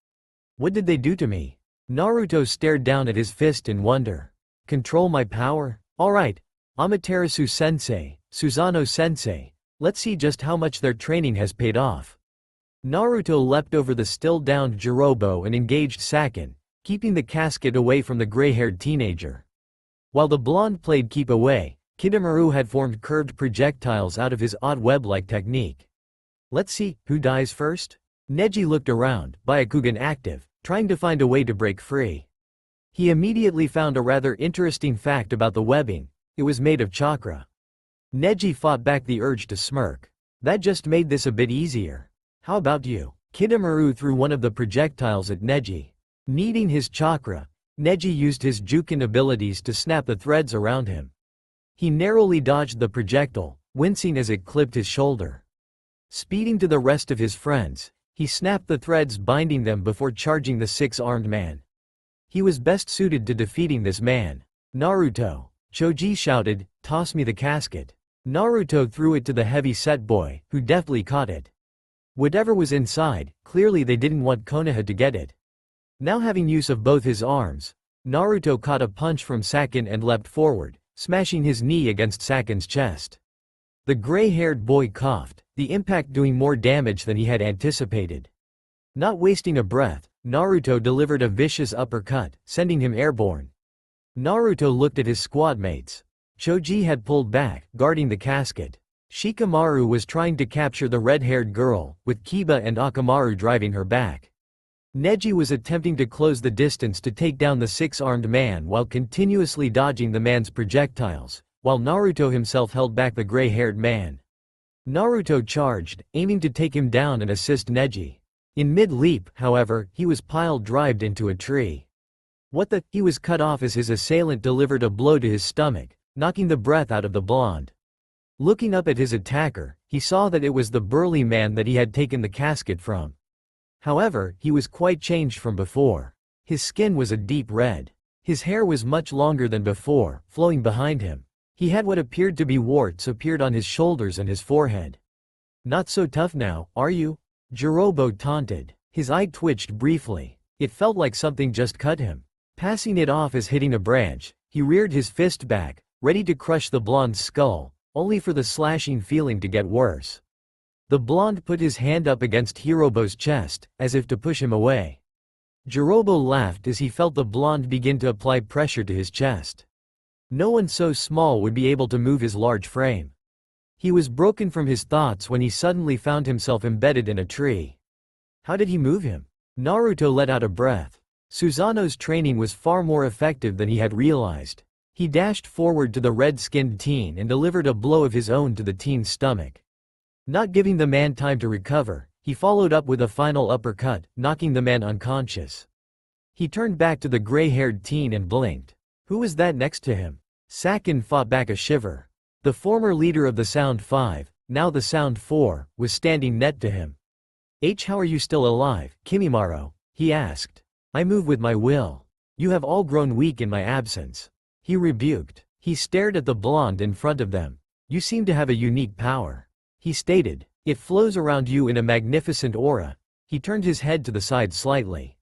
What did they do to me? Naruto stared down at his fist in wonder. Control my power? Alright, Amaterasu-sensei, Susanoo-sensei, let's see just how much their training has paid off. Naruto leapt over the still-downed Jirobo and engaged Sakin, keeping the casket away from the gray-haired teenager. While the blonde played keep away, Kidomaru had formed curved projectiles out of his odd web-like technique. Let's see, who dies first? Neji looked around, Byakugan active, trying to find a way to break free. He immediately found a rather interesting fact about the webbing: it was made of chakra. Neji fought back the urge to smirk. That just made this a bit easier. How about you? Kidomaru threw one of the projectiles at Neji. Needing his chakra, Neji used his Jukin abilities to snap the threads around him. He narrowly dodged the projectile, wincing as it clipped his shoulder. Speeding to the rest of his friends, he snapped the threads binding them before charging the six-armed man. He was best suited to defeating this man. Naruto! Choji shouted, toss me the casket. Naruto threw it to the heavy-set boy, who deftly caught it. Whatever was inside, clearly they didn't want Konoha to get it. Now having use of both his arms, Naruto caught a punch from Sakin and leapt forward, smashing his knee against Sakin's chest. The gray-haired boy coughed, the impact doing more damage than he had anticipated. Not wasting a breath, Naruto delivered a vicious uppercut, sending him airborne. Naruto looked at his squad mates. Choji had pulled back, guarding the casket. Shikamaru was trying to capture the red-haired girl, with Kiba and Akamaru driving her back. Neji was attempting to close the distance to take down the six-armed man while continuously dodging the man's projectiles, while Naruto himself held back the gray-haired man. Naruto charged, aiming to take him down and assist Neji. In mid-leap, however, he was pile-drived into a tree. What the? He was cut off as his assailant delivered a blow to his stomach, knocking the breath out of the blonde. Looking up at his attacker, he saw that it was the burly man that he had taken the casket from. However, he was quite changed from before. His skin was a deep red. His hair was much longer than before, flowing behind him. He had what appeared to be warts appeared on his shoulders and his forehead. Not so tough now, are you? Jirobo taunted. His eye twitched briefly. It felt like something just cut him. Passing it off as hitting a branch, he reared his fist back, ready to crush the blonde's skull, only for the slashing feeling to get worse. The blonde put his hand up against Hirobo's chest, as if to push him away. Jirobo laughed as he felt the blonde begin to apply pressure to his chest. No one so small would be able to move his large frame. He was broken from his thoughts when he suddenly found himself embedded in a tree. How did he move him? Naruto let out a breath. Susanoo's training was far more effective than he had realized. He dashed forward to the red-skinned teen and delivered a blow of his own to the teen's stomach. Not giving the man time to recover, he followed up with a final uppercut, knocking the man unconscious. He turned back to the gray-haired teen and blinked. Who was that next to him? Sakin fought back a shiver. The former leader of the Sound 5, now the Sound 4, was standing next to him. How are you still alive, Kimimaro? He asked. I move with my will. You have all grown weak in my absence. He rebuked. He stared at the blonde in front of them. You seem to have a unique power. He stated. It flows around you in a magnificent aura. He turned his head to the side slightly.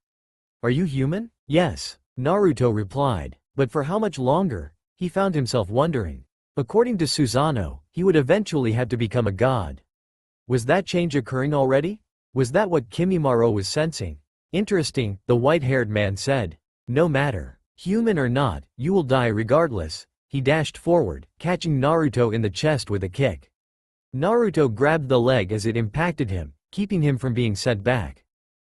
Are you human? Yes. Naruto replied. But for how much longer? He found himself wondering. According to Susanoo, he would eventually have to become a god. Was that change occurring already? Was that what Kimimaro was sensing? Interesting, the white-haired man said. No matter. Human or not, you will die regardless. He dashed forward, catching Naruto in the chest with a kick. Naruto grabbed the leg as it impacted him, keeping him from being sent back.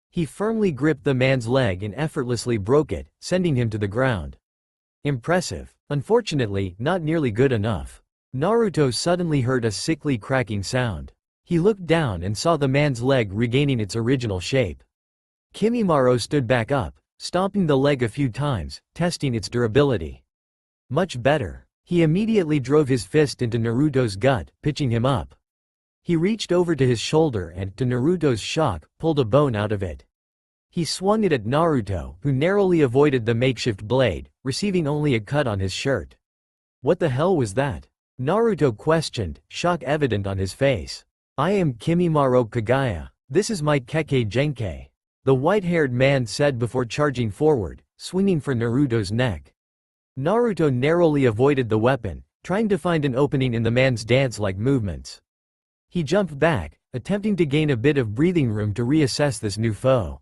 He firmly gripped the man's leg and effortlessly broke it, sending him to the ground. Impressive. Unfortunately, not nearly good enough. Naruto suddenly heard a sickly cracking sound. He looked down and saw the man's leg regaining its original shape. Kimimaro stood back up, stomping the leg a few times, testing its durability. Much better. He immediately drove his fist into Naruto's gut, pitching him up. He reached over to his shoulder and, to Naruto's shock, pulled a bone out of it. He swung it at Naruto, who narrowly avoided the makeshift blade, receiving only a cut on his shirt. What the hell was that? Naruto questioned, shock evident on his face. I am Kimimaro Kagaya. This is my Kekkei Genkei. The white-haired man said before charging forward, swinging for Naruto's neck. Naruto narrowly avoided the weapon, trying to find an opening in the man's dance-like movements. He jumped back, attempting to gain a bit of breathing room to reassess this new foe.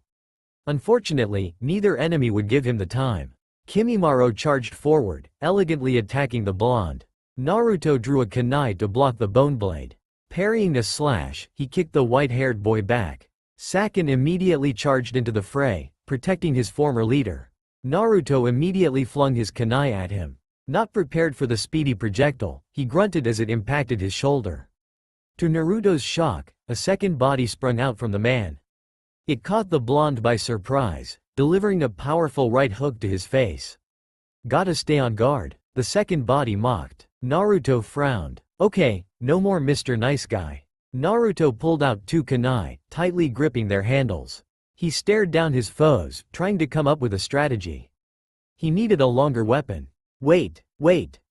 Unfortunately, neither enemy would give him the time. Kimimaro charged forward, elegantly attacking the blonde. Naruto drew a kunai to block the bone blade. Parrying a slash, he kicked the white-haired boy back. Sakin immediately charged into the fray, protecting his former leader. Naruto immediately flung his kunai at him. Not prepared for the speedy projectile, he grunted as it impacted his shoulder. To Naruto's shock, a second body sprung out from the man. It caught the blonde by surprise, delivering a powerful right hook to his face. Gotta stay on guard, the second body mocked. Naruto frowned. Okay, no more Mr. Nice Guy. Naruto pulled out two kunai, tightly gripping their handles. He stared down his foes, trying to come up with a strategy. He needed a longer weapon. Wait.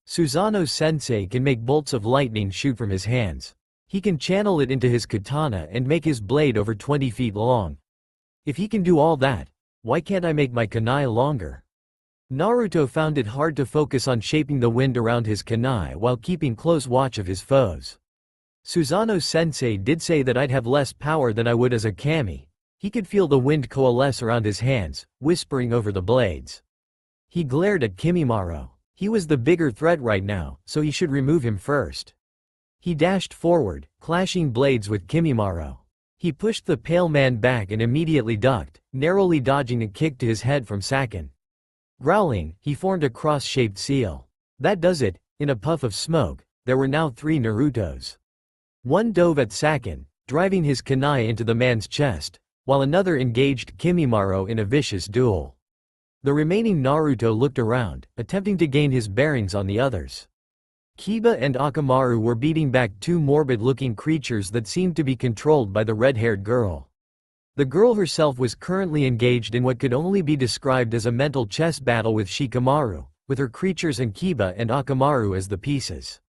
Susanoo-sensei can make bolts of lightning shoot from his hands. He can channel it into his katana and make his blade over 20 feet long. If he can do all that, why can't I make my kunai longer? Naruto found it hard to focus on shaping the wind around his kunai while keeping close watch of his foes. Susanoo-sensei did say that I'd have less power than I would as a kami. He could feel the wind coalesce around his hands, whispering over the blades. He glared at Kimimaro. He was the bigger threat right now, so he should remove him first. He dashed forward, clashing blades with Kimimaro. He pushed the pale man back and immediately ducked, narrowly dodging a kick to his head from Sakin. Growling, he formed a cross-shaped seal. That does it. In a puff of smoke, there were now 3 Narutos. One dove at Sakin, driving his kunai into the man's chest, while another engaged Kimimaro in a vicious duel. The remaining Naruto looked around, attempting to gain his bearings on the others. Kiba and Akamaru were beating back 2 morbid-looking creatures that seemed to be controlled by the red-haired girl. The girl herself was currently engaged in what could only be described as a mental chess battle with Shikamaru, with her creatures and Kiba and Akamaru as the pieces.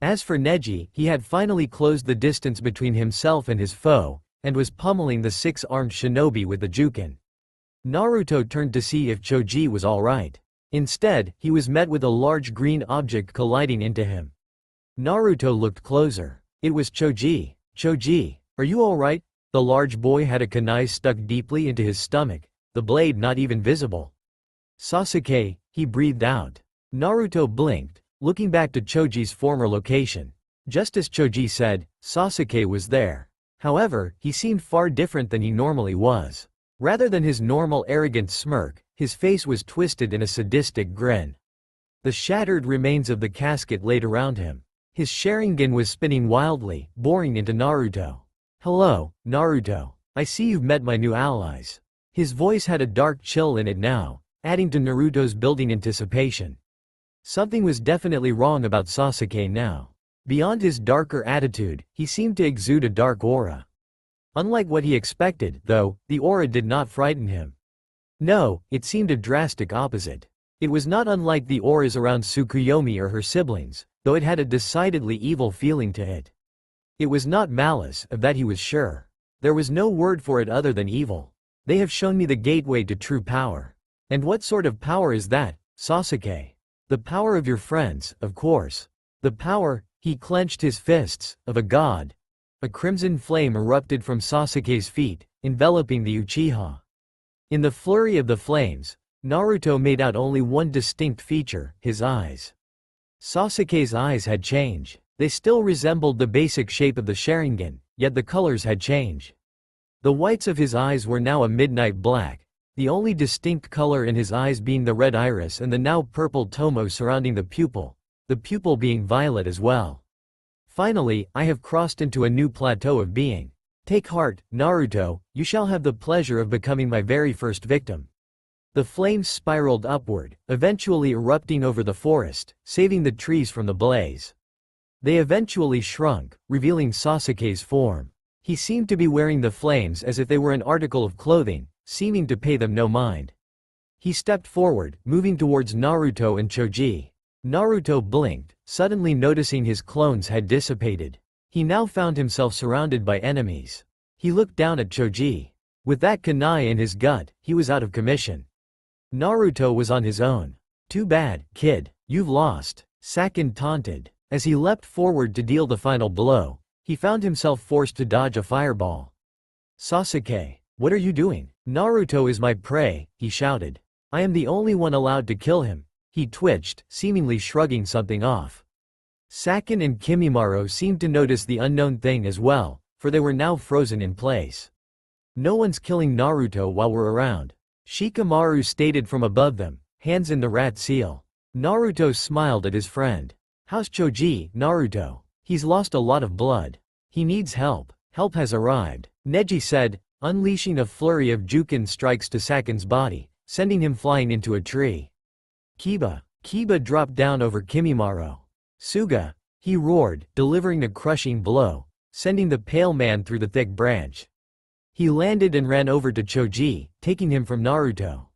As for Neji, he had finally closed the distance between himself and his foe, and was pummeling the 6-armed shinobi with the Juken. Naruto turned to see if Choji was alright. Instead, he was met with a large green object colliding into him. Naruto looked closer. It was Choji. Choji, are you alright? The large boy had a kunai stuck deeply into his stomach, the blade not even visible. Sasuke, he breathed out. Naruto blinked, looking back to Choji's former location. Just as Choji said, Sasuke was there. However, he seemed far different than he normally was. Rather than his normal arrogant smirk, his face was twisted in a sadistic grin. The shattered remains of the casket laid around him. His Sharingan was spinning wildly, boring into Naruto. Hello, Naruto. I see you've met my new allies. His voice had a dark chill in it now, adding to Naruto's building anticipation. Something was definitely wrong about Sasuke now. Beyond his darker attitude, he seemed to exude a dark aura. Unlike what he expected, though, the aura did not frighten him. No, it seemed a drastic opposite. It was not unlike the auras around Tsukuyomi or her siblings, though it had a decidedly evil feeling to it. It was not malice, of that he was sure. There was no word for it other than evil. They have shown me the gateway to true power. And what sort of power is that, Sasuke? The power of your friends, of course. The power, he clenched his fists, of a god. A crimson flame erupted from Sasuke's feet, enveloping the Uchiha. In the flurry of the flames, Naruto made out only one distinct feature, his eyes. Sasuke's eyes had changed. They still resembled the basic shape of the Sharingan, yet the colors had changed. The whites of his eyes were now a midnight black, the only distinct color in his eyes being the red iris and the now purple tomo surrounding the pupil being violet as well. Finally, I have crossed into a new plateau of being. Take heart, Naruto, you shall have the pleasure of becoming my very first victim. The flames spiraled upward, eventually erupting over the forest, saving the trees from the blaze. They eventually shrunk, revealing Sasuke's form. He seemed to be wearing the flames as if they were an article of clothing, seeming to pay them no mind. He stepped forward, moving towards Naruto and Choji. Naruto blinked, suddenly noticing his clones had dissipated. He now found himself surrounded by enemies. He looked down at Choji. With that kunai in his gut, he was out of commission. Naruto was on his own. Too bad, kid, you've lost, Sakin taunted. As he leapt forward to deal the final blow, he found himself forced to dodge a fireball. Sasuke, what are you doing? Naruto is my prey, he shouted. I am the only one allowed to kill him. He twitched, seemingly shrugging something off. Sakin and Kimimaro seemed to notice the unknown thing as well, for they were now frozen in place. No one's killing Naruto while we're around, Shikamaru stated from above them, hands in the rat seal. Naruto smiled at his friend. How's Choji, Naruto? He's lost a lot of blood. He needs help. Help has arrived, Neji said, unleashing a flurry of Jukin strikes to Sakin's body, sending him flying into a tree. Kiba dropped down over Kimimaro. Suga, he roared, delivering a crushing blow, sending the pale man through the thick branch. He landed and ran over to Choji, taking him from Naruto.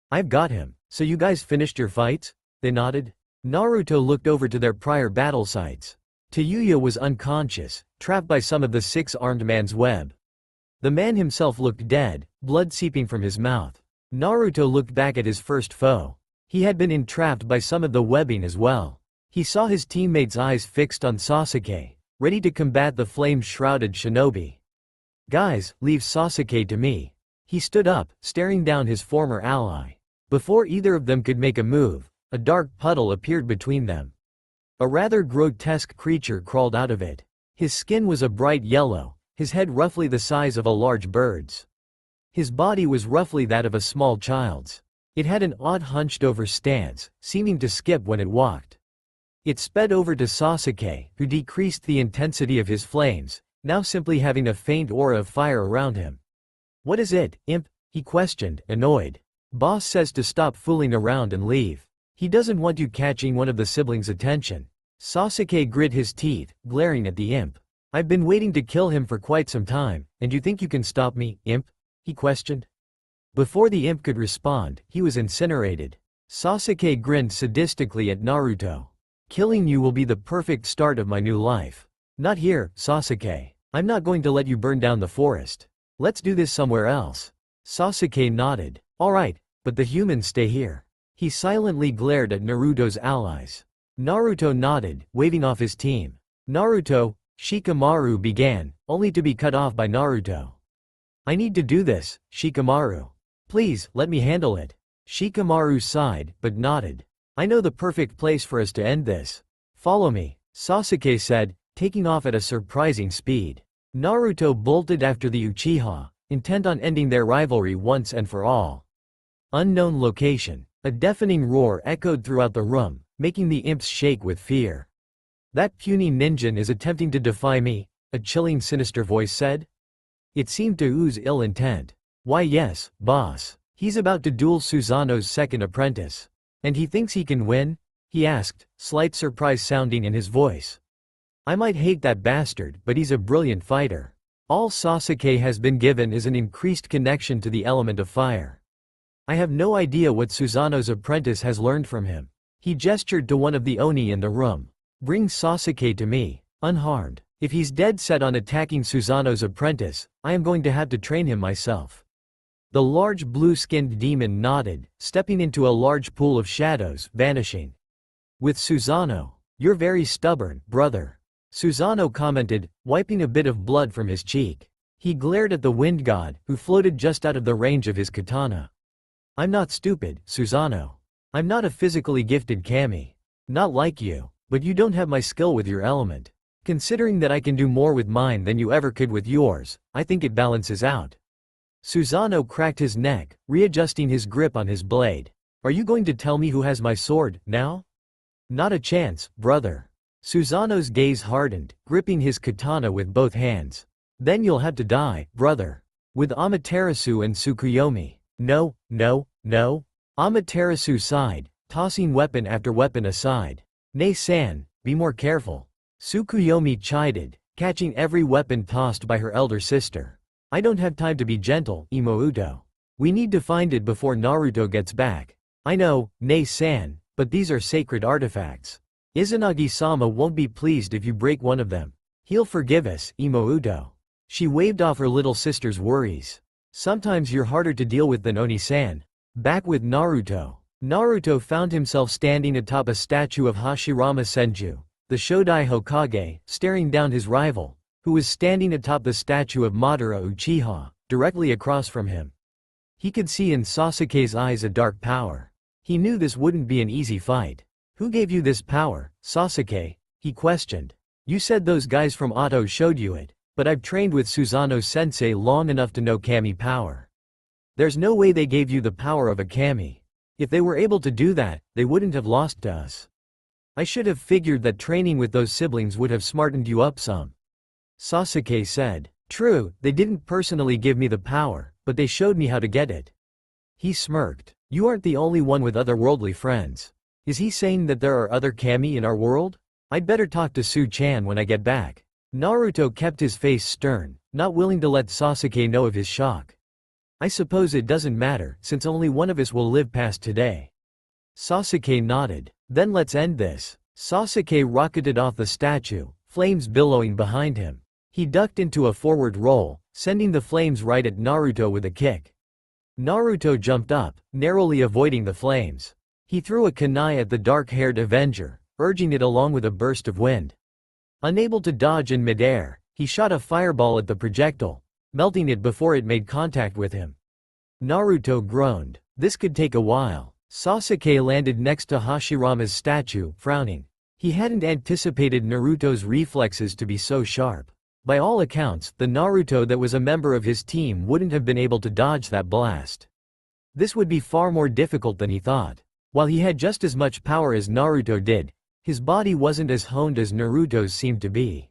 I've got him. So you guys finished your fights? They nodded. Naruto looked over to their prior battle sites. Tayuya was unconscious, trapped by some of the six-armed man's web. The man himself looked dead, blood seeping from his mouth. Naruto looked back at his first foe. He had been entrapped by some of the webbing as well. He saw his teammates' eyes fixed on Sasuke, ready to combat the flame-shrouded shinobi. Guys, leave Sasuke to me. He stood up, staring down his former ally. Before either of them could make a move, a dark puddle appeared between them. A rather grotesque creature crawled out of it. His skin was a bright yellow, his head roughly the size of a large bird's. His body was roughly that of a small child's. It had an odd hunched-over stance, seeming to skip when it walked. It sped over to Sasuke, who decreased the intensity of his flames, now simply having a faint aura of fire around him. What is it, imp? He questioned, annoyed. Boss says to stop fooling around and leave. He doesn't want you catching one of the siblings' attention. Sasuke grit his teeth, glaring at the imp. I've been waiting to kill him for quite some time, and you think you can stop me, imp? He questioned. Before the imp could respond, he was incinerated. Sasuke grinned sadistically at Naruto. Killing you will be the perfect start of my new life. Not here, Sasuke. I'm not going to let you burn down the forest. Let's do this somewhere else. Sasuke nodded. Alright, but the humans stay here. He silently glared at Naruto's allies. Naruto nodded, waving off his team. Naruto, Shikamaru began, only to be cut off by Naruto. I need to do this, Shikamaru. Please, let me handle it. Shikamaru sighed, but nodded. I know the perfect place for us to end this. Follow me, Sasuke said, taking off at a surprising speed. Naruto bolted after the Uchiha, intent on ending their rivalry once and for all. Unknown location. A deafening roar echoed throughout the room, making the imps shake with fear. That puny ninja is attempting to defy me, a chilling sinister voice said. It seemed to ooze ill intent. Why yes, boss. He's about to duel Susanoo's second apprentice. And he thinks he can win? He asked, slight surprise sounding in his voice. I might hate that bastard, but he's a brilliant fighter. All Sasuke has been given is an increased connection to the element of fire. I have no idea what Susanoo's apprentice has learned from him. He gestured to one of the Oni in the room. Bring Sasuke to me, unharmed. If he's dead set on attacking Susanoo's apprentice, I am going to have to train him myself. The large blue-skinned demon nodded, stepping into a large pool of shadows, vanishing. With Susanoo. You're very stubborn, brother. Susanoo commented, wiping a bit of blood from his cheek. He glared at the wind god, who floated just out of the range of his katana. I'm not stupid, Susanoo. I'm not a physically gifted kami. Not like you, but you don't have my skill with your element. Considering that I can do more with mine than you ever could with yours, I think it balances out. Susanoo cracked his neck, readjusting his grip on his blade. Are you going to tell me who has my sword, now? Not a chance, brother. Susanoo's gaze hardened, gripping his katana with both hands. Then you'll have to die, brother. With Amaterasu and Tsukuyomi. No, no, no. Amaterasu sighed, tossing weapon after weapon aside. Nei-san, be more careful. Tsukuyomi chided, catching every weapon tossed by her elder sister. I don't have time to be gentle, Imouto. We need to find it before Naruto gets back. I know, Nei-san, but these are sacred artifacts. Izanagi-sama won't be pleased if you break one of them. He'll forgive us, Imouto. She waved off her little sister's worries. Sometimes you're harder to deal with than Oni-san. Back with Naruto. Naruto found himself standing atop a statue of Hashirama Senju, the Shodai Hokage, staring down his rival, who was standing atop the statue of Madara Uchiha, directly across from him. He could see in Sasuke's eyes a dark power. He knew this wouldn't be an easy fight. Who gave you this power, Sasuke? He questioned. You said those guys from Otto showed you it, but I've trained with Susanoo-sensei long enough to know kami power. There's no way they gave you the power of a kami. If they were able to do that, they wouldn't have lost to us. I should have figured that training with those siblings would have smartened you up some. Sasuke said. True, they didn't personally give me the power, but they showed me how to get it. He smirked. You aren't the only one with otherworldly friends. Is he saying that there are other kami in our world? I'd better talk to Su-chan when I get back. Naruto kept his face stern, not willing to let Sasuke know of his shock. I suppose it doesn't matter, since only one of us will live past today. Sasuke nodded. Then let's end this. Sasuke rocketed off the statue, flames billowing behind him. He ducked into a forward roll, sending the flames right at Naruto with a kick. Naruto jumped up, narrowly avoiding the flames. He threw a kunai at the dark-haired Avenger, urging it along with a burst of wind. Unable to dodge in midair, he shot a fireball at the projectile, melting it before it made contact with him. Naruto groaned. This could take a while. Sasuke landed next to Hashirama's statue, frowning. He hadn't anticipated Naruto's reflexes to be so sharp. By all accounts, the Naruto that was a member of his team wouldn't have been able to dodge that blast. This would be far more difficult than he thought. While he had just as much power as Naruto did, his body wasn't as honed as Naruto's seemed to be.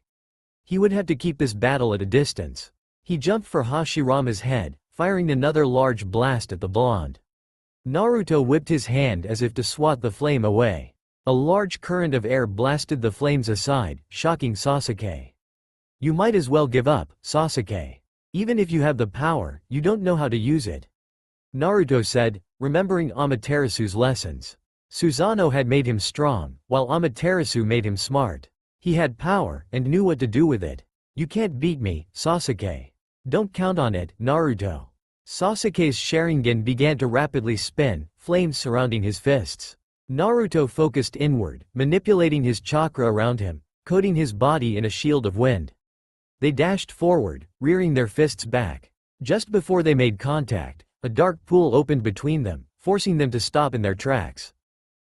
He would have to keep this battle at a distance. He jumped for Hashirama's head, firing another large blast at the blonde. Naruto whipped his hand as if to swat the flame away. A large current of air blasted the flames aside, shocking Sasuke. You might as well give up, Sasuke. Even if you have the power, you don't know how to use it. Naruto said, remembering Amaterasu's lessons. Susanoo had made him strong, while Amaterasu made him smart. He had power, and knew what to do with it. You can't beat me, Sasuke. Don't count on it, Naruto. Sasuke's Sharingan began to rapidly spin, flames surrounding his fists. Naruto focused inward, manipulating his chakra around him, coating his body in a shield of wind. They dashed forward, rearing their fists back. Just before they made contact, a dark pool opened between them, forcing them to stop in their tracks.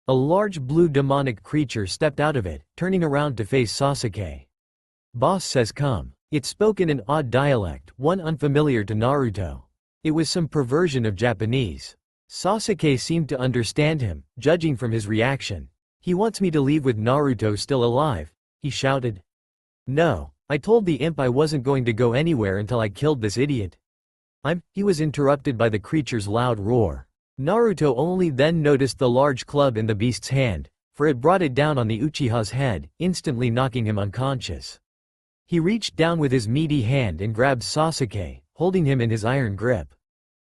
A large blue demonic creature stepped out of it, turning around to face Sasuke. Boss says come. It spoke in an odd dialect, one unfamiliar to Naruto. It was some perversion of Japanese. Sasuke seemed to understand him, judging from his reaction. He wants me to leave with Naruto still alive, he shouted. No, I told the imp I wasn't going to go anywhere until I killed this idiot. He was interrupted by the creature's loud roar. Naruto only then noticed the large club in the beast's hand, for it brought it down on the Uchiha's head, instantly knocking him unconscious. He reached down with his meaty hand and grabbed Sasuke, holding him in his iron grip.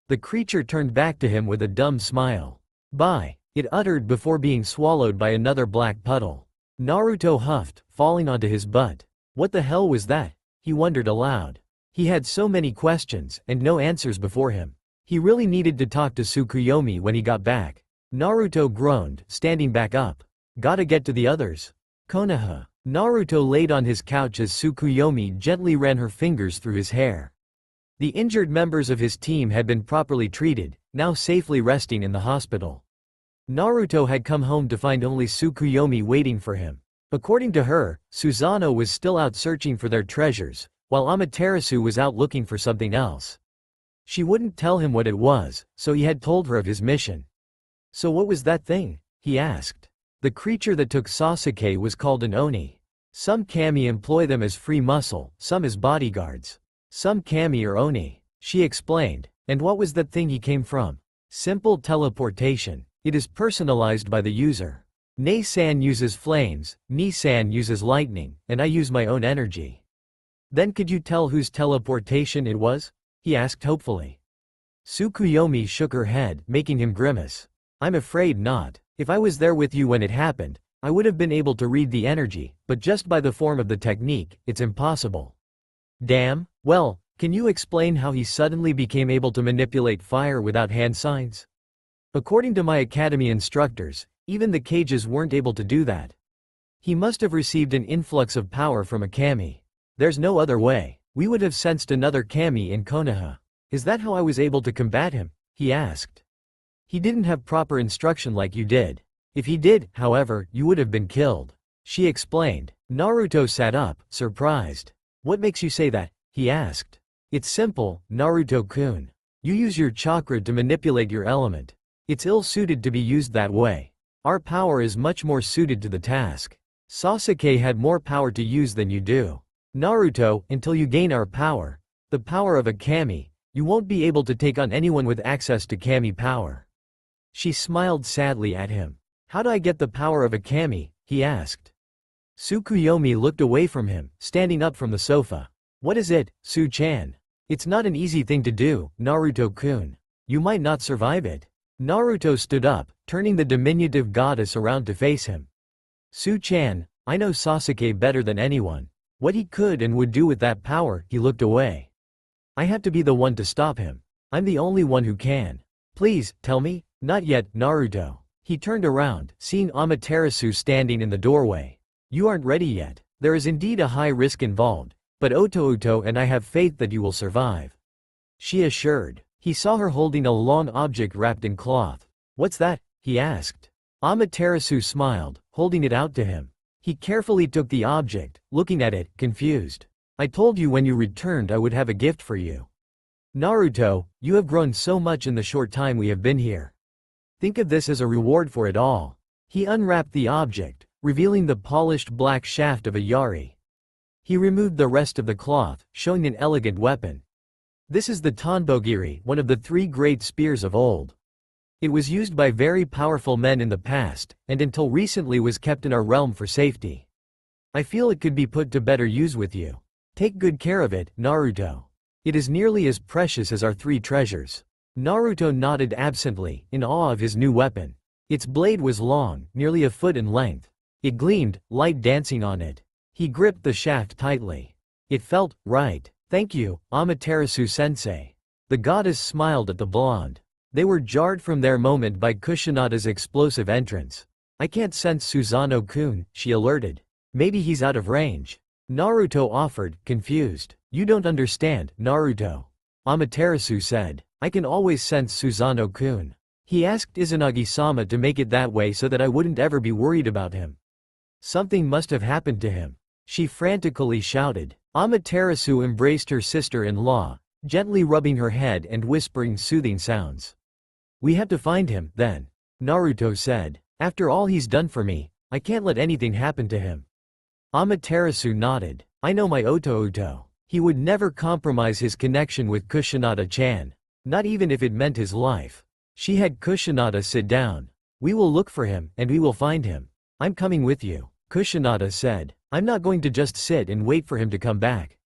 The creature turned back to him with a dumb smile. Bye, it uttered before being swallowed by another black puddle. Naruto huffed, falling onto his butt. What the hell was that? He wondered aloud. He had so many questions, and no answers before him. He really needed to talk to Tsukuyomi when he got back. Naruto groaned, standing back up. Gotta get to the others. Konoha. Naruto laid on his couch as Tsukuyomi gently ran her fingers through his hair. The injured members of his team had been properly treated, now safely resting in the hospital. Naruto had come home to find only Tsukuyomi waiting for him. According to her, Susanoo was still out searching for their treasures, while Amaterasu was out looking for something else. She wouldn't tell him what it was, so he had told her of his mission. "So what was that thing?" he asked. The creature that took Sasuke was called an Oni. Some kami employ them as free muscle, some as bodyguards. Some kami are Oni, she explained. And what was that thing he came from? Simple teleportation. It is personalized by the user. Nei-san uses flames, Ni-san uses lightning, and I use my own energy. Then could you tell whose teleportation it was? He asked hopefully. Tsukuyomi shook her head, making him grimace. I'm afraid not. If I was there with you when it happened, I would have been able to read the energy, but just by the form of the technique, it's impossible. Damn. Well, can you explain how he suddenly became able to manipulate fire without hand signs? According to my academy instructors, even the cages weren't able to do that. He must have received an influx of power from a kami. There's no other way. We would have sensed another kami in Konoha. Is that how I was able to combat him? He asked. He didn't have proper instruction like you did. If he did, however, you would have been killed. She explained. Naruto sat up, surprised. What makes you say that? He asked. It's simple, Naruto-kun. You use your chakra to manipulate your element. It's ill-suited to be used that way. Our power is much more suited to the task. Sasuke had more power to use than you do. Naruto, until you gain our power, the power of a kami, you won't be able to take on anyone with access to kami power. She smiled sadly at him. How do I get the power of a kami? He asked. Tsukuyomi looked away from him, standing up from the sofa. What is it, Su-chan? It's not an easy thing to do, Naruto-kun. You might not survive it. Naruto stood up, turning the diminutive goddess around to face him. Su-chan, I know Sasuke better than anyone. What he could and would do with that power, he looked away. I have to be the one to stop him. I'm the only one who can. Please, tell me. Not yet, Naruto. He turned around, seeing Amaterasu standing in the doorway. You aren't ready yet. There is indeed a high risk involved, but Otouto and I have faith that you will survive. She assured. He saw her holding a long object wrapped in cloth. What's that? He asked. Amaterasu smiled, holding it out to him. He carefully took the object, looking at it, confused. I told you when you returned I would have a gift for you. Naruto, you have grown so much in the short time we have been here. Think of this as a reward for it all. He unwrapped the object, revealing the polished black shaft of a yari. He removed the rest of the cloth, showing an elegant weapon. This is the Tonbogiri, one of the 3 great spears of old. It was used by very powerful men in the past, and until recently was kept in our realm for safety. I feel it could be put to better use with you. Take good care of it, Naruto. It is nearly as precious as our 3 treasures. Naruto nodded absently, in awe of his new weapon. Its blade was long, nearly a foot in length. It gleamed, light dancing on it. He gripped the shaft tightly. It felt right. Thank you, Amaterasu-sensei. The goddess smiled at the blonde. They were jarred from their moment by Kushinada's explosive entrance. I can't sense Susanoo-kun, she alerted. Maybe he's out of range. Naruto offered, confused. You don't understand, Naruto. Amaterasu said. I can always sense Susanoo-kun. He asked Izanagi-sama to make it that way so that I wouldn't ever be worried about him. Something must have happened to him. She frantically shouted. Amaterasu embraced her sister-in-law, gently rubbing her head and whispering soothing sounds. We have to find him, then. Naruto said. After all he's done for me, I can't let anything happen to him. Amaterasu nodded. I know my Otouto. He would never compromise his connection with Kushinada-chan. Not even if it meant his life. She had Kushinada sit down. We will look for him, and we will find him. I'm coming with you, Kushinada said. I'm not going to just sit and wait for him to come back.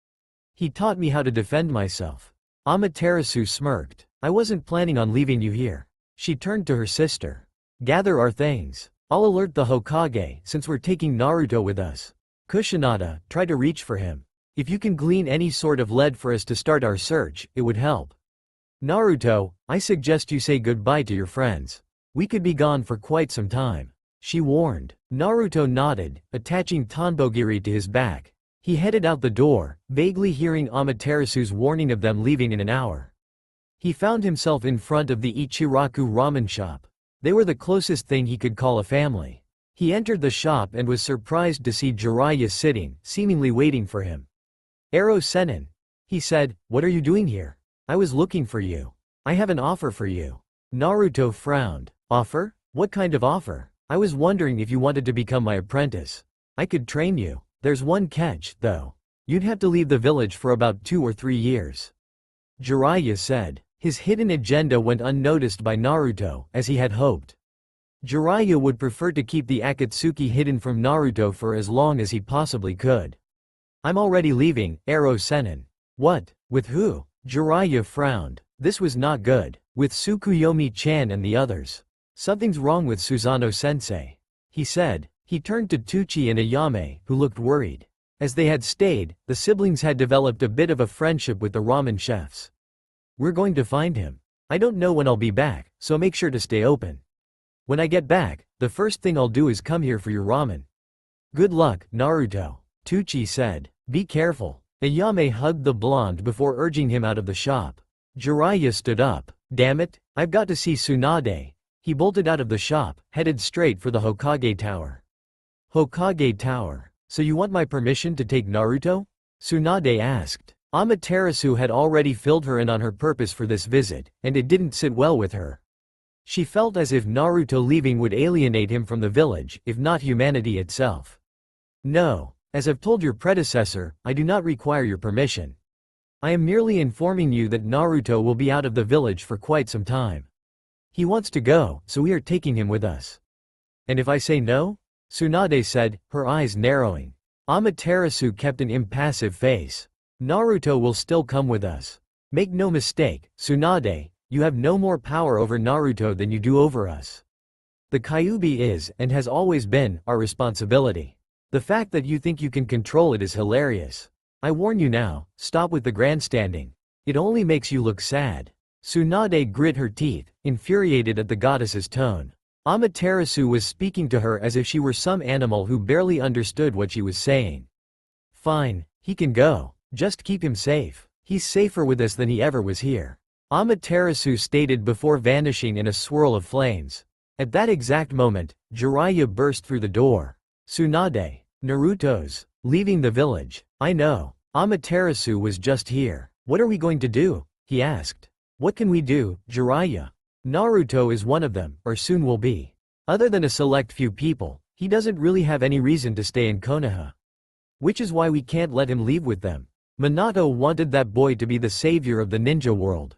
He taught me how to defend myself. Amaterasu smirked. I wasn't planning on leaving you here. She turned to her sister. Gather our things. I'll alert the Hokage since we're taking Naruto with us. Kushinada, try to reach for him. If you can glean any sort of lead for us to start our search, it would help. Naruto, I suggest you say goodbye to your friends. We could be gone for quite some time. She warned. Naruto nodded, attaching Tanbogiri to his back. He headed out the door, vaguely hearing Amaterasu's warning of them leaving in an hour. He found himself in front of the Ichiraku ramen shop. They were the closest thing he could call a family. He entered the shop and was surprised to see Jiraiya sitting, seemingly waiting for him. "Ero Sennin," he said, "what are you doing here? I was looking for you. I have an offer for you." Naruto frowned. "Offer? What kind of offer? I was wondering if you wanted to become my apprentice. I could train you. There's one catch, though. You'd have to leave the village for about 2 or 3 years." Jiraiya said. His hidden agenda went unnoticed by Naruto, as he had hoped. Jiraiya would prefer to keep the Akatsuki hidden from Naruto for as long as he possibly could. "I'm already leaving, Ero Sennin." "What? With who?" Jiraiya frowned. This was not good. "With Tsukuyomi-chan and the others. Something's wrong with Susanoo-sensei," he said. He turned to Tucci and Ayame, who looked worried. As they had stayed, the siblings had developed a bit of a friendship with the ramen chefs. "We're going to find him. I don't know when I'll be back, so make sure to stay open. When I get back, the first thing I'll do is come here for your ramen." "Good luck, Naruto," Tucci said. "Be careful." Ayame hugged the blonde before urging him out of the shop. Jiraiya stood up. "Damn it, I've got to see Tsunade." He bolted out of the shop, headed straight for the Hokage Tower. Hokage Tower. "So you want my permission to take Naruto?" Tsunade asked. Amaterasu had already filled her in on her purpose for this visit, and it didn't sit well with her. She felt as if Naruto leaving would alienate him from the village, if not humanity itself. "No. As I've told your predecessor, I do not require your permission. I am merely informing you that Naruto will be out of the village for quite some time. He wants to go, so we are taking him with us." "And if I say no?" Tsunade said, her eyes narrowing. Amaterasu kept an impassive face. "Naruto will still come with us. Make no mistake, Tsunade, you have no more power over Naruto than you do over us. The Kyuubi is, and has always been, our responsibility. The fact that you think you can control it is hilarious. I warn you now, stop with the grandstanding. It only makes you look sad." Tsunade grit her teeth, infuriated at the goddess's tone. Amaterasu was speaking to her as if she were some animal who barely understood what she was saying. "Fine, he can go. Just keep him safe. He's safer with us than he ever was here," Amaterasu stated before vanishing in a swirl of flames. At that exact moment, Jiraiya burst through the door. "Tsunade, Naruto's leaving the village." "I know. Amaterasu was just here. What are we going to do?" he asked. "What can we do, Jiraiya? Naruto is one of them, or soon will be. Other than a select few people, he doesn't really have any reason to stay in Konoha. Which is why we can't let him leave with them. Minato wanted that boy to be the savior of the ninja world.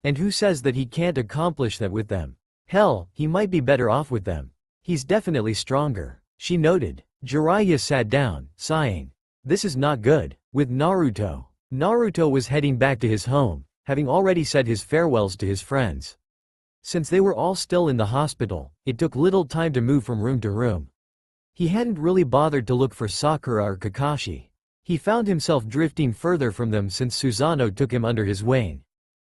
And who says that he can't accomplish that with them? Hell, he might be better off with them. He's definitely stronger," she noted. Jiraiya sat down, sighing. This is not good. With Naruto. Naruto was heading back to his home, having already said his farewells to his friends. Since they were all still in the hospital, it took little time to move from room to room. He hadn't really bothered to look for Sakura or Kakashi. He found himself drifting further from them since Susanoo took him under his wing.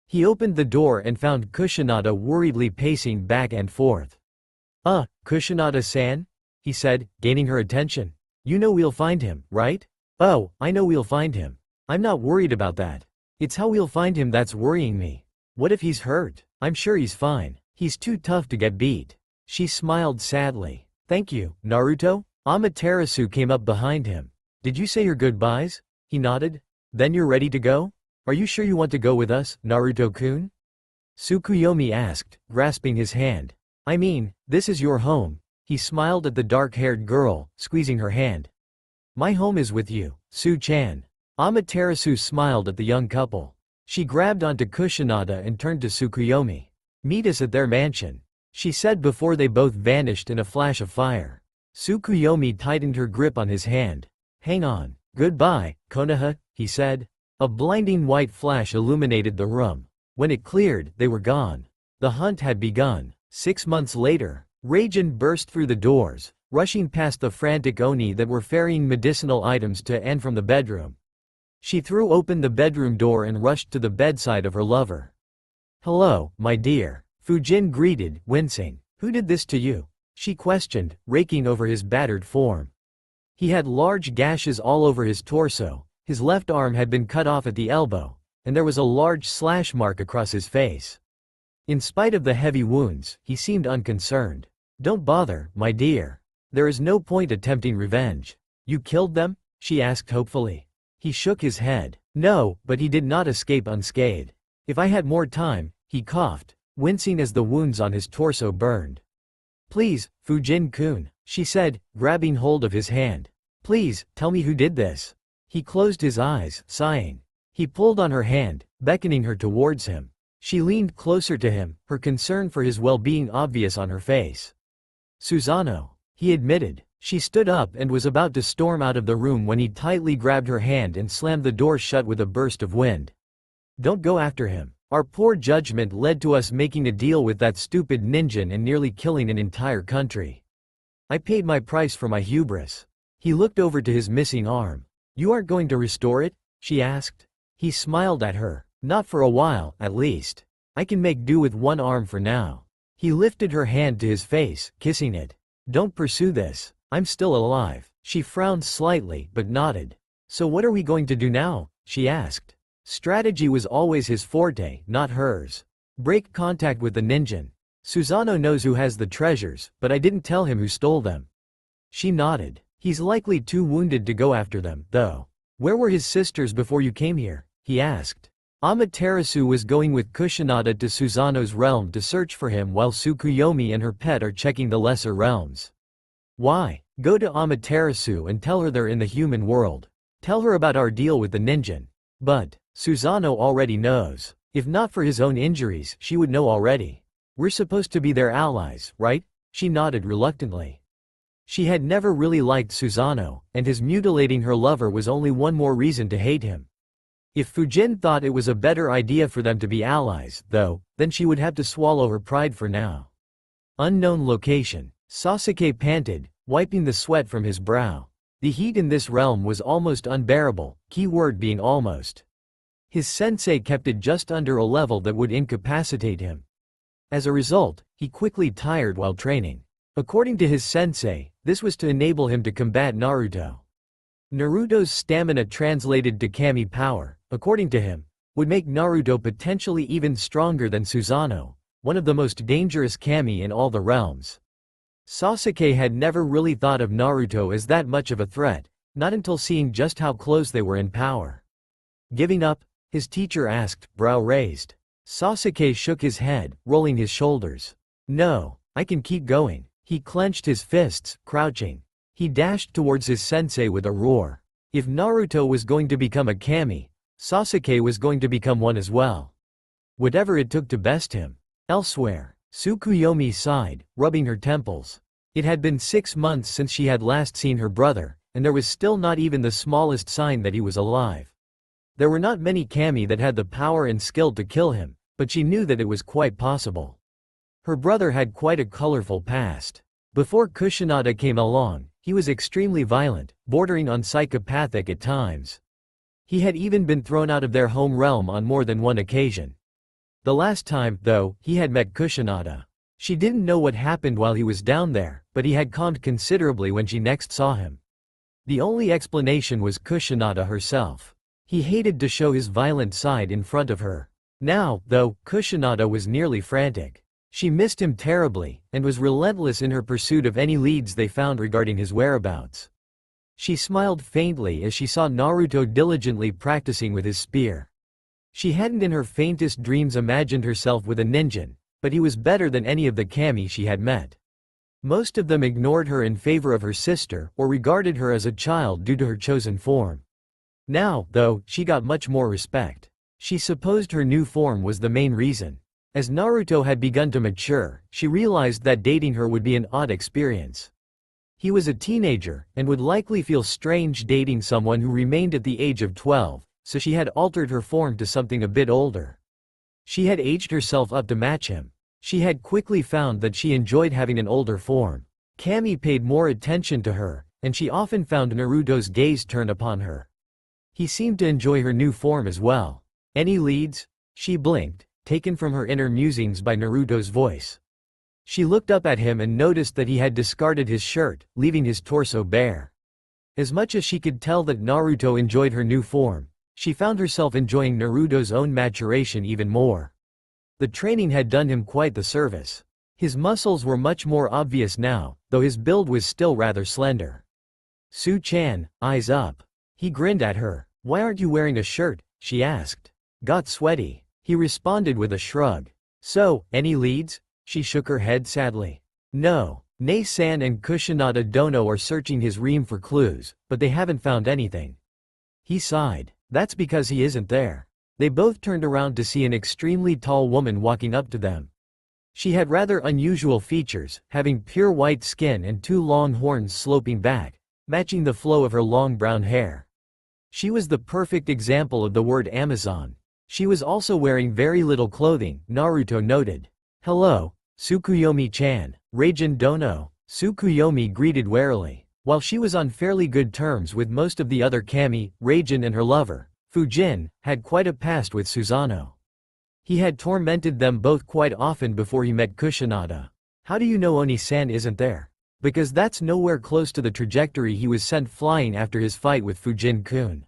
He opened the door and found Kusanada worriedly pacing back and forth. Kusanada-san?" he said, gaining her attention. "You know we'll find him, right?" "Oh, I know we'll find him. I'm not worried about that. It's how we'll find him that's worrying me. What if he's hurt? I'm sure he's fine. He's too tough to get beat." She smiled sadly. "Thank you, Naruto." Amaterasu came up behind him. "Did you say your goodbyes?" He nodded. "Then you're ready to go? Are you sure you want to go with us, Naruto-kun?" Tsukuyomi asked, grasping his hand. "I mean, this is your home." He smiled at the dark-haired girl, squeezing her hand. "My home is with you, Su-chan." Amaterasu smiled at the young couple. She grabbed onto Kusanada and turned to Tsukuyomi. "Meet us at their mansion," she said before they both vanished in a flash of fire. Tsukuyomi tightened her grip on his hand. "Hang on. Goodbye, Konoha," he said. A blinding white flash illuminated the room. When it cleared, they were gone. The hunt had begun. 6 months later, Raijin burst through the doors, rushing past the frantic Oni that were ferrying medicinal items to and from the bedroom. She threw open the bedroom door and rushed to the bedside of her lover. "Hello, my dear," Fujin greeted, wincing. "Who did this to you?" she questioned, raking over his battered form. He had large gashes all over his torso, his left arm had been cut off at the elbow, and there was a large slash mark across his face. In spite of the heavy wounds, he seemed unconcerned. "Don't bother, my dear. There is no point attempting revenge." "You killed them?" she asked hopefully. He shook his head. "No, but he did not escape unscathed. If I had more time," he coughed, wincing as the wounds on his torso burned. "Please, Fujin-kun," she said, grabbing hold of his hand. "Please, tell me who did this." He closed his eyes, sighing. He pulled on her hand, beckoning her towards him. She leaned closer to him, her concern for his well-being obvious on her face. "Susano," he admitted. She stood up and was about to storm out of the room when he tightly grabbed her hand and slammed the door shut with a burst of wind. "Don't go after him. Our poor judgment led to us making a deal with that stupid ninja and nearly killing an entire country. I paid my price for my hubris." He looked over to his missing arm. "You aren't going to restore it?" she asked. He smiled at her. "Not for a while, at least. I can make do with one arm for now." He lifted her hand to his face, kissing it. "Don't pursue this. I'm still alive." She frowned slightly, but nodded. "So what are we going to do now?" she asked. Strategy was always his forte, not hers. "Break contact with the ninja. Susano knows who has the treasures, but I didn't tell him who stole them." She nodded. "He's likely too wounded to go after them, though." "Where were his sisters before you came here?" he asked. "Amaterasu was going with Kusanada to Susano's realm to search for him while Tsukuyomi and her pet are checking the lesser realms." "Why? Go to Amaterasu and tell her they're in the human world. Tell her about our deal with the ninja." "But Susano already knows. If not for his own injuries, she would know already. We're supposed to be their allies, right?" She nodded reluctantly. She had never really liked Susano, and his mutilating her lover was only one more reason to hate him. If Fujin thought it was a better idea for them to be allies, though, then she would have to swallow her pride for now. Unknown location. Sasuke panted, wiping the sweat from his brow. The heat in this realm was almost unbearable, key word being almost. His sensei kept it just under a level that would incapacitate him. As a result, he quickly tired while training. According to his sensei, this was to enable him to combat Naruto. Naruto's stamina translated to kami power, according to him, would make Naruto potentially even stronger than Susano, one of the most dangerous kami in all the realms. Sasuke had never really thought of Naruto as that much of a threat, not until seeing just how close they were in power. "Giving up?" his teacher asked, brow raised. Sasuke shook his head, rolling his shoulders. "No, I can keep going." He clenched his fists, crouching. He dashed towards his sensei with a roar. If Naruto was going to become a kami, Sasuke was going to become one as well. Whatever it took to best him. Elsewhere, Tsukuyomi sighed, rubbing her temples. It had been 6 months since she had last seen her brother, and there was still not even the smallest sign that he was alive. There were not many kami that had the power and skill to kill him, but she knew that it was quite possible. Her brother had quite a colorful past. Before Kusanada came along, he was extremely violent, bordering on psychopathic at times. He had even been thrown out of their home realm on more than one occasion. The last time, though, he had met Kusanada. She didn't know what happened while he was down there, but he had calmed considerably when she next saw him. The only explanation was Kusanada herself. He hated to show his violent side in front of her. Now, though, Kusanada was nearly frantic. She missed him terribly, and was relentless in her pursuit of any leads they found regarding his whereabouts. She smiled faintly as she saw Naruto diligently practicing with his spear. She hadn't in her faintest dreams imagined herself with a ninja, but he was better than any of the kami she had met. Most of them ignored her in favor of her sister or regarded her as a child due to her chosen form. Now, though, she got much more respect. She supposed her new form was the main reason. As Naruto had begun to mature, she realized that dating her would be an odd experience. He was a teenager, and would likely feel strange dating someone who remained at the age of 12, so she had altered her form to something a bit older. She had aged herself up to match him. She had quickly found that she enjoyed having an older form. Kami paid more attention to her, and she often found Naruto's gaze turn upon her. He seemed to enjoy her new form as well. "Any leads?" She blinked. taken from her inner musings by Naruto's voice. She looked up at him and noticed that he had discarded his shirt, leaving his torso bare. As much as she could tell that Naruto enjoyed her new form, she found herself enjoying Naruto's own maturation even more. The training had done him quite the service. His muscles were much more obvious now, though his build was still rather slender. Su-chan, eyes up. He grinned at her. Why aren't you wearing a shirt? She asked. Got sweaty. He responded with a shrug. So, any leads? She shook her head sadly. No. Nei-san and Kusanada Dono are searching his ream for clues, but they haven't found anything. He sighed. That's because he isn't there. They both turned around to see an extremely tall woman walking up to them. She had rather unusual features, having pure white skin and two long horns sloping back, matching the flow of her long brown hair. She was the perfect example of the word Amazon. She was also wearing very little clothing, Naruto noted. Hello, Tsukuyomi-chan. Raijin Dono. Tsukuyomi greeted warily. While she was on fairly good terms with most of the other kami, Raijin and her lover, Fujin, had quite a past with Susanoo. He had tormented them both quite often before he met Kusanada. How do you know Oni-san isn't there? Because that's nowhere close to the trajectory he was sent flying after his fight with Fujin-kun.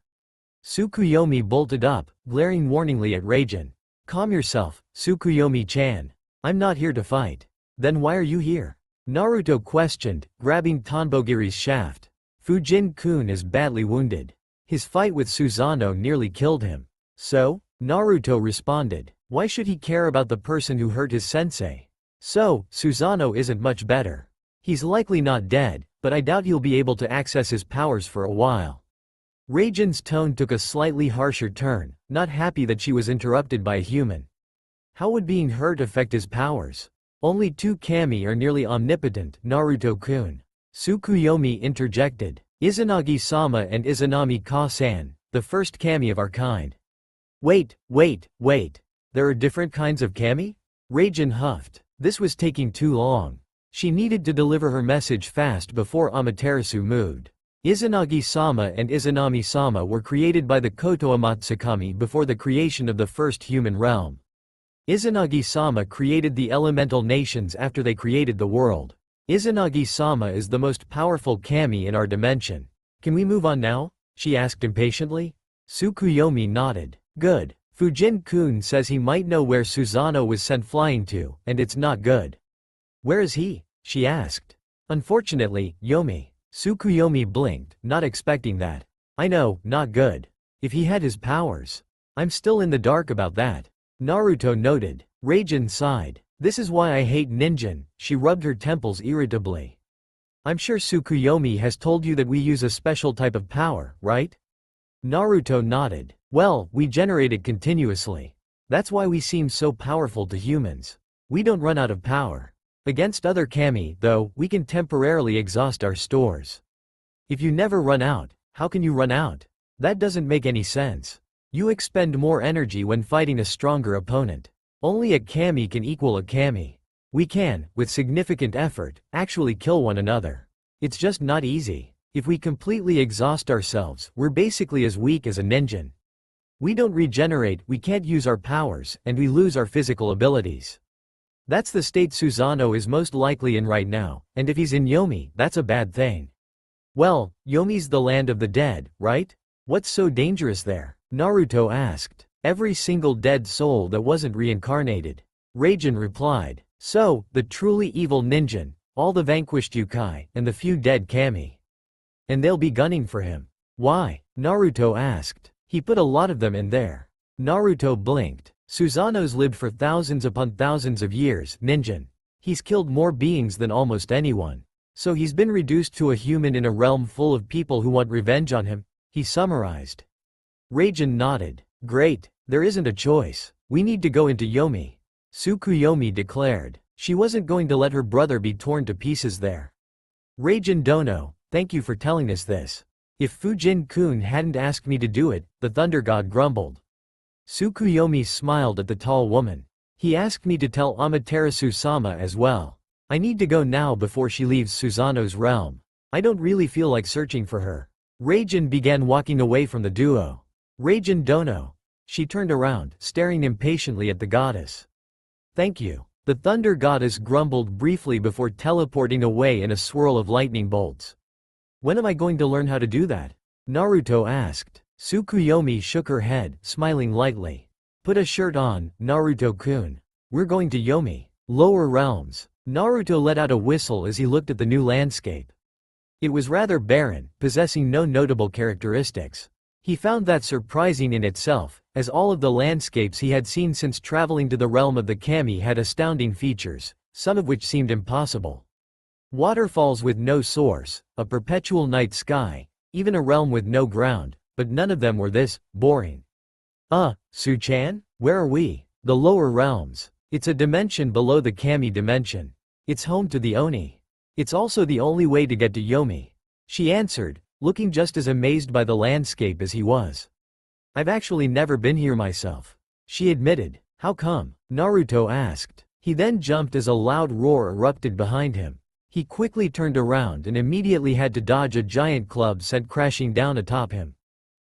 Tsukuyomi bolted up, glaring warningly at Raijin. Calm yourself, Tsukuyomi-chan. I'm not here to fight. Then why are you here? Naruto questioned, grabbing Tanbogiri's shaft. Fujin-kun is badly wounded. His fight with Susanoo nearly killed him. So? Naruto responded. Why should he care about the person who hurt his sensei? So, Susanoo isn't much better. He's likely not dead, but I doubt he'll be able to access his powers for a while. Raijin's tone took a slightly harsher turn, not happy that she was interrupted by a human. How would being hurt affect his powers? Only two kami are nearly omnipotent, Naruto-kun. Tsukuyomi interjected. Izanagi-sama and Izanami-ka-san, the first kami of our kind. Wait. There are different kinds of kami? Raijin huffed. This was taking too long. She needed to deliver her message fast before Amaterasu moved. Izanagi-sama and Izanami-sama were created by the Koto Amatsukami before the creation of the first human realm. Izanagi-sama created the elemental nations after they created the world. Izanagi-sama is the most powerful kami in our dimension. Can we move on now? She asked impatiently. Tsukuyomi nodded. Good. Fujin-kun says he might know where Susanoo was sent flying to, and it's not good. Where is he? She asked. Unfortunately, Yomi. Tsukuyomi blinked, not expecting that. I know, not good. If he had his powers. I'm still in the dark about that. Naruto noted. Raijin sighed. This is why I hate ninjin. She rubbed her temples irritably. I'm sure Tsukuyomi has told you that we use a special type of power, right? Naruto nodded. Well, we generate it continuously. That's why we seem so powerful to humans. We don't run out of power. Against other kami, though, we can temporarily exhaust our stores. If you never run out, how can you run out? That doesn't make any sense. You expend more energy when fighting a stronger opponent. Only a kami can equal a kami. We can, with significant effort, actually kill one another. It's just not easy. If we completely exhaust ourselves, we're basically as weak as a ninjin. We don't regenerate, we can't use our powers, and we lose our physical abilities. That's the state Susanoo is most likely in right now, and if he's in Yomi, that's a bad thing. Well, Yomi's the land of the dead, right? What's so dangerous there? Naruto asked. Every single dead soul that wasn't reincarnated. Raijin replied. So, the truly evil ninjin, all the vanquished Yukai, and the few dead kami. And they'll be gunning for him. Why? Naruto asked. He put a lot of them in there. Naruto blinked. Susanoo's lived for thousands upon thousands of years, ninjin. He's killed more beings than almost anyone. So he's been reduced to a human in a realm full of people who want revenge on him, he summarized. Raijin nodded. Great, there isn't a choice. We need to go into Yomi. Tsukuyomi declared. She wasn't going to let her brother be torn to pieces there. Raijin Dono, thank you for telling us this. If Fujin-kun hadn't asked me to do it, the Thunder God grumbled. Tsukuyomi smiled at the tall woman. He asked me to tell Amaterasu-sama as well. I need to go now before she leaves Susanoo's realm. I don't really feel like searching for her. Raijin began walking away from the duo. Raijin Dono. She turned around, staring impatiently at the goddess. Thank you. The thunder goddess grumbled briefly before teleporting away in a swirl of lightning bolts. When am I going to learn how to do that? Naruto asked. Tsukuyomi shook her head, smiling lightly. Put a shirt on, Naruto-kun. We're going to Yomi. Lower realms. Naruto let out a whistle as he looked at the new landscape. It was rather barren, possessing no notable characteristics. He found that surprising in itself, as all of the landscapes he had seen since traveling to the realm of the kami had astounding features, some of which seemed impossible. Waterfalls with no source, a perpetual night sky, even a realm with no ground, but none of them were this boring. Su-chan? Where are we? The lower realms. It's a dimension below the kami dimension. It's home to the Oni. It's also the only way to get to Yomi. She answered, looking just as amazed by the landscape as he was. I've actually never been here myself. She admitted. How come? Naruto asked. He then jumped as a loud roar erupted behind him. He quickly turned around and immediately had to dodge a giant club sent crashing down atop him.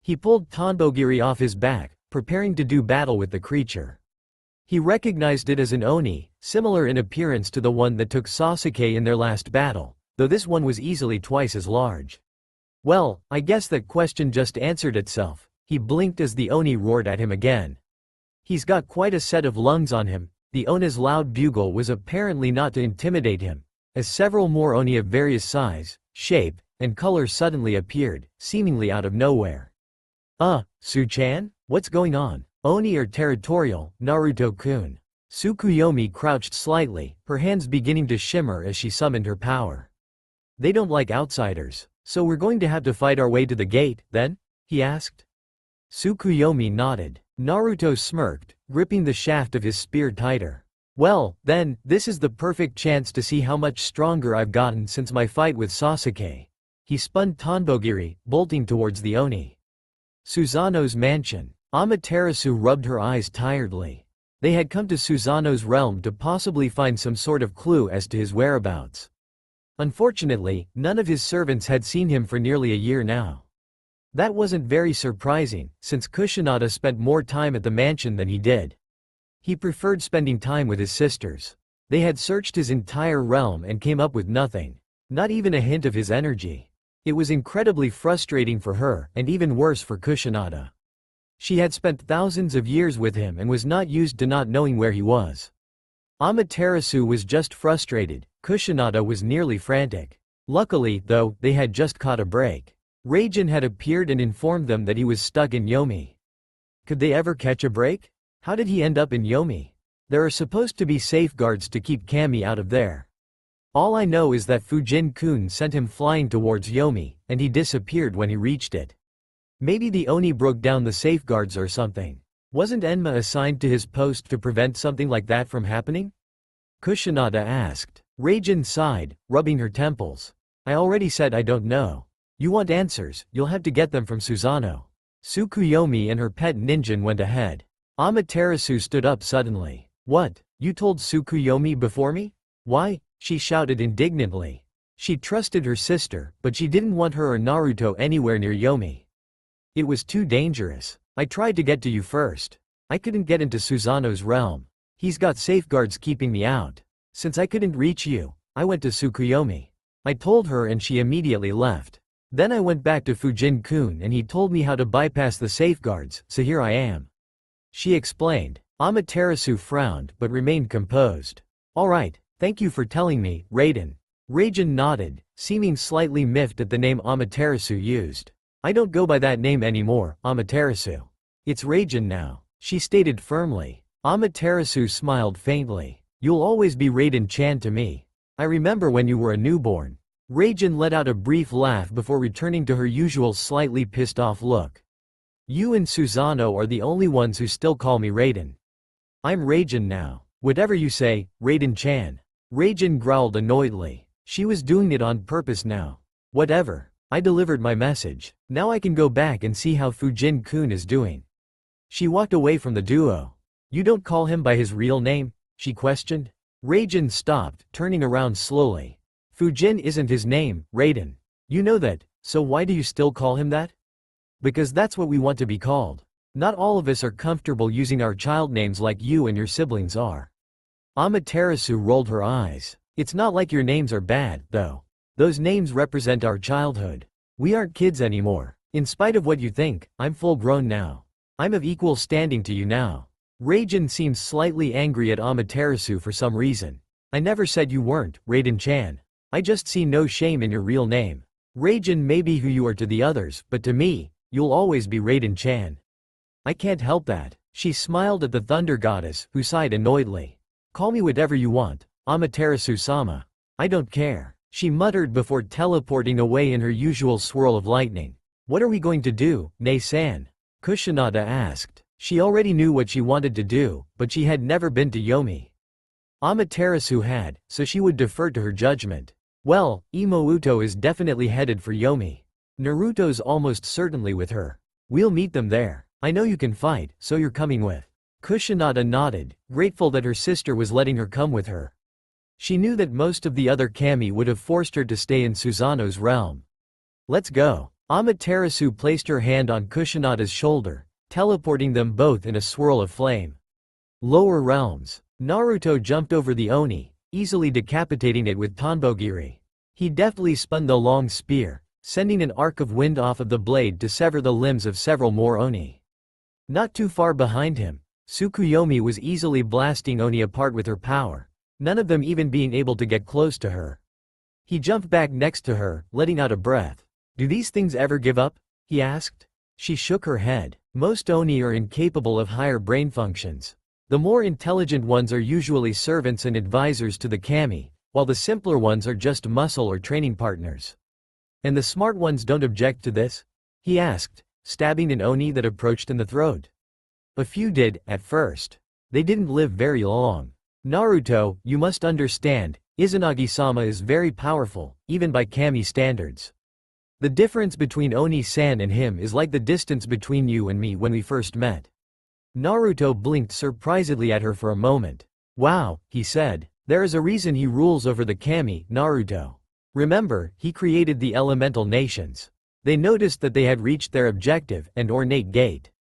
He pulled Tonbogiri off his back, preparing to do battle with the creature. He recognized it as an Oni, similar in appearance to the one that took Sasuke in their last battle, though this one was easily twice as large. Well, I guess that question just answered itself. He blinked as the Oni roared at him again. He's got quite a set of lungs on him. The Ona's loud bugle was apparently not to intimidate him, as several more Oni of various size, shape, and color suddenly appeared, seemingly out of nowhere. Su-chan? What's going on? Oni are territorial, Naruto-kun. Tsukuyomi crouched slightly, her hands beginning to shimmer as she summoned her power. They don't like outsiders, so we're going to have to fight our way to the gate, then? He asked. Tsukuyomi nodded. Naruto smirked, gripping the shaft of his spear tighter. Well, then, this is the perfect chance to see how much stronger I've gotten since my fight with Sasuke. He spun Tonbogiri, bolting towards the Oni. Susanoo's mansion. Amaterasu rubbed her eyes tiredly. They had come to Susanoo's realm to possibly find some sort of clue as to his whereabouts. Unfortunately, none of his servants had seen him for nearly a year now. That wasn't very surprising, since Kusanada spent more time at the mansion than he did. He preferred spending time with his sisters. They had searched his entire realm and came up with nothing. Not even a hint of his energy. It was incredibly frustrating for her, and even worse for Kusanada. She had spent thousands of years with him and was not used to not knowing where he was. Amaterasu was just frustrated. Kusanada was nearly frantic. Luckily, though, they had just caught a break. Raijin had appeared and informed them that he was stuck in Yomi. Could they ever catch a break? How did he end up in Yomi? There are supposed to be safeguards to keep Kami out of there. All I know is that Fujin-kun sent him flying towards Yomi, and he disappeared when he reached it. Maybe the Oni broke down the safeguards or something. Wasn't Enma assigned to his post to prevent something like that from happening? Kusanada asked. Raijin sighed, rubbing her temples. I already said I don't know. You want answers, you'll have to get them from Susanoo. Tsukuyomi and her pet ninja went ahead. Amaterasu stood up suddenly. What? You told Tsukuyomi before me? Why? She shouted indignantly. She trusted her sister, but she didn't want her or Naruto anywhere near Yomi. It was too dangerous. I tried to get to you first. I couldn't get into Susanoo's realm. He's got safeguards keeping me out. Since I couldn't reach you, I went to Tsukuyomi. I told her and she immediately left. Then I went back to Fujin-kun and he told me how to bypass the safeguards, so here I am. She explained. Amaterasu frowned but remained composed. Alright, thank you for telling me, Raiden. Raijin nodded, seeming slightly miffed at the name Amaterasu used. I don't go by that name anymore, Amaterasu. It's Raijin now, she stated firmly. Amaterasu smiled faintly. You'll always be Raiden-chan to me. I remember when you were a newborn. Raijin let out a brief laugh before returning to her usual slightly pissed off look. You and Susanoo are the only ones who still call me Raiden. I'm Raijin now. Whatever you say, Raiden-chan. Raijin growled annoyedly. She was doing it on purpose now. Whatever. I delivered my message. Now I can go back and see how Fujin-kun is doing. She walked away from the duo. You don't call him by his real name? She questioned. Raijin stopped, turning around slowly. Fujin isn't his name, Raiden. You know that, so why do you still call him that? Because that's what we want to be called. Not all of us are comfortable using our child names like you and your siblings are. Amaterasu rolled her eyes. It's not like your names are bad, though. Those names represent our childhood. We aren't kids anymore. In spite of what you think, I'm full grown now. I'm of equal standing to you now. Raijin seems slightly angry at Amaterasu for some reason. I never said you weren't, Raiden-chan. I just see no shame in your real name. Raijin may be who you are to the others, but to me, you'll always be Raiden-chan. I can't help that. She smiled at the thunder goddess, who sighed annoyedly. Call me whatever you want, Amaterasu-sama. I don't care, she muttered before teleporting away in her usual swirl of lightning. What are we going to do, Nei-san? Kusanada asked. She already knew what she wanted to do, but she had never been to Yomi. Amaterasu had, so she would defer to her judgment. Well, Imouto is definitely headed for Yomi. Naruto's almost certainly with her. We'll meet them there. I know you can fight, so you're coming with. Kusanada nodded, grateful that her sister was letting her come with her. She knew that most of the other kami would have forced her to stay in Susanoo's realm. Let's go. Amaterasu placed her hand on Kusanada's shoulder, teleporting them both in a swirl of flame. Lower realms. Naruto jumped over the Oni, easily decapitating it with Tanbogiri. He deftly spun the long spear, sending an arc of wind off of the blade to sever the limbs of several more Oni. Not too far behind him, Tsukuyomi was easily blasting Oni apart with her power, none of them even being able to get close to her. He jumped back next to her, letting out a breath. Do these things ever give up? He asked. She shook her head. Most Oni are incapable of higher brain functions. The more intelligent ones are usually servants and advisors to the kami, while the simpler ones are just muscle or training partners. And the smart ones don't object to this? He asked, stabbing an Oni that approached in the throat. A few did, at first. They didn't live very long. Naruto, you must understand, Izanagi-sama is very powerful, even by kami standards. The difference between Oni-san and him is like the distance between you and me when we first met. Naruto blinked surprisedly at her for a moment. Wow, he said, there is a reason he rules over the kami, Naruto. Remember, he created the elemental nations. They noticed that they had reached their objective and ornate gate.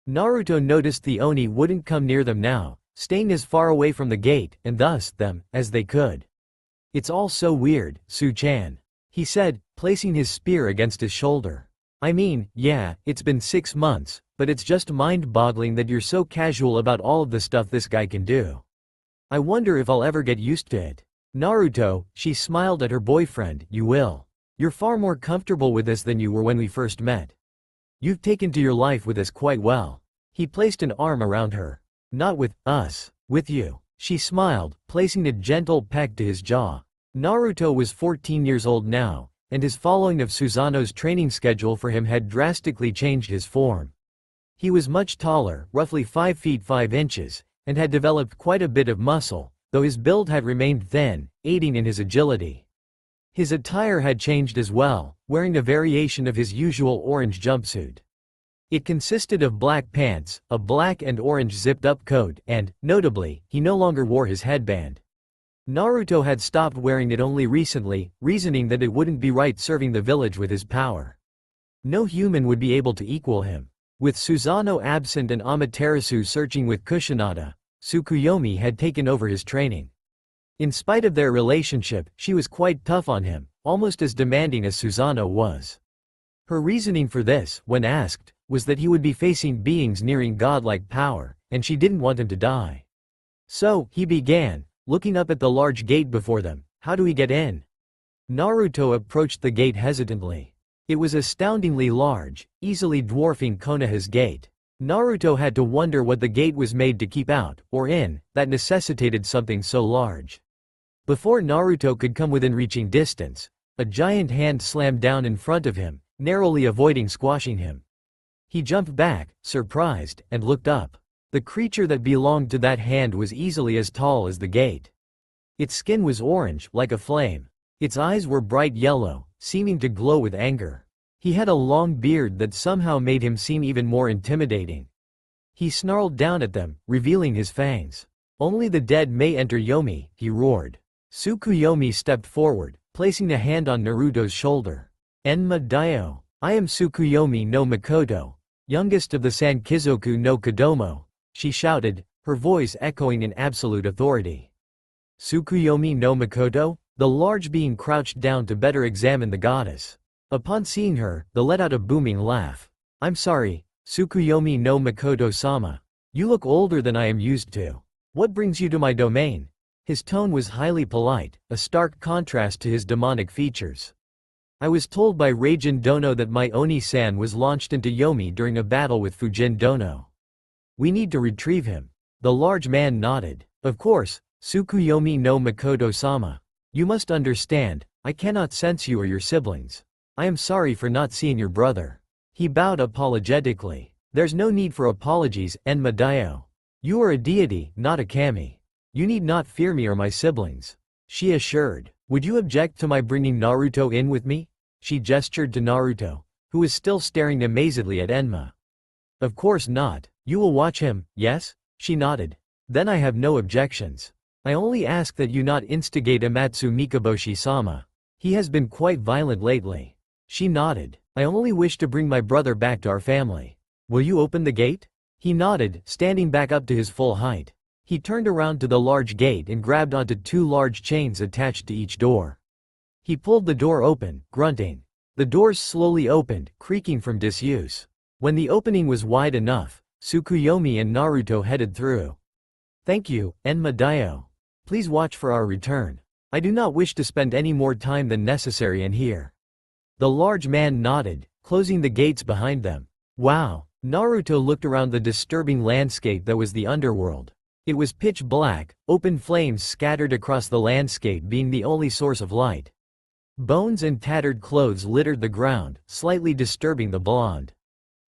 Naruto noticed the Oni wouldn't come near them now, staying as far away from the gate, and thus, them, as they could. It's all so weird, Su-chan. He said, placing his spear against his shoulder. I mean, yeah, it's been 6 months, but it's just mind-boggling that you're so casual about all of the stuff this guy can do. I wonder if I'll ever get used to it. Naruto, she smiled at her boyfriend, you will. You're far more comfortable with this than you were when we first met. You've taken to your life with us quite well. He placed an arm around her. Not with us, with you. She smiled, placing a gentle peck to his jaw. Naruto was 14 years old now, and his following of Susanoo's training schedule for him had drastically changed his form. He was much taller, roughly 5 feet 5 inches, and had developed quite a bit of muscle, though his build had remained thin, aiding in his agility. His attire had changed as well, wearing a variation of his usual orange jumpsuit. It consisted of black pants, a black and orange zipped-up coat, and, notably, he no longer wore his headband. Naruto had stopped wearing it only recently, reasoning that it wouldn't be right serving the village with his power. No human would be able to equal him. With Susanoo absent and Amaterasu searching with Kusanada, Tsukuyomi had taken over his training. In spite of their relationship, she was quite tough on him, almost as demanding as Susanoo was. Her reasoning for this, when asked, was that he would be facing beings nearing godlike power, and she didn't want him to die. So, he began, looking up at the large gate before them. How do we get in? Naruto approached the gate hesitantly. It was astoundingly large, easily dwarfing Konoha's gate. Naruto had to wonder what the gate was made to keep out, or in, that necessitated something so large. Before Naruto could come within reaching distance, a giant hand slammed down in front of him, narrowly avoiding squashing him. He jumped back, surprised, and looked up. The creature that belonged to that hand was easily as tall as the gate. Its skin was orange, like a flame. Its eyes were bright yellow, seeming to glow with anger. He had a long beard that somehow made him seem even more intimidating. He snarled down at them, revealing his fangs. Only the dead may enter Yomi, he roared. Tsukuyomi stepped forward, placing a hand on Naruto's shoulder. Enma Dio. I am Tsukuyomi no Mikoto. youngest of the Sankizoku no Kodomo, she shouted, her voice echoing in absolute authority. Tsukuyomi no Makoto? The large being crouched down to better examine the goddess. Upon seeing her, they let out a booming laugh. I'm sorry, Tsukuyomi no Makoto-sama. You look older than I am used to. What brings you to my domain? His tone was highly polite, a stark contrast to his demonic features. I was told by Reijin Dono that my Oni-san was launched into Yomi during a battle with Fujin Dono. We need to retrieve him. The large man nodded. Of course, Tsukuyomi no Makoto-sama. You must understand, I cannot sense you or your siblings. I am sorry for not seeing your brother. He bowed apologetically. There's no need for apologies, Enma Dio. You are a deity, not a kami. You need not fear me or my siblings. She assured. Would you object to my bringing Naruto in with me? She gestured to Naruto, who was still staring amazedly at Enma. Of course not. You will watch him, yes? She nodded. Then I have no objections. I only ask that you not instigate Amatsu Mikaboshi-sama. He has been quite violent lately. She nodded. I only wish to bring my brother back to our family. Will you open the gate? He nodded, standing back up to his full height. He turned around to the large gate and grabbed onto two large chains attached to each door. He pulled the door open, grunting. The doors slowly opened, creaking from disuse. When the opening was wide enough, Tsukuyomi and Naruto headed through. Thank you, Enma Dio. Please watch for our return. I do not wish to spend any more time than necessary in here. The large man nodded, closing the gates behind them. Wow! Naruto looked around the disturbing landscape that was the underworld. It was pitch black, open flames scattered across the landscape being the only source of light. Bones and tattered clothes littered the ground, slightly disturbing the blonde.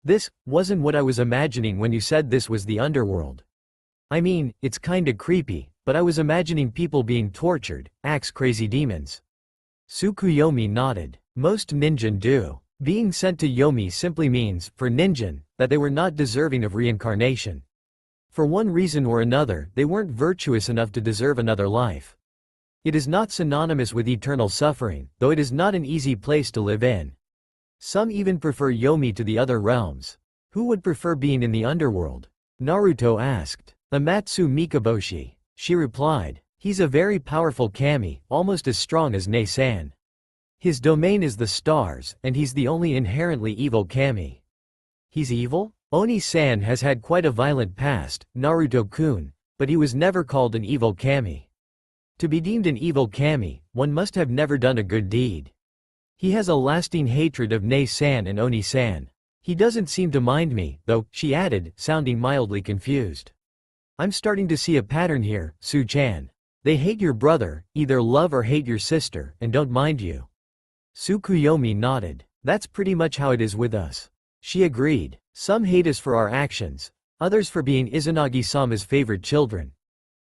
This wasn't what I was imagining when you said this was the underworld. I mean, it's kinda creepy, but I was imagining people being tortured, axe-crazy demons. Tsukuyomi nodded. Most ninjin do. Being sent to Yomi simply means, for ninjin, that they were not deserving of reincarnation. For one reason or another, they weren't virtuous enough to deserve another life. It is not synonymous with eternal suffering, though it is not an easy place to live in. Some even prefer Yomi to the other realms. Who would prefer being in the underworld? Naruto asked. Amatsu Mikaboshi. She replied. He's a very powerful kami, almost as strong as Ne-san. His domain is the stars, and he's the only inherently evil kami. He's evil? Oni-san has had quite a violent past, Naruto-kun, but he was never called an evil kami. To be deemed an evil kami, one must have never done a good deed. He has a lasting hatred of Ne-san and Oni-san. He doesn't seem to mind me, though, she added, sounding mildly confused. I'm starting to see a pattern here, Su-chan. They hate your brother, either love or hate your sister, and don't mind you. Tsukuyomi nodded. That's pretty much how it is with us. She agreed. Some hate us for our actions, others for being Izanagi-sama's favorite children.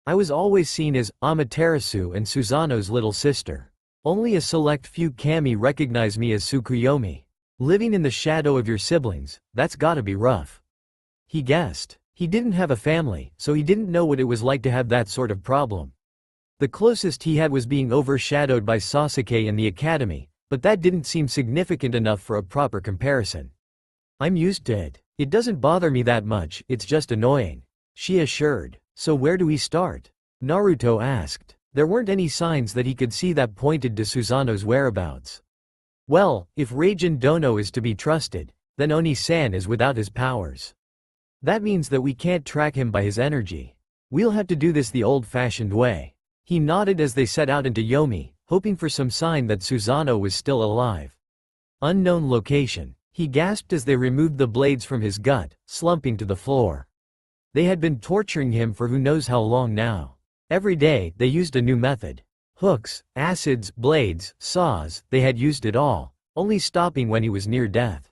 I was always seen as Amaterasu and Susanoo's little sister. Only a select few kami recognize me as Tsukuyomi. Living in the shadow of your siblings, that's gotta be rough. He guessed. He didn't have a family, so he didn't know what it was like to have that sort of problem. The closest he had was being overshadowed by Sasuke in the academy, but that didn't seem significant enough for a proper comparison. I'm used to it. It doesn't bother me that much, it's just annoying. She assured. So where do we start? Naruto asked. There weren't any signs that he could see that pointed to Susanoo's whereabouts. Well, if Reijin Dono is to be trusted, then Oni-san is without his powers. That means that we can't track him by his energy. We'll have to do this the old-fashioned way. He nodded as they set out into Yomi, hoping for some sign that Susanoo was still alive. Unknown location. He gasped as they removed the blades from his gut, slumping to the floor. They had been torturing him for who knows how long now. Every day, they used a new method. Hooks, acids, blades, saws, they had used it all, only stopping when he was near death.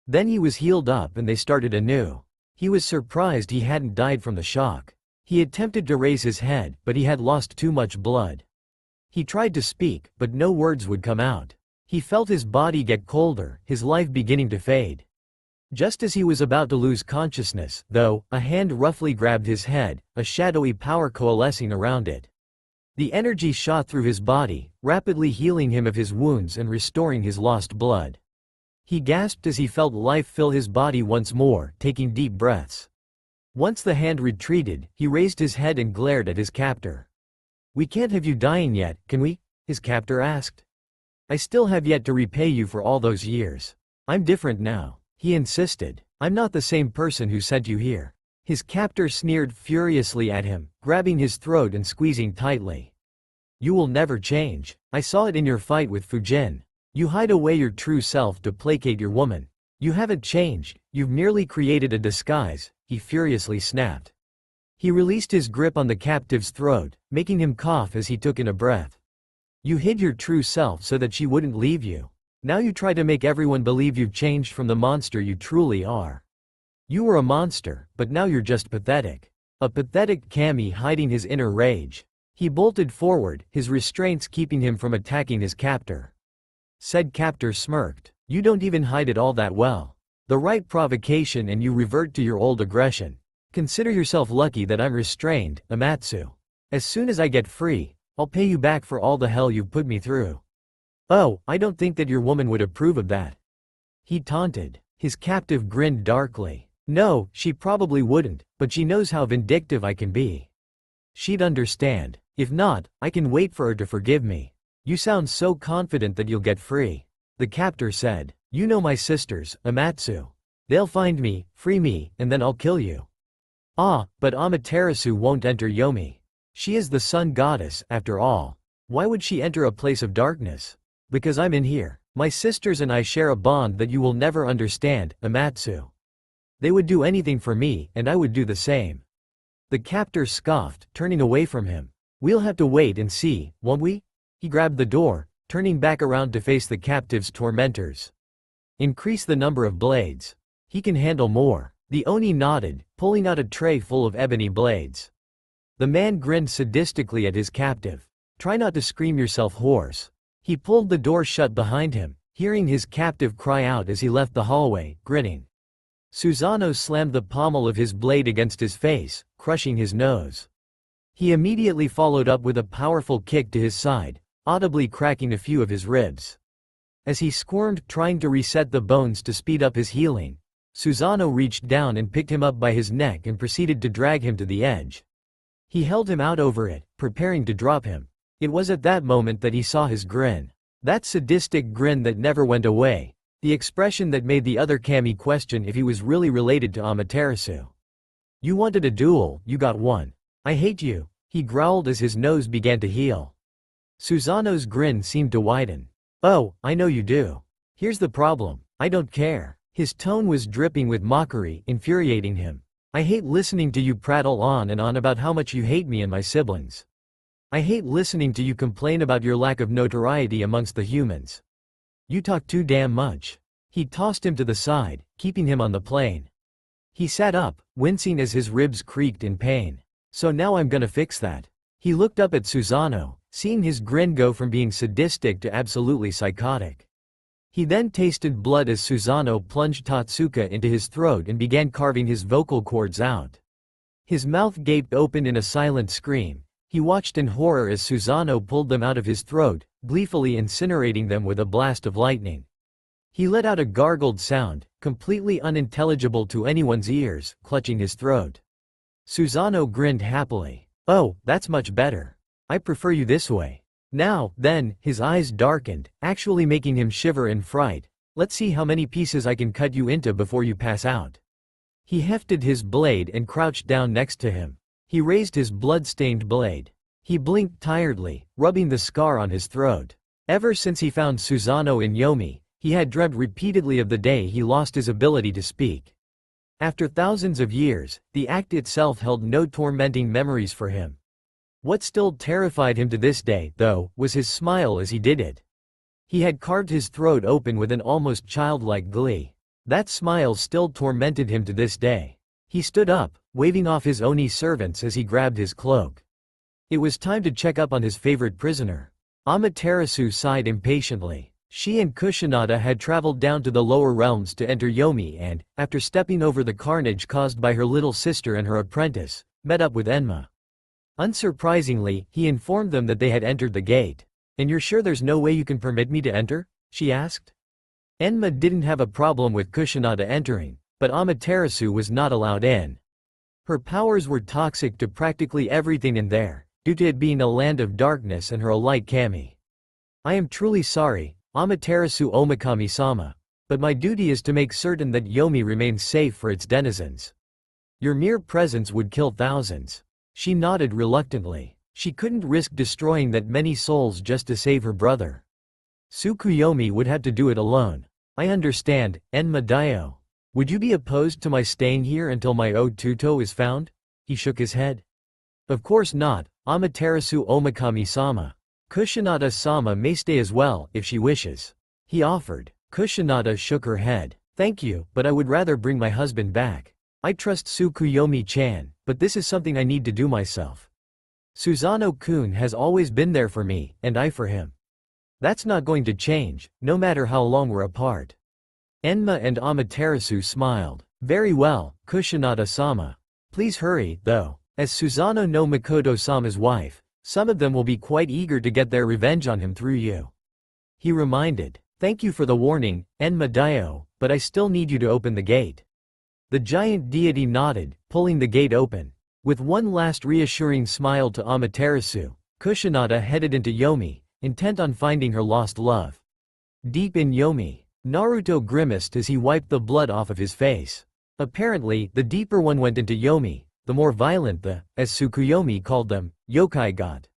Then he was healed up and they started anew. He was surprised he hadn't died from the shock. He attempted to raise his head, but he had lost too much blood. He tried to speak, but no words would come out. He felt his body get colder, his life beginning to fade. Just as he was about to lose consciousness, though, a hand roughly grabbed his head, a shadowy power coalescing around it. The energy shot through his body, rapidly healing him of his wounds and restoring his lost blood. He gasped as he felt life fill his body once more, taking deep breaths. Once the hand retreated, he raised his head and glared at his captor. "We can't have you dying yet, can we?" his captor asked. "I still have yet to repay you for all those years. I'm different now," he insisted. "I'm not the same person who sent you here." His captor sneered furiously at him, grabbing his throat and squeezing tightly. "You will never change. I saw it in your fight with Fujin. You hide away your true self to placate your woman. You haven't changed, you've merely created a disguise," he furiously snapped. He released his grip on the captive's throat, making him cough as he took in a breath. "You hid your true self so that she wouldn't leave you. Now you try to make everyone believe you've changed from the monster you truly are. You were a monster, but now you're just pathetic. A pathetic kami hiding his inner rage." He bolted forward, his restraints keeping him from attacking his captor. Said captor smirked. "You don't even hide it all that well. The right provocation and you revert to your old aggression. Consider yourself lucky that I'm restrained, Amatsu. As soon as I get free, I'll pay you back for all the hell you've put me through." "Oh, I don't think that your woman would approve of that," he taunted. His captive grinned darkly. "No, she probably wouldn't, but she knows how vindictive I can be. She'd understand. If not, I can wait for her to forgive me." "You sound so confident that you'll get free," the captor said. "You know my sisters, Amatsu. They'll find me, free me, and then I'll kill you." "Ah, but Amaterasu won't enter Yomi. She is the sun goddess, after all. Why would she enter a place of darkness?" "Because I'm in here. My sisters and I share a bond that you will never understand, Amatsu. They would do anything for me, and I would do the same." The captor scoffed, turning away from him. "We'll have to wait and see, won't we?" He grabbed the door, turning back around to face the captive's tormentors. "Increase the number of blades. He can handle more." The Oni nodded, pulling out a tray full of ebony blades. The man grinned sadistically at his captive. "Try not to scream yourself hoarse." He pulled the door shut behind him, hearing his captive cry out as he left the hallway, grinning. Susanoo slammed the pommel of his blade against his face, crushing his nose. He immediately followed up with a powerful kick to his side, audibly cracking a few of his ribs. As he squirmed trying to reset the bones to speed up his healing, Susanoo reached down and picked him up by his neck and proceeded to drag him to the edge. He held him out over it, preparing to drop him. It was at that moment that he saw his grin. That sadistic grin that never went away, the expression that made the other kami question if he was really related to Amaterasu. "You wanted a duel, you got one. I hate you," he growled as his nose began to heal. Susanoo's grin seemed to widen. "Oh, I know you do. Here's the problem, I don't care." His tone was dripping with mockery, infuriating him. "I hate listening to you prattle on and on about how much you hate me and my siblings. I hate listening to you complain about your lack of notoriety amongst the humans. You talk too damn much." He tossed him to the side, keeping him on the plane. He sat up, wincing as his ribs creaked in pain. "So now I'm gonna fix that." He looked up at Susanoo, seeing his grin go from being sadistic to absolutely psychotic. He then tasted blood as Susanoo plunged Tatsuka into his throat and began carving his vocal cords out. His mouth gaped open in a silent scream. He watched in horror as Susanoo pulled them out of his throat, gleefully incinerating them with a blast of lightning. He let out a gargled sound, completely unintelligible to anyone's ears, clutching his throat. Susanoo grinned happily. "Oh, that's much better. I prefer you this way. Now, then," his eyes darkened, actually making him shiver in fright. "Let's see how many pieces I can cut you into before you pass out." He hefted his blade and crouched down next to him. He raised his blood-stained blade. He blinked tiredly, rubbing the scar on his throat. Ever since he found Susanoo in Yomi, he had dreamt repeatedly of the day he lost his ability to speak. After thousands of years, the act itself held no tormenting memories for him. What still terrified him to this day, though, was his smile as he did it. He had carved his throat open with an almost childlike glee. That smile still tormented him to this day. He stood up, waving off his Oni servants as he grabbed his cloak. It was time to check up on his favorite prisoner. Amaterasu sighed impatiently. She and Kushinada had traveled down to the lower realms to enter Yomi and, after stepping over the carnage caused by her little sister and her apprentice, met up with Enma. Unsurprisingly, he informed them that they had entered the gate. "And you're sure there's no way you can permit me to enter?" she asked. Enma didn't have a problem with Kusanada entering, but Amaterasu was not allowed in. Her powers were toxic to practically everything in there, due to it being a land of darkness and her a light kami. I am truly sorry, Amaterasu Omakami-sama, but my duty is to make certain that Yomi remains safe for its denizens. Your mere presence would kill thousands. She nodded reluctantly. She couldn't risk destroying that many souls just to save her brother. Tsukuyomi would have to do it alone. I understand, Enma Dio. Would you be opposed to my staying here until my Otuto is found? He shook his head. Of course not, Amaterasu Omakami-sama. Kusanada-sama may stay as well, if she wishes. He offered. Kusanada shook her head. Thank you, but I would rather bring my husband back. I trust Tsukuyomi-chan, but this is something I need to do myself. Susano-kun has always been there for me, and I for him. That's not going to change, no matter how long we're apart. Enma and Amaterasu smiled. Very well, Kusanada-sama. Please hurry, though. As Susano no Makoto-sama's wife, some of them will be quite eager to get their revenge on him through you. He reminded. Thank you for the warning, Enma Dio, but I still need you to open the gate. The giant deity nodded, pulling the gate open. With one last reassuring smile to Amaterasu, Kusanada headed into Yomi, intent on finding her lost love. Deep in Yomi, Naruto grimaced as he wiped the blood off of his face. Apparently, the deeper one went into Yomi, the more violent the, as Tsukuyomi called them, yokai got.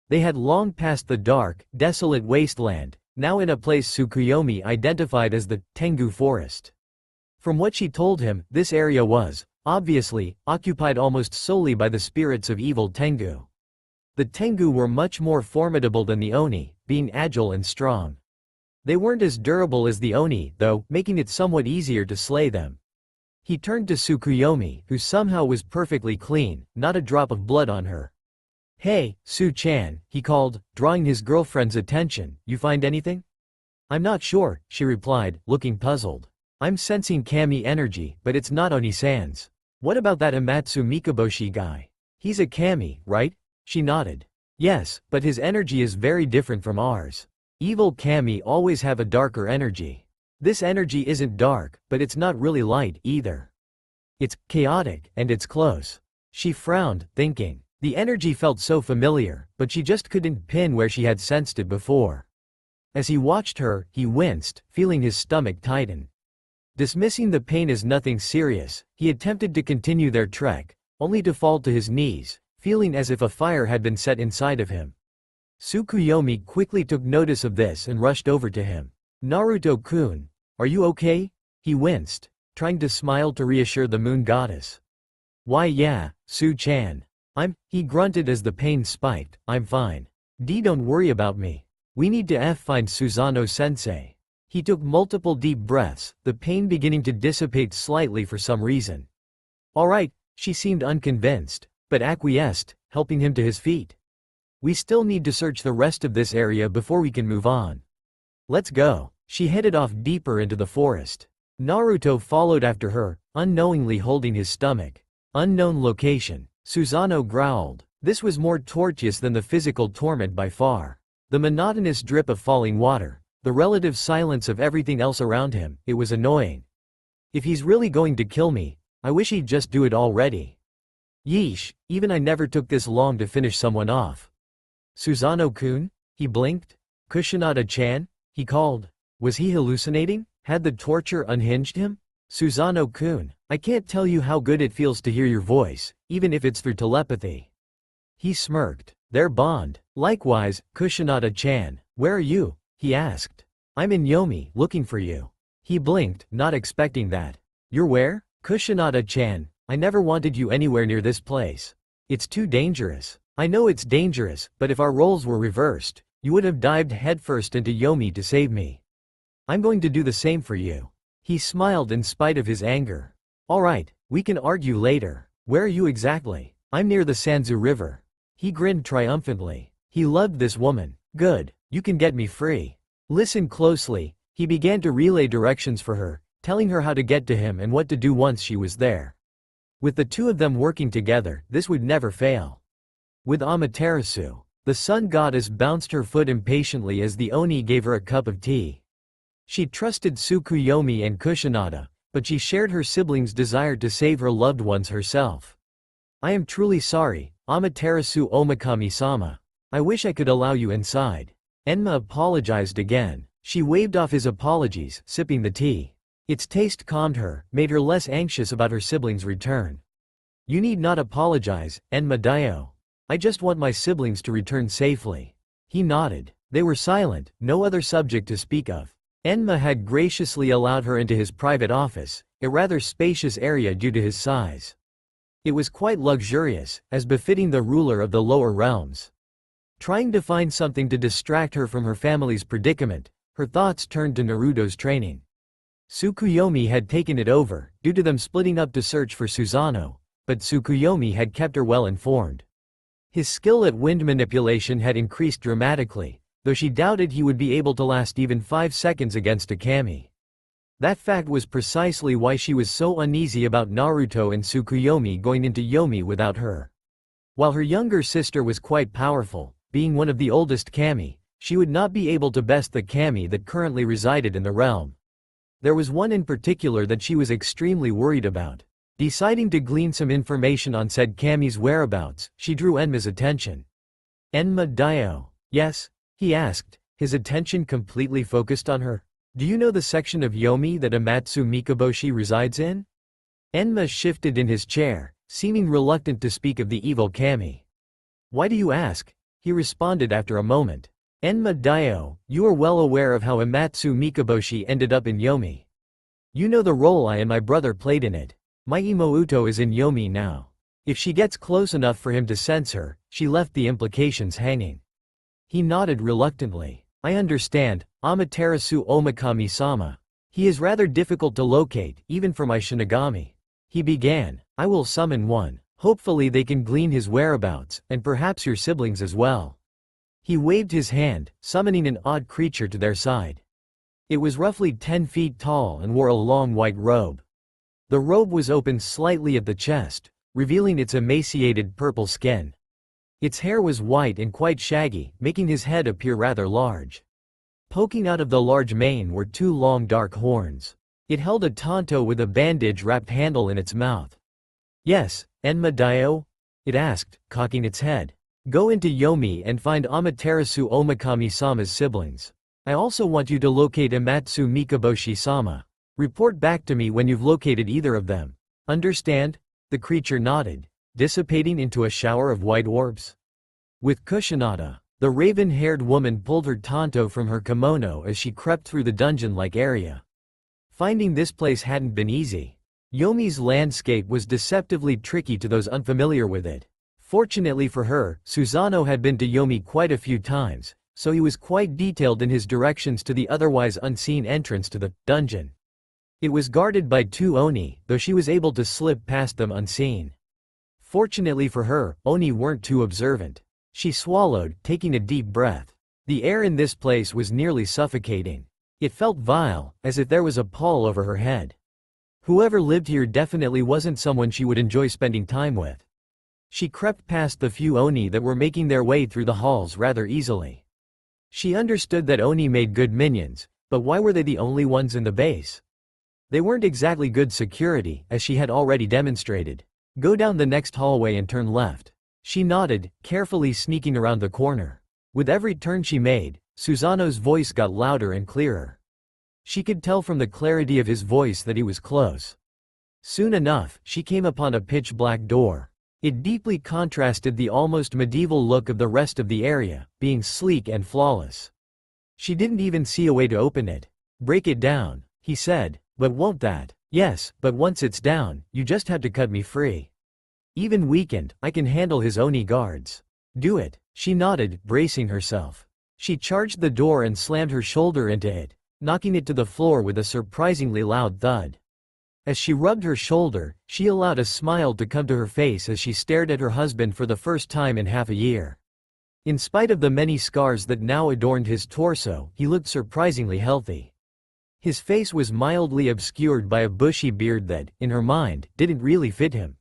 They had long passed the dark, desolate wasteland, now in a place Tsukuyomi identified as the Tengu Forest. From what she told him, this area was, obviously, occupied almost solely by the spirits of evil Tengu. The Tengu were much more formidable than the Oni, being agile and strong. They weren't as durable as the Oni, though, making it somewhat easier to slay them. He turned to Tsukuyomi, who somehow was perfectly clean, not a drop of blood on her. Hey, Su-chan, he called, drawing his girlfriend's attention, you find anything? I'm not sure, she replied, looking puzzled. I'm sensing kami energy, but it's not Oni-san's. What about that Amatsu Mikaboshi guy? He's a kami, right? She nodded. Yes, but his energy is very different from ours. Evil kami always have a darker energy. This energy isn't dark, but it's not really light either. It's chaotic, and it's close. She frowned, thinking. The energy felt so familiar, but she just couldn't pin where she had sensed it before. As he watched her, he winced, feeling his stomach tighten. Dismissing the pain as nothing serious, he attempted to continue their trek, only to fall to his knees, feeling as if a fire had been set inside of him. Tsukuyomi quickly took notice of this and rushed over to him. Naruto-kun, are you okay? He winced, trying to smile to reassure the moon goddess. Why yeah, Su-chan. He grunted as the pain spiked, I'm fine. Don't worry about me. We need to find Susano-sensei. He took multiple deep breaths, the pain beginning to dissipate slightly for some reason. Alright, she seemed unconvinced, but acquiesced, helping him to his feet. We still need to search the rest of this area before we can move on. Let's go. She headed off deeper into the forest. Naruto followed after her, unknowingly holding his stomach. Unknown location. Susano growled. This was more tortuous than the physical torment by far. The monotonous drip of falling water. The relative silence of everything else around him, it was annoying. If he's really going to kill me, I wish he'd just do it already. Yeesh, even I never took this long to finish someone off. Susano-kun? He blinked. Kusanada-chan? He called. Was he hallucinating? Had the torture unhinged him? Susano-kun, I can't tell you how good it feels to hear your voice, even if it's through telepathy. He smirked. Their bond. Likewise, Kusanada-chan, where are you? He asked. I'm in Yomi, looking for you. He blinked, not expecting that. You're where? Kusanada-chan, I never wanted you anywhere near this place. It's too dangerous. I know it's dangerous, but if our roles were reversed, you would have dived headfirst into Yomi to save me. I'm going to do the same for you. He smiled in spite of his anger. Alright, we can argue later. Where are you exactly? I'm near the Sanzu River. He grinned triumphantly. He loved this woman. Good. You can get me free. Listen closely, he began to relay directions for her, telling her how to get to him and what to do once she was there. With the two of them working together, this would never fail. With Amaterasu, the sun goddess bounced her foot impatiently as the Oni gave her a cup of tea. She trusted Tsukuyomi and Kusanada, but she shared her siblings' desire to save her loved ones herself. I am truly sorry, Amaterasu Omakami-sama. I wish I could allow you inside. Enma apologized again. She waved off his apologies, sipping the tea. Its taste calmed her, made her less anxious about her siblings' return. You need not apologize, Enma Dio. I just want my siblings to return safely. He nodded. They were silent, no other subject to speak of. Enma had graciously allowed her into his private office, a rather spacious area due to his size. It was quite luxurious, as befitting the ruler of the lower realms. Trying to find something to distract her from her family's predicament, her thoughts turned to Naruto's training. Tsukuyomi had taken it over, due to them splitting up to search for Susanoo, but Tsukuyomi had kept her well informed. His skill at wind manipulation had increased dramatically, though she doubted he would be able to last even 5 seconds against a kami. That fact was precisely why she was so uneasy about Naruto and Tsukuyomi going into Yomi without her. While her younger sister was quite powerful, being one of the oldest kami, she would not be able to best the kami that currently resided in the realm. There was one in particular that she was extremely worried about. Deciding to glean some information on said kami's whereabouts, she drew Enma's attention. Enma Dio. Yes? He asked, his attention completely focused on her. Do you know the section of Yomi that Amatsu Mikaboshi resides in? Enma shifted in his chair, seeming reluctant to speak of the evil kami. Why do you ask? He responded after a moment. Enma Dio, you are well aware of how Amatsu Mikaboshi ended up in Yomi. You know the role I and my brother played in it. My Imouto is in Yomi now. If she gets close enough for him to sense her, she left the implications hanging. He nodded reluctantly. I understand, Amaterasu Omakami-sama. He is rather difficult to locate, even for my Shinigami. He began. I will summon one. Hopefully they can glean his whereabouts, and perhaps your siblings as well. He waved his hand, summoning an odd creature to their side. It was roughly 10 feet tall and wore a long white robe. The robe was open slightly at the chest, revealing its emaciated purple skin. Its hair was white and quite shaggy, making his head appear rather large. Poking out of the large mane were 2 long dark horns. It held a tanto with a bandage-wrapped handle in its mouth. Yes, Enma Dio? It asked, cocking its head. Go into Yomi and find Amaterasu Omakami-sama's siblings. I also want you to locate Amatsu Mikaboshi-sama. Report back to me when you've located either of them. Understand? The creature nodded, dissipating into a shower of white orbs. With Kusanada, the raven-haired woman pulled her tanto from her kimono as she crept through the dungeon-like area. Finding this place hadn't been easy. Yomi's landscape was deceptively tricky to those unfamiliar with it. Fortunately for her, Susanoo had been to Yomi quite a few times, so he was quite detailed in his directions to the otherwise unseen entrance to the dungeon. It was guarded by 2 oni, though she was able to slip past them unseen. Fortunately for her, oni weren't too observant. She swallowed, taking a deep breath. The air in this place was nearly suffocating. It felt vile, as if there was a pall over her head. Whoever lived here definitely wasn't someone she would enjoy spending time with. She crept past the few oni that were making their way through the halls rather easily. She understood that oni made good minions, but why were they the only ones in the base? They weren't exactly good security, as she had already demonstrated. Go down the next hallway and turn left. She nodded, carefully sneaking around the corner. With every turn she made, Susanoo's voice got louder and clearer. She could tell from the clarity of his voice that he was close. Soon enough, she came upon a pitch-black door. It deeply contrasted the almost medieval look of the rest of the area, being sleek and flawless. She didn't even see a way to open it. Break it down, he said, but won't that? Yes, but once it's down, you just have to cut me free. Even weakened, I can handle his oni guards. Do it. She nodded, bracing herself. She charged the door and slammed her shoulder into it, knocking it to the floor with a surprisingly loud thud. As she rubbed her shoulder, she allowed a smile to come to her face as she stared at her husband for the first time in half a year. In spite of the many scars that now adorned his torso, he looked surprisingly healthy. His face was mildly obscured by a bushy beard that, in her mind, didn't really fit him.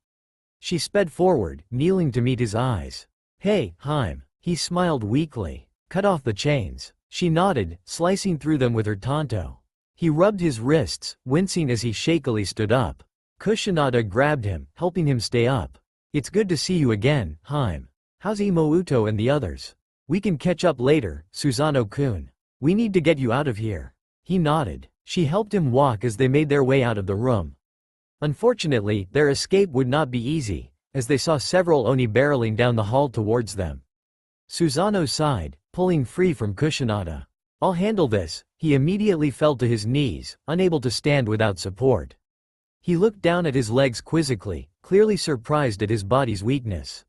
She sped forward, kneeling to meet his eyes. Hey, Haim. He smiled weakly. Cut off the chains. She nodded, slicing through them with her tanto. He rubbed his wrists, wincing as he shakily stood up. Kusanada grabbed him, helping him stay up. It's good to see you again, Haim. How's Imouto and the others? We can catch up later, Susanoo-kun. We need to get you out of here. He nodded. She helped him walk as they made their way out of the room. Unfortunately, their escape would not be easy, as they saw several Oni barreling down the hall towards them. Susanoo sighed, pulling free from Kusanada. I'll handle this. He immediately fell to his knees, unable to stand without support. He looked down at his legs quizzically, clearly surprised at his body's weakness.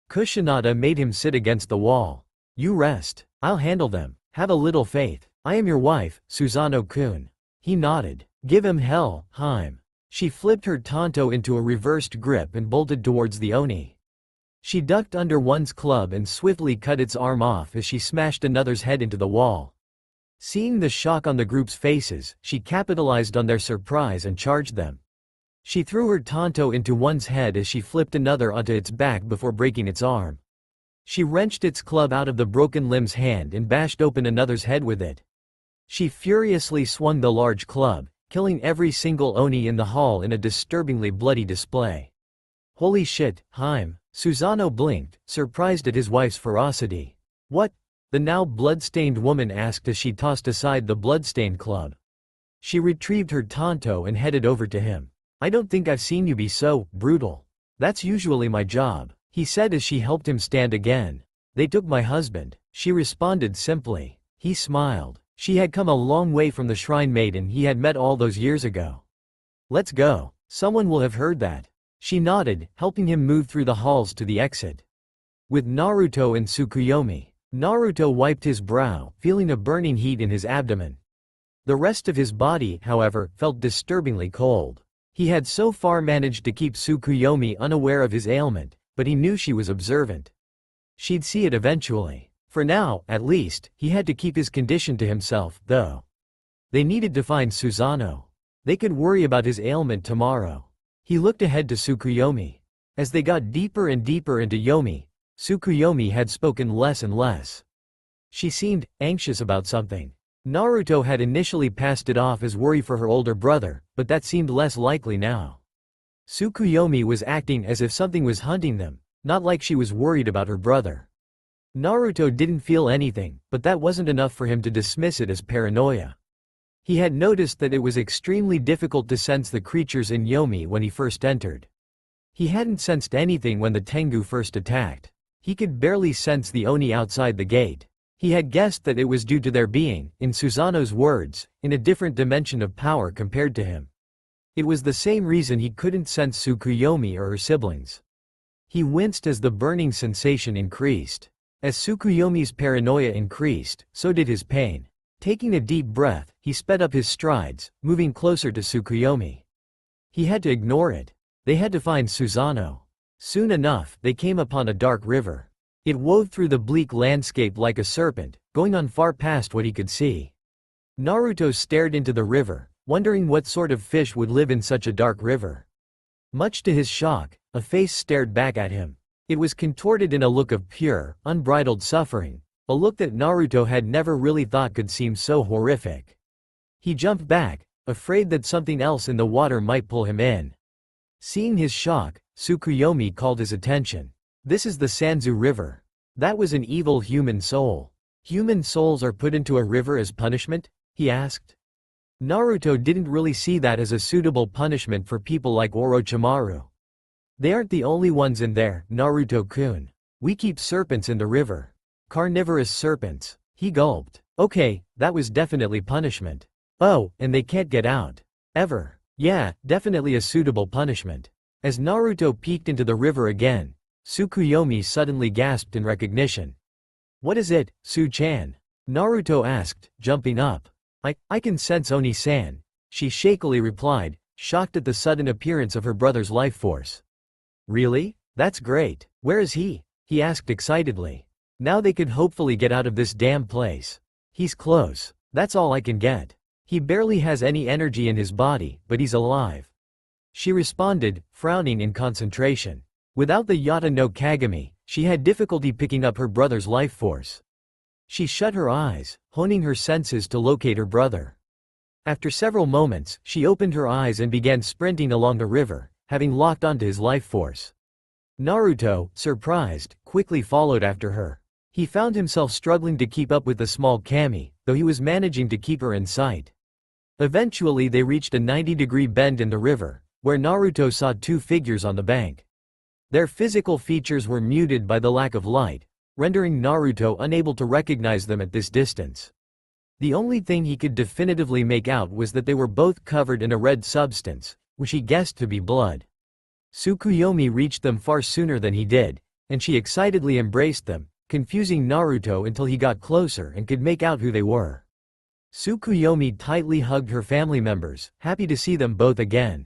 Kusanada made him sit against the wall. You rest. I'll handle them. Have a little faith. I am your wife, Susanoo-kun. He nodded. Give him hell, Haim. She flipped her tanto into a reversed grip and bolted towards the Oni. She ducked under one's club and swiftly cut its arm off as she smashed another's head into the wall. Seeing the shock on the group's faces, she capitalized on their surprise and charged them. She threw her tanto into one's head as she flipped another onto its back before breaking its arm. She wrenched its club out of the broken limb's hand and bashed open another's head with it. She furiously swung the large club, killing every single Oni in the hall in a disturbingly bloody display. Holy shit, Haim. Susanoo blinked, surprised at his wife's ferocity. What? The now blood-stained woman asked as she tossed aside the blood-stained club. She retrieved her tanto and headed over to him. I don't think I've seen you be so brutal. That's usually my job, he said as she helped him stand again. They took my husband, she responded simply. He smiled. She had come a long way from the shrine maiden he had met all those years ago. Let's go. Someone will have heard that. She nodded, helping him move through the halls to the exit. With Naruto and Tsukuyomi, Naruto wiped his brow, feeling a burning heat in his abdomen. The rest of his body, however, felt disturbingly cold. He had so far managed to keep Tsukuyomi unaware of his ailment, but he knew she was observant. She'd see it eventually. For now, at least, he had to keep his condition to himself, though. They needed to find Susanoo. They could worry about his ailment tomorrow. He looked ahead to Tsukuyomi. As they got deeper and deeper into Yomi, Tsukuyomi had spoken less and less. She seemed anxious about something. Naruto had initially passed it off as worry for her older brother, but that seemed less likely now. Tsukuyomi was acting as if something was hunting them, not like she was worried about her brother. Naruto didn't feel anything, but that wasn't enough for him to dismiss it as paranoia. He had noticed that it was extremely difficult to sense the creatures in Yomi when he first entered. He hadn't sensed anything when the Tengu first attacked. He could barely sense the Oni outside the gate. He had guessed that it was due to their being, in Susanoo's words, in a different dimension of power compared to him. It was the same reason he couldn't sense Tsukuyomi or her siblings. He winced as the burning sensation increased. As Tsukuyomi's paranoia increased, so did his pain. Taking a deep breath, he sped up his strides, moving closer to Tsukuyomi. He had to ignore it. They had to find Susanoo. Soon enough, they came upon a dark river. It wove through the bleak landscape like a serpent, going on far past what he could see. Naruto stared into the river, wondering what sort of fish would live in such a dark river. Much to his shock, a face stared back at him. It was contorted in a look of pure, unbridled suffering, a look that Naruto had never really thought could seem so horrific. He jumped back, afraid that something else in the water might pull him in. Seeing his shock, Tsukuyomi called his attention. This is the Sanzu River. That was an evil human soul. Human souls are put into a river as punishment? He asked. Naruto didn't really see that as a suitable punishment for people like Orochimaru. They aren't the only ones in there, Naruto-kun. We keep serpents in the river. Carnivorous serpents. He gulped. Okay, that was definitely punishment. Oh, and they can't get out. Ever. Yeah, definitely a suitable punishment. As Naruto peeked into the river again, Tsukuyomi suddenly gasped in recognition. What is it, Su-chan? Naruto asked, jumping up. I can sense Oni-san, she shakily replied, shocked at the sudden appearance of her brother's life force. Really? That's great. Where is he? He asked excitedly. Now they could hopefully get out of this damn place. He's close. That's all I can get. He barely has any energy in his body, but he's alive. She responded, frowning in concentration. Without the Yata no Kagami, she had difficulty picking up her brother's life force. She shut her eyes, honing her senses to locate her brother. After several moments, she opened her eyes and began sprinting along the river, having locked onto his life force. Naruto, surprised, quickly followed after her. He found himself struggling to keep up with the small Kami, though he was managing to keep her in sight. Eventually they reached a 90-degree bend in the river, where Naruto saw two figures on the bank. Their physical features were muted by the lack of light, rendering Naruto unable to recognize them at this distance. The only thing he could definitively make out was that they were both covered in a red substance, which he guessed to be blood. Tsukuyomi reached them far sooner than he did, and she excitedly embraced them, confusing Naruto until he got closer and could make out who they were. Tsukuyomi tightly hugged her family members, happy to see them both again.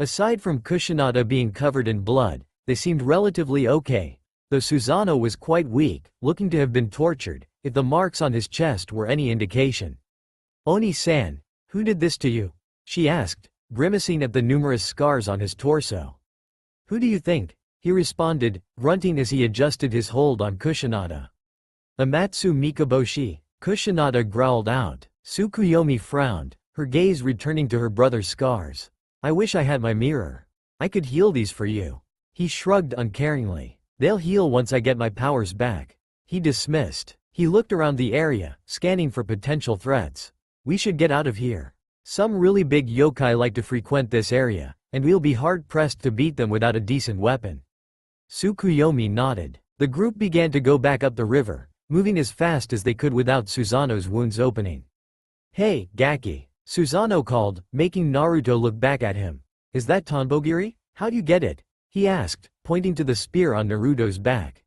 Aside from Kusanada being covered in blood, they seemed relatively okay, though Susanoo was quite weak, looking to have been tortured, if the marks on his chest were any indication. "Oni-san, who did this to you?" she asked, grimacing at the numerous scars on his torso. "Who do you think?" he responded, grunting as he adjusted his hold on Kusanada. "Amatsu Mikaboshi," Kusanada growled out. Tsukuyomi frowned, her gaze returning to her brother's scars. "I wish I had my mirror. I could heal these for you." He shrugged uncaringly. "They'll heal once I get my powers back," he dismissed. He looked around the area, scanning for potential threats. "We should get out of here. Some really big yokai like to frequent this area, and we'll be hard-pressed to beat them without a decent weapon." Tsukuyomi nodded. The group began to go back up the river, moving as fast as they could without Susanoo's wounds opening. "Hey, Gaki," Susanoo called, making Naruto look back at him. "Is that Tanbogiri? How'd you get it?" he asked, pointing to the spear on Naruto's back.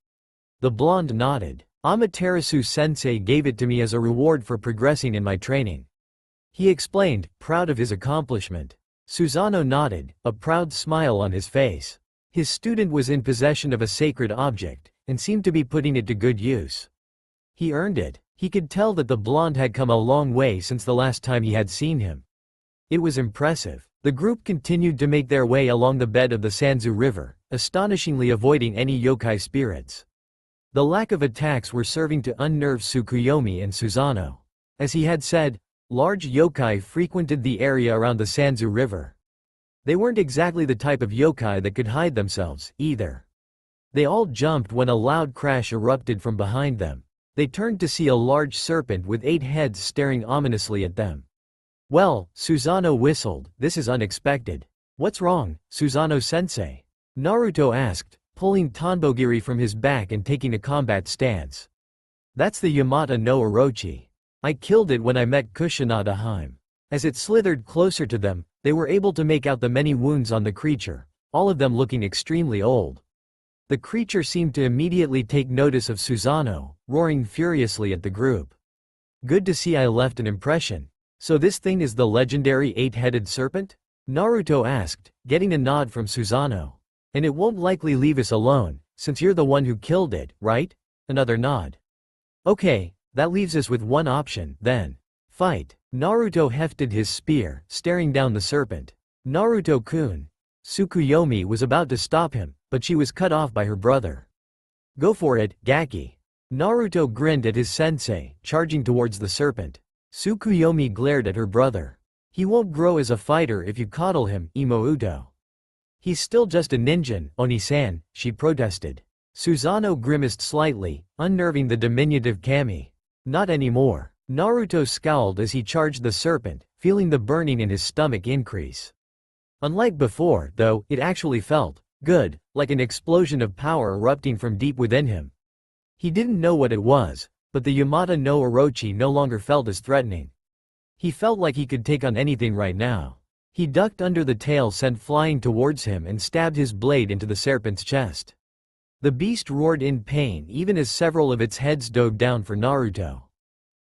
The blonde nodded. "Amaterasu sensei gave it to me as a reward for progressing in my training," he explained, proud of his accomplishment. Susanoo nodded, a proud smile on his face. His student was in possession of a sacred object, and seemed to be putting it to good use. He earned it. He could tell that the blonde had come a long way since the last time he had seen him. It was impressive. The group continued to make their way along the bed of the Sanzu River, astonishingly avoiding any yokai spirits. The lack of attacks were serving to unnerve Tsukuyomi and Susanoo. As he had said, large yokai frequented the area around the Sanzu River. They weren't exactly the type of yokai that could hide themselves, either. They all jumped when a loud crash erupted from behind them. They turned to see a large serpent with 8 heads staring ominously at them. "Well," Susanoo whistled, "this is unexpected." "What's wrong, Susanoo-sensei?" Naruto asked, pulling Tanbogiri from his back and taking a combat stance. "That's the Yamata no Orochi. I killed it when I met Kusanada Hime." As it slithered closer to them, they were able to make out the many wounds on the creature, all of them looking extremely old. The creature seemed to immediately take notice of Susanoo, roaring furiously at the group. "Good to see I left an impression. So this thing is the legendary 8-headed serpent?" Naruto asked, getting a nod from Susanoo. "And it won't likely leave us alone, since you're the one who killed it, right?" Another nod. "Okay, that leaves us with one option, then. Fight." Naruto hefted his spear, staring down the serpent. "Naruto-kun." Tsukuyomi was about to stop him, but she was cut off by her brother. "Go for it, Gaki." Naruto grinned at his sensei, charging towards the serpent. Tsukuyomi glared at her brother. "He won't grow as a fighter if you coddle him, Imouto." "He's still just a ninja, Oni-san," she protested. Susanoo grimaced slightly, unnerving the diminutive Kami. "Not anymore." Naruto scowled as he charged the serpent, feeling the burning in his stomach increase. Unlike before, though, it actually felt good, like an explosion of power erupting from deep within him. He didn't know what it was, but the Yamata no Orochi no longer felt as threatening. He felt like he could take on anything right now. He ducked under the tail sent flying towards him and stabbed his blade into the serpent's chest. The beast roared in pain even as several of its heads dove down for Naruto.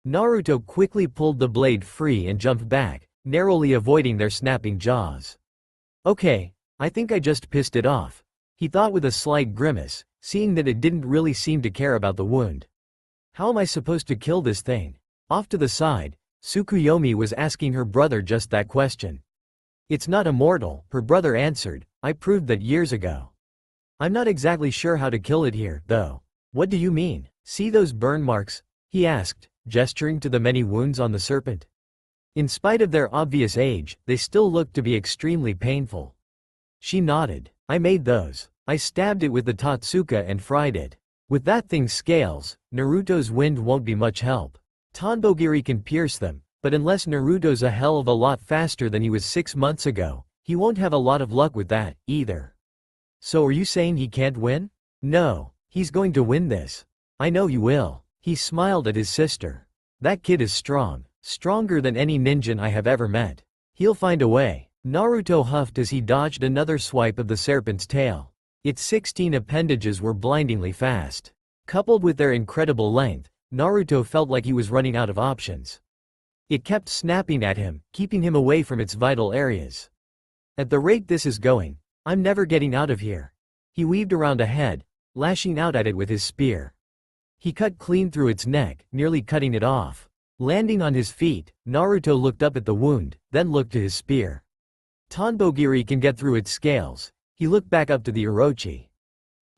Naruto quickly pulled the blade free and jumped back, narrowly avoiding their snapping jaws. "Okay, I think I just pissed it off," he thought with a slight grimace, seeing that it didn't really seem to care about the wound. "How am I supposed to kill this thing?" Off to the side, Tsukuyomi was asking her brother just that question. "It's not immortal," her brother answered. "I proved that years ago. I'm not exactly sure how to kill it here, though." "What do you mean? See those burn marks?" he asked, gesturing to the many wounds on the serpent. In spite of their obvious age, they still looked to be extremely painful. She nodded. I made those. I stabbed it with the Totsuka and fried it. With that thing's scales, Naruto's wind won't be much help. Tonbogiri can pierce them, but unless Naruto's a hell of a lot faster than he was 6 months ago, he won't have a lot of luck with that, either. So are you saying he can't win? No, he's going to win this. I know he will. He smiled at his sister. That kid is strong, stronger than any ninja I have ever met. He'll find a way. Naruto huffed as he dodged another swipe of the serpent's tail. Its 16 appendages were blindingly fast. Coupled with their incredible length, Naruto felt like he was running out of options. It kept snapping at him, keeping him away from its vital areas. At the rate this is going, I'm never getting out of here. He weaved around ahead, lashing out at it with his spear. He cut clean through its neck, nearly cutting it off. Landing on his feet, Naruto looked up at the wound, then looked to his spear. Tonbogiri can get through its scales. He looked back up to the Orochi.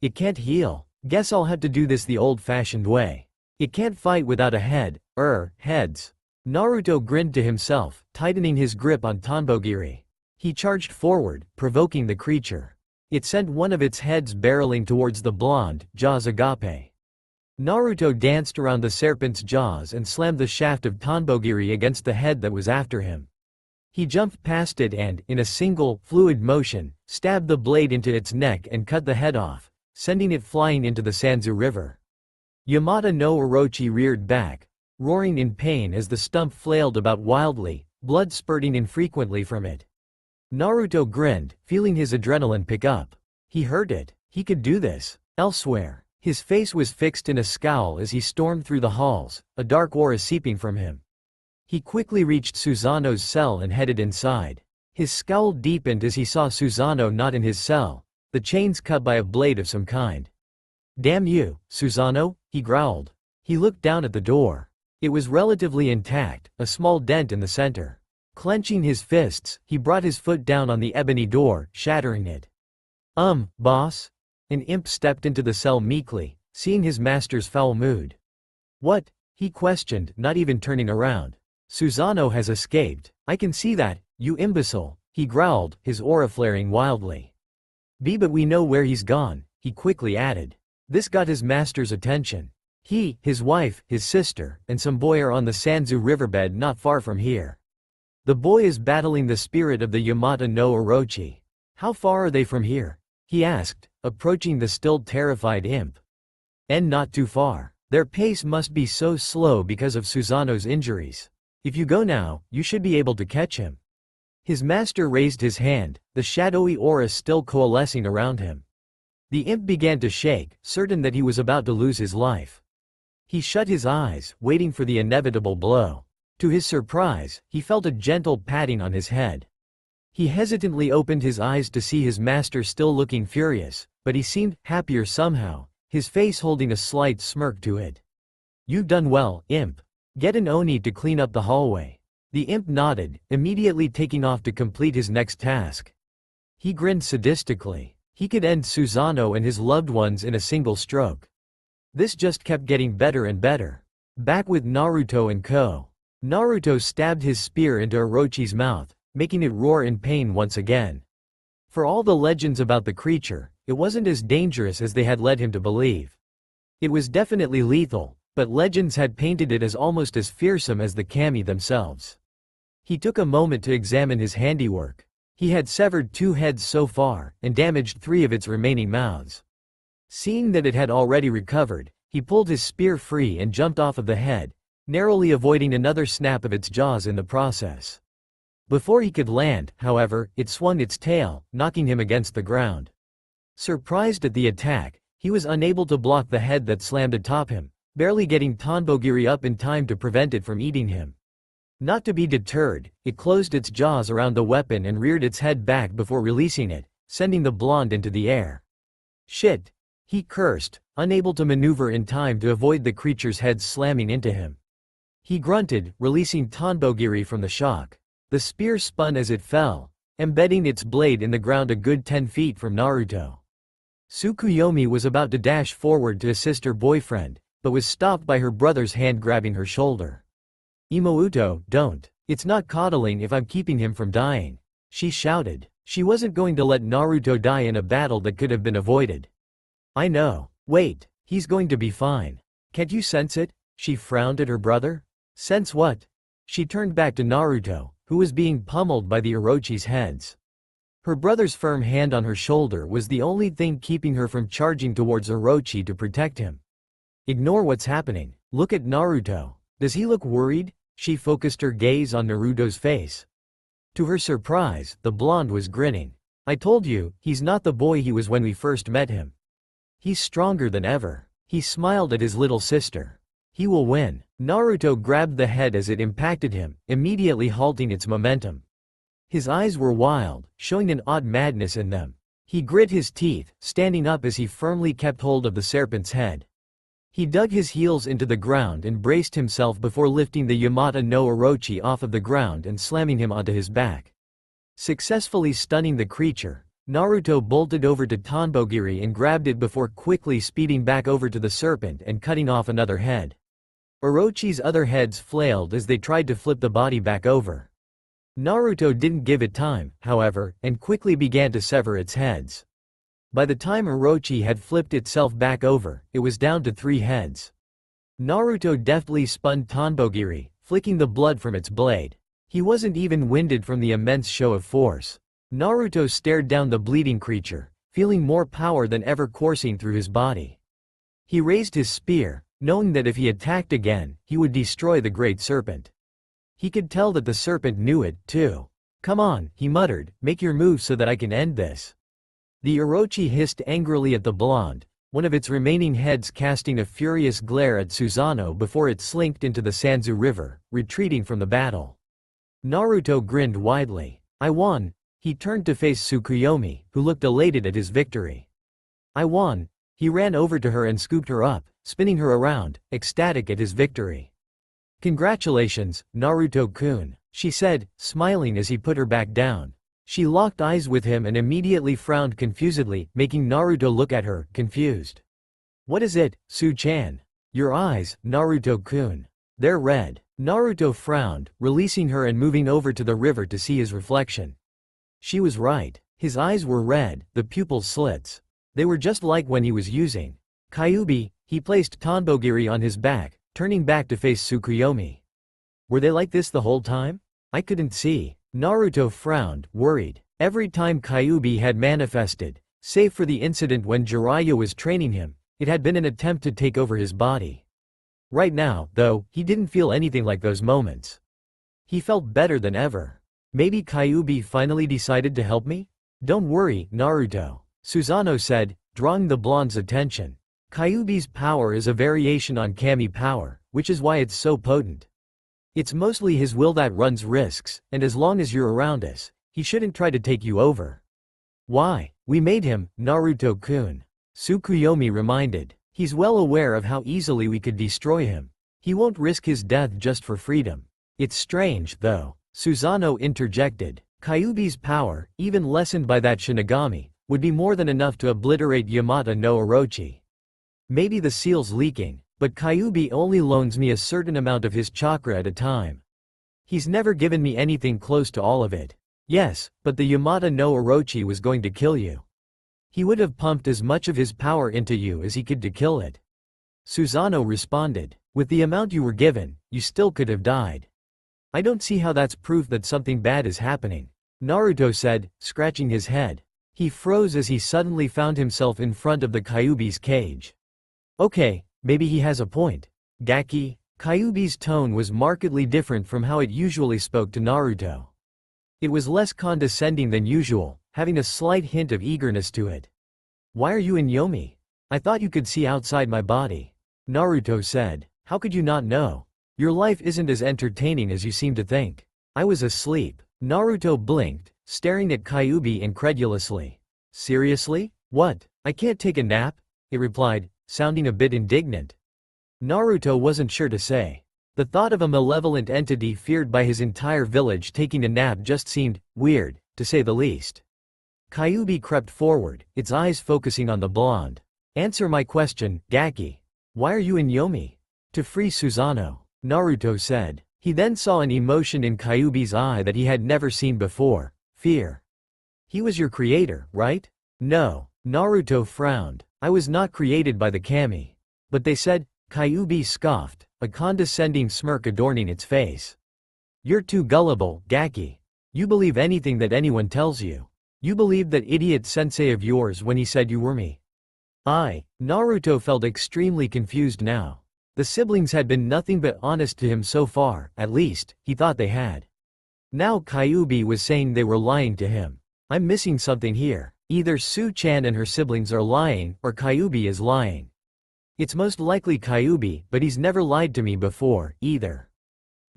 It can't heal. Guess I'll have to do this the old-fashioned way. It can't fight without a head, heads. Naruto grinned to himself, tightening his grip on Tonbogiri. He charged forward, provoking the creature. It sent one of its heads barreling towards the blonde, jaws agape. Naruto danced around the serpent's jaws and slammed the shaft of Tonbogiri against the head that was after him. He jumped past it and, in a single, fluid motion, stabbed the blade into its neck and cut the head off, sending it flying into the Sanzu River. Yamata no Orochi reared back, roaring in pain as the stump flailed about wildly, blood spurting infrequently from it. Naruto grinned, feeling his adrenaline pick up. He heard it. He could do this. Elsewhere, his face was fixed in a scowl as he stormed through the halls, a dark aura seeping from him. He quickly reached Susanoo's cell and headed inside. His scowl deepened as he saw Susanoo not in his cell, the chains cut by a blade of some kind. Damn you, Susanoo, he growled. He looked down at the door. It was relatively intact, a small dent in the center. Clenching his fists, he brought his foot down on the ebony door, shattering it. Boss? An imp stepped into the cell meekly, seeing his master's foul mood. What? He questioned, not even turning around. Susanoo has escaped. I can see that, you imbecile, he growled, his aura flaring wildly. But we know where he's gone, he quickly added. This got his master's attention. He, his wife, his sister, and some boy are on the Sanzu riverbed not far from here. The boy is battling the spirit of the Yamata no Orochi. How far are they from here? He asked, approaching the still terrified imp. Not too far. Their pace must be so slow because of Susanoo's injuries. If you go now, you should be able to catch him. His master raised his hand, the shadowy aura still coalescing around him. The imp began to shake, certain that he was about to lose his life. He shut his eyes, waiting for the inevitable blow. To his surprise, he felt a gentle patting on his head. He hesitantly opened his eyes to see his master still looking furious, but he seemed happier somehow, his face holding a slight smirk to it. You've done well, imp. Get an Oni to clean up the hallway. The imp nodded, immediately taking off to complete his next task. He grinned sadistically. He could end Susanoo and his loved ones in a single stroke. This just kept getting better and better. Back with Naruto and Co. Naruto stabbed his spear into Orochi's mouth, making it roar in pain once again. For all the legends about the creature, it wasn't as dangerous as they had led him to believe. It was definitely lethal, but legends had painted it as almost as fearsome as the kami themselves. He took a moment to examine his handiwork. He had severed 2 heads so far, and damaged 3 of its remaining mouths. Seeing that it had already recovered, he pulled his spear free and jumped off of the head, narrowly avoiding another snap of its jaws in the process. Before he could land, however, it swung its tail, knocking him against the ground. Surprised at the attack, he was unable to block the head that slammed atop him, barely getting Tonbogiri up in time to prevent it from eating him. Not to be deterred, it closed its jaws around the weapon and reared its head back before releasing it, sending the blonde into the air. Shit! He cursed, unable to maneuver in time to avoid the creature's head slamming into him. He grunted, releasing Tonbogiri from the shock. The spear spun as it fell, embedding its blade in the ground a good 10 feet from Naruto. Tsukuyomi was about to dash forward to assist her boyfriend, but was stopped by her brother's hand grabbing her shoulder. Imouto, don't. It's not coddling if I'm keeping him from dying. She shouted. She wasn't going to let Naruto die in a battle that could have been avoided. I know. Wait, he's going to be fine. Can't you sense it? She frowned at her brother. Sense what? She turned back to Naruto, who was being pummeled by the Orochi's heads. Her brother's firm hand on her shoulder was the only thing keeping her from charging towards Orochi to protect him. Ignore what's happening. Look at Naruto. Does he look worried? She focused her gaze on Naruto's face. To her surprise, the blonde was grinning. I told you, he's not the boy he was when we first met him. He's stronger than ever. He smiled at his little sister. He will win. Naruto grabbed the head as it impacted him, immediately halting its momentum. His eyes were wild, showing an odd madness in them. He grit his teeth, standing up as he firmly kept hold of the serpent's head. He dug his heels into the ground and braced himself before lifting the Yamata no Orochi off of the ground and slamming him onto his back. Successfully stunning the creature, Naruto bolted over to Tanbogiri and grabbed it before quickly speeding back over to the serpent and cutting off another head. Orochi's other heads flailed as they tried to flip the body back over. Naruto didn't give it time, however, and quickly began to sever its heads. By the time Orochi had flipped itself back over, it was down to 3 heads. Naruto deftly spun Tanbogiri, flicking the blood from its blade. He wasn't even winded from the immense show of force. Naruto stared down the bleeding creature, feeling more power than ever coursing through his body. He raised his spear, knowing that if he attacked again, he would destroy the great serpent. He could tell that the serpent knew it, too. Come on, he muttered, make your move so that I can end this. The Orochi hissed angrily at the blonde, one of its remaining heads casting a furious glare at Susanoo before it slinked into the Sanzu River, retreating from the battle. Naruto grinned widely. I won. He turned to face Tsukuyomi, who looked elated at his victory. I won. He ran over to her and scooped her up, spinning her around, ecstatic at his victory. Congratulations, Naruto-kun, she said, smiling as he put her back down. She locked eyes with him and immediately frowned confusedly, making Naruto look at her, confused. What is it, Su-chan? Your eyes, Naruto-kun. They're red. Naruto frowned, releasing her and moving over to the river to see his reflection. She was right. His eyes were red, the pupil slits. They were just like when he was using Kyuubi. He placed Tanbogiri on his back, turning back to face Tsukuyomi. Were they like this the whole time? I couldn't see. Naruto frowned, worried. Every time Kyuubi had manifested, save for the incident when Jiraiya was training him, it had been an attempt to take over his body. Right now, though, he didn't feel anything like those moments. He felt better than ever. Maybe Kyuubi finally decided to help me? Don't worry, Naruto, Susanoo said, drawing the blonde's attention. Kyuubi's power is a variation on Kami power, which is why it's so potent. It's mostly his will that runs risks, and as long as you're around us, he shouldn't try to take you over. Why? We made him, Naruto-kun. Tsukuyomi reminded. He's well aware of how easily we could destroy him. He won't risk his death just for freedom. It's strange, though, Susanoo interjected. Kyuubi's power, even lessened by that Shinigami, would be more than enough to obliterate Yamata no Orochi. Maybe the seal's leaking, but Kyuubi only loans me a certain amount of his chakra at a time. He's never given me anything close to all of it. Yes, but the Yamata no Orochi was going to kill you. He would have pumped as much of his power into you as he could to kill it. Susanoo responded. With the amount you were given, you still could have died. I don't see how that's proof that something bad is happening, Naruto said, scratching his head. He froze as he suddenly found himself in front of the Kyuubi's cage. Okay, maybe he has a point. Gaki, Kyuubi's tone was markedly different from how it usually spoke to Naruto. It was less condescending than usual, having a slight hint of eagerness to it. Why are you in Yomi? I thought you could see outside my body. Naruto said. How could you not know? Your life isn't as entertaining as you seem to think. I was asleep. Naruto blinked, staring at Kyuubi incredulously. Seriously? What? I can't take a nap? It replied, sounding a bit indignant. Naruto wasn't sure to say. The thought of a malevolent entity feared by his entire village taking a nap just seemed weird, to say the least. Kyuubi crept forward, its eyes focusing on the blonde. Answer my question, Gaki. Why are you in Yomi? To free Susanoo, Naruto said. He then saw an emotion in Kyuubi's eye that he had never seen before: fear. He was your creator, right? No. Naruto frowned. I was not created by the kami. But they said, Kyuubi scoffed, a condescending smirk adorning its face. You're too gullible, Gaki. You believe anything that anyone tells you. You believed that idiot sensei of yours when he said you were me. Naruto felt extremely confused now. The siblings had been nothing but honest to him so far, at least, he thought they had. Now Kyuubi was saying they were lying to him. I'm missing something here. Either Su-chan and her siblings are lying, or Kyuubi is lying. It's most likely Kyuubi, but he's never lied to me before, either.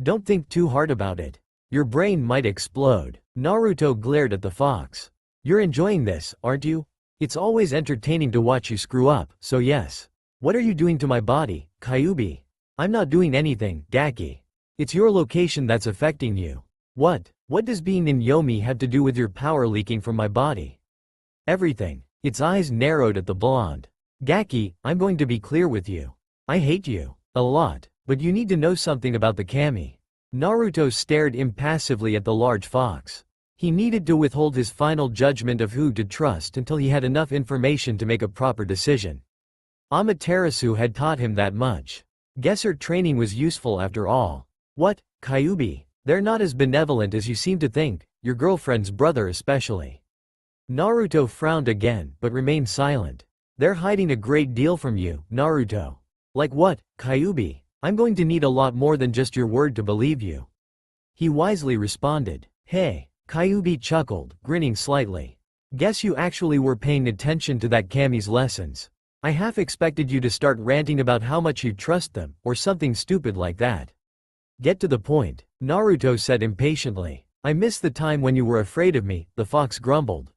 Don't think too hard about it. Your brain might explode. Naruto glared at the fox. You're enjoying this, aren't you? It's always entertaining to watch you screw up, so yes. What are you doing to my body, Kyuubi? I'm not doing anything, Gaki. It's your location that's affecting you. What does being in Yomi have to do with your power leaking from my body? Everything. Its eyes narrowed at the blonde. Gaki, I'm going to be clear with you. I hate you. A lot. But you need to know something about the kami. Naruto stared impassively at the large fox. He needed to withhold his final judgment of who to trust until he had enough information to make a proper decision. Amaterasu had taught him that much. Guess her training was useful after all. What, Kyuubi? They're not as benevolent as you seem to think, your girlfriend's brother especially. Naruto frowned again, but remained silent. They're hiding a great deal from you, Naruto. Like what, Kyuubi? I'm going to need a lot more than just your word to believe you. He wisely responded. Hey, Kyuubi chuckled, grinning slightly. Guess you actually were paying attention to that kami's lessons. I half expected you to start ranting about how much you trust them, or something stupid like that. Get to the point, Naruto said impatiently. I miss the time when you were afraid of me, the fox grumbled.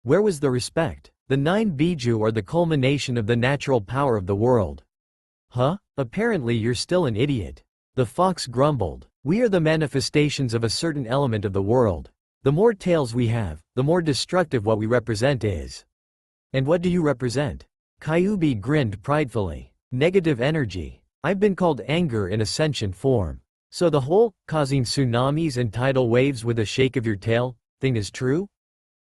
Where was the respect? The 9 Biju are the culmination of the natural power of the world. Huh? Apparently you're still an idiot. The fox grumbled. We are the manifestations of a certain element of the world. The more tails we have, the more destructive what we represent is. And what do you represent? Kyuubi grinned pridefully. Negative energy. I've been called anger in a sentient form. So the whole, causing tsunamis and tidal waves with a shake of your tail, thing is true?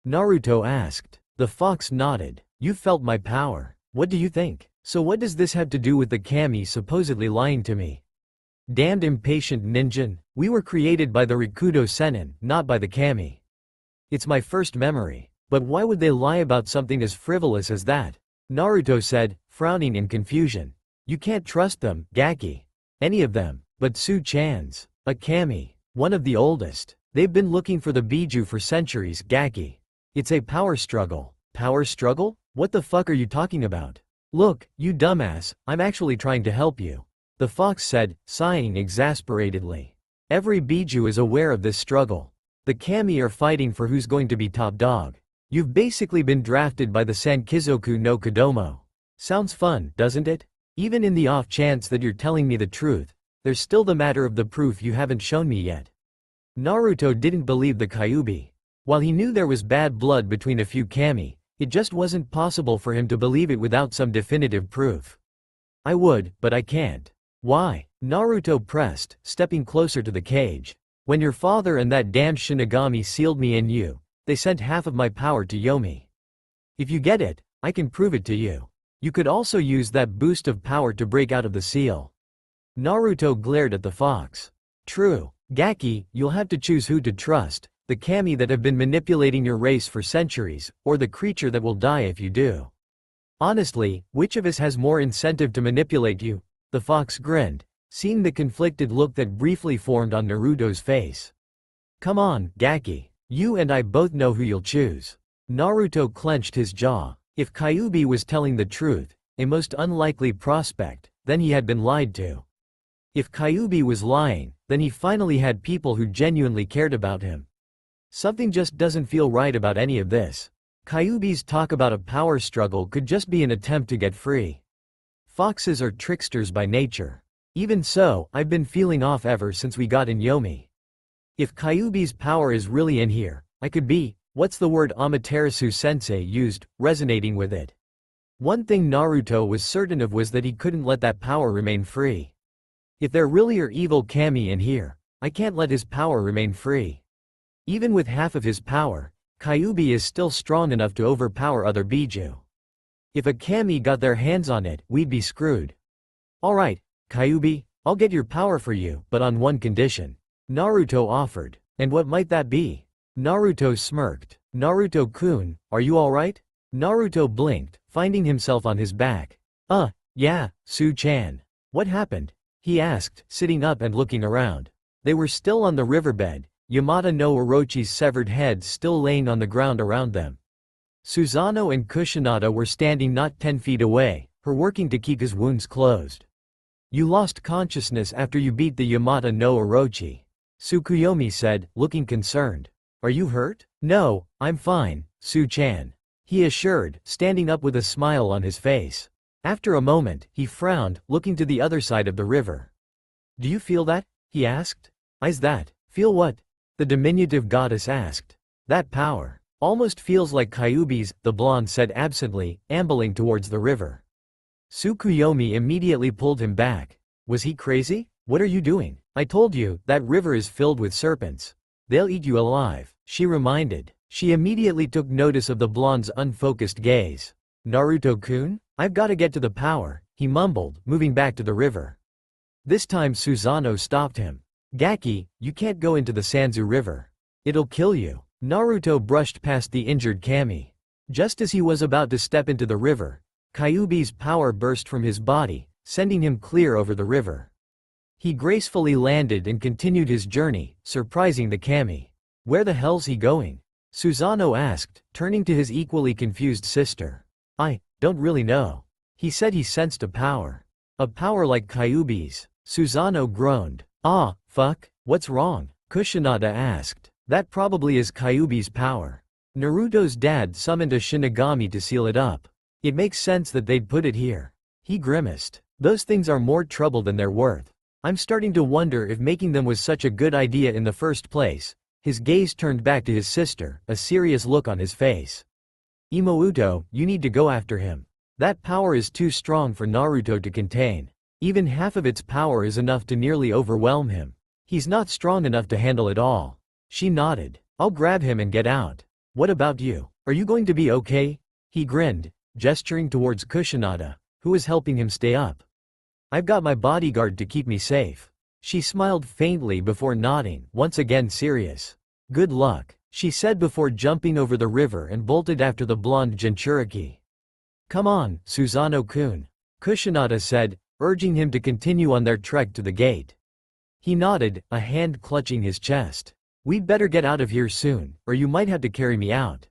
Naruto asked. The fox nodded. You felt my power. What do you think? So what does this have to do with the kami supposedly lying to me? Damned impatient ninja, we were created by the Rikudo Sennin, not by the kami. It's my first memory. But why would they lie about something as frivolous as that? Naruto said, frowning in confusion. You can't trust them, Gaki. Any of them, but Su-chan's. A kami. One of the oldest. They've been looking for the Biju for centuries, Gaki. It's a power struggle. Power struggle? What the fuck are you talking about? Look, you dumbass, I'm actually trying to help you. The fox said, sighing exasperatedly. Every Biju is aware of this struggle. The kami are fighting for who's going to be top dog. You've basically been drafted by the Sankizoku no Kodomo. Sounds fun, doesn't it? Even in the off chance that you're telling me the truth, there's still the matter of the proof you haven't shown me yet. Naruto didn't believe the Kyuubi. While he knew there was bad blood between a few kami, it just wasn't possible for him to believe it without some definitive proof. I would, but I can't. Why? Naruto pressed, stepping closer to the cage. When your father and that damned Shinigami sealed me in you, they sent half of my power to Yomi. If you get it, I can prove it to you. You could also use that boost of power to break out of the seal. Naruto glared at the fox. True. Gaki, you'll have to choose who to trust, the kami that have been manipulating your race for centuries, or the creature that will die if you do. Honestly, which of us has more incentive to manipulate you? The fox grinned, seeing the conflicted look that briefly formed on Naruto's face. Come on, Gaki. You and I both know who you'll choose. Naruto clenched his jaw. If Kyuubi was telling the truth, a most unlikely prospect, then he had been lied to. If Kyuubi was lying, then he finally had people who genuinely cared about him. Something just doesn't feel right about any of this. Kyuubi's talk about a power struggle could just be an attempt to get free. Foxes are tricksters by nature. Even so, I've been feeling off ever since we got in Yomi. If Kyuubi's power is really in here, I could be, what's the word Amaterasu sensei used, resonating with it. One thing Naruto was certain of was that he couldn't let that power remain free. If there really are evil kami in here, I can't let his power remain free. Even with half of his power, Kyuubi is still strong enough to overpower other Biju. If a kami got their hands on it, we'd be screwed. Alright, Kyuubi, I'll get your power for you, but on one condition. Naruto offered. And what might that be? Naruto smirked. Naruto-kun, are you alright? Naruto blinked, finding himself on his back. Yeah, Su-chan. What happened? He asked, sitting up and looking around. They were still on the riverbed, Yamata no Orochi's severed head still laying on the ground around them. Susanoo and Kushinada were standing not 10 feet away, her working to keep his wounds closed. You lost consciousness after you beat the Yamata no Orochi. Tsukuyomi said, looking concerned. Are you hurt? No, I'm fine, Su-chan. He assured, standing up with a smile on his face. After a moment, he frowned, looking to the other side of the river. Do you feel that? He asked. Is that? Feel what? The diminutive goddess asked. That power. Almost feels like Kyuubi's, the blonde said absently, ambling towards the river. Tsukuyomi immediately pulled him back. Was he crazy? What are you doing? I told you, that river is filled with serpents. They'll eat you alive, she reminded. She immediately took notice of the blonde's unfocused gaze. Naruto-kun? I've gotta get to the power, he mumbled, moving back to the river. This time Susanoo stopped him. Gaki, you can't go into the Sanzu River. It'll kill you. Naruto brushed past the injured kami. Just as he was about to step into the river, Kyuubi's power burst from his body, sending him clear over the river. He gracefully landed and continued his journey, surprising the kami. Where the hell's he going? Susanoo asked, turning to his equally confused sister. I don't really know. He said he sensed a power. A power like Kyuubi's. Susanoo groaned. Ah, fuck, what's wrong? Kushinada asked. That probably is Kyuubi's power. Naruto's dad summoned a Shinigami to seal it up. It makes sense that they'd put it here. He grimaced. Those things are more trouble than they're worth. I'm starting to wonder if making them was such a good idea in the first place. His gaze turned back to his sister, a serious look on his face. Imouto, you need to go after him. That power is too strong for Naruto to contain. Even half of its power is enough to nearly overwhelm him. He's not strong enough to handle it all. She nodded. I'll grab him and get out. What about you? Are you going to be okay? He grinned, gesturing towards Kushinada, who was helping him stay up. I've got my bodyguard to keep me safe. She smiled faintly before nodding, once again serious. Good luck, she said before jumping over the river and bolted after the blonde Jinchuriki. Come on, Susanoo-kun, Kushinada said, urging him to continue on their trek to the gate. He nodded, a hand clutching his chest. We'd better get out of here soon, or you might have to carry me out.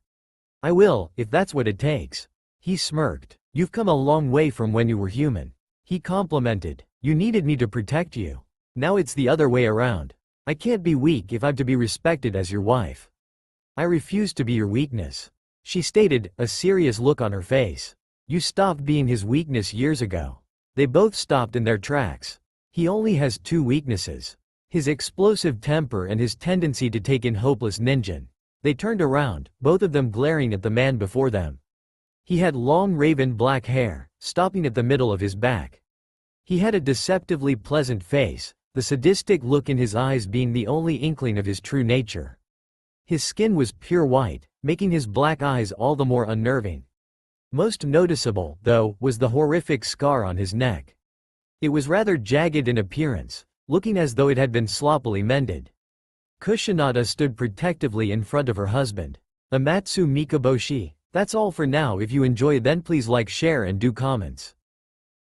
I will, if that's what it takes. He smirked. You've come a long way from when you were human. He complimented. You needed me to protect you. Now it's the other way around. I can't be weak if I'm to be respected as your wife. I refuse to be your weakness. She stated, a serious look on her face. You stopped being his weakness years ago. They both stopped in their tracks. He only has two weaknesses. His explosive temper and his tendency to take in hopeless ninjin. They turned around, both of them glaring at the man before them. He had long raven black hair, stopping at the middle of his back. He had a deceptively pleasant face, the sadistic look in his eyes being the only inkling of his true nature. His skin was pure white, making his black eyes all the more unnerving. Most noticeable, though, was the horrific scar on his neck. It was rather jagged in appearance, looking as though it had been sloppily mended. Kushinada stood protectively in front of her husband. Amatsu Mikaboshi. That's all for now. If you enjoy, then please like, share and do comments.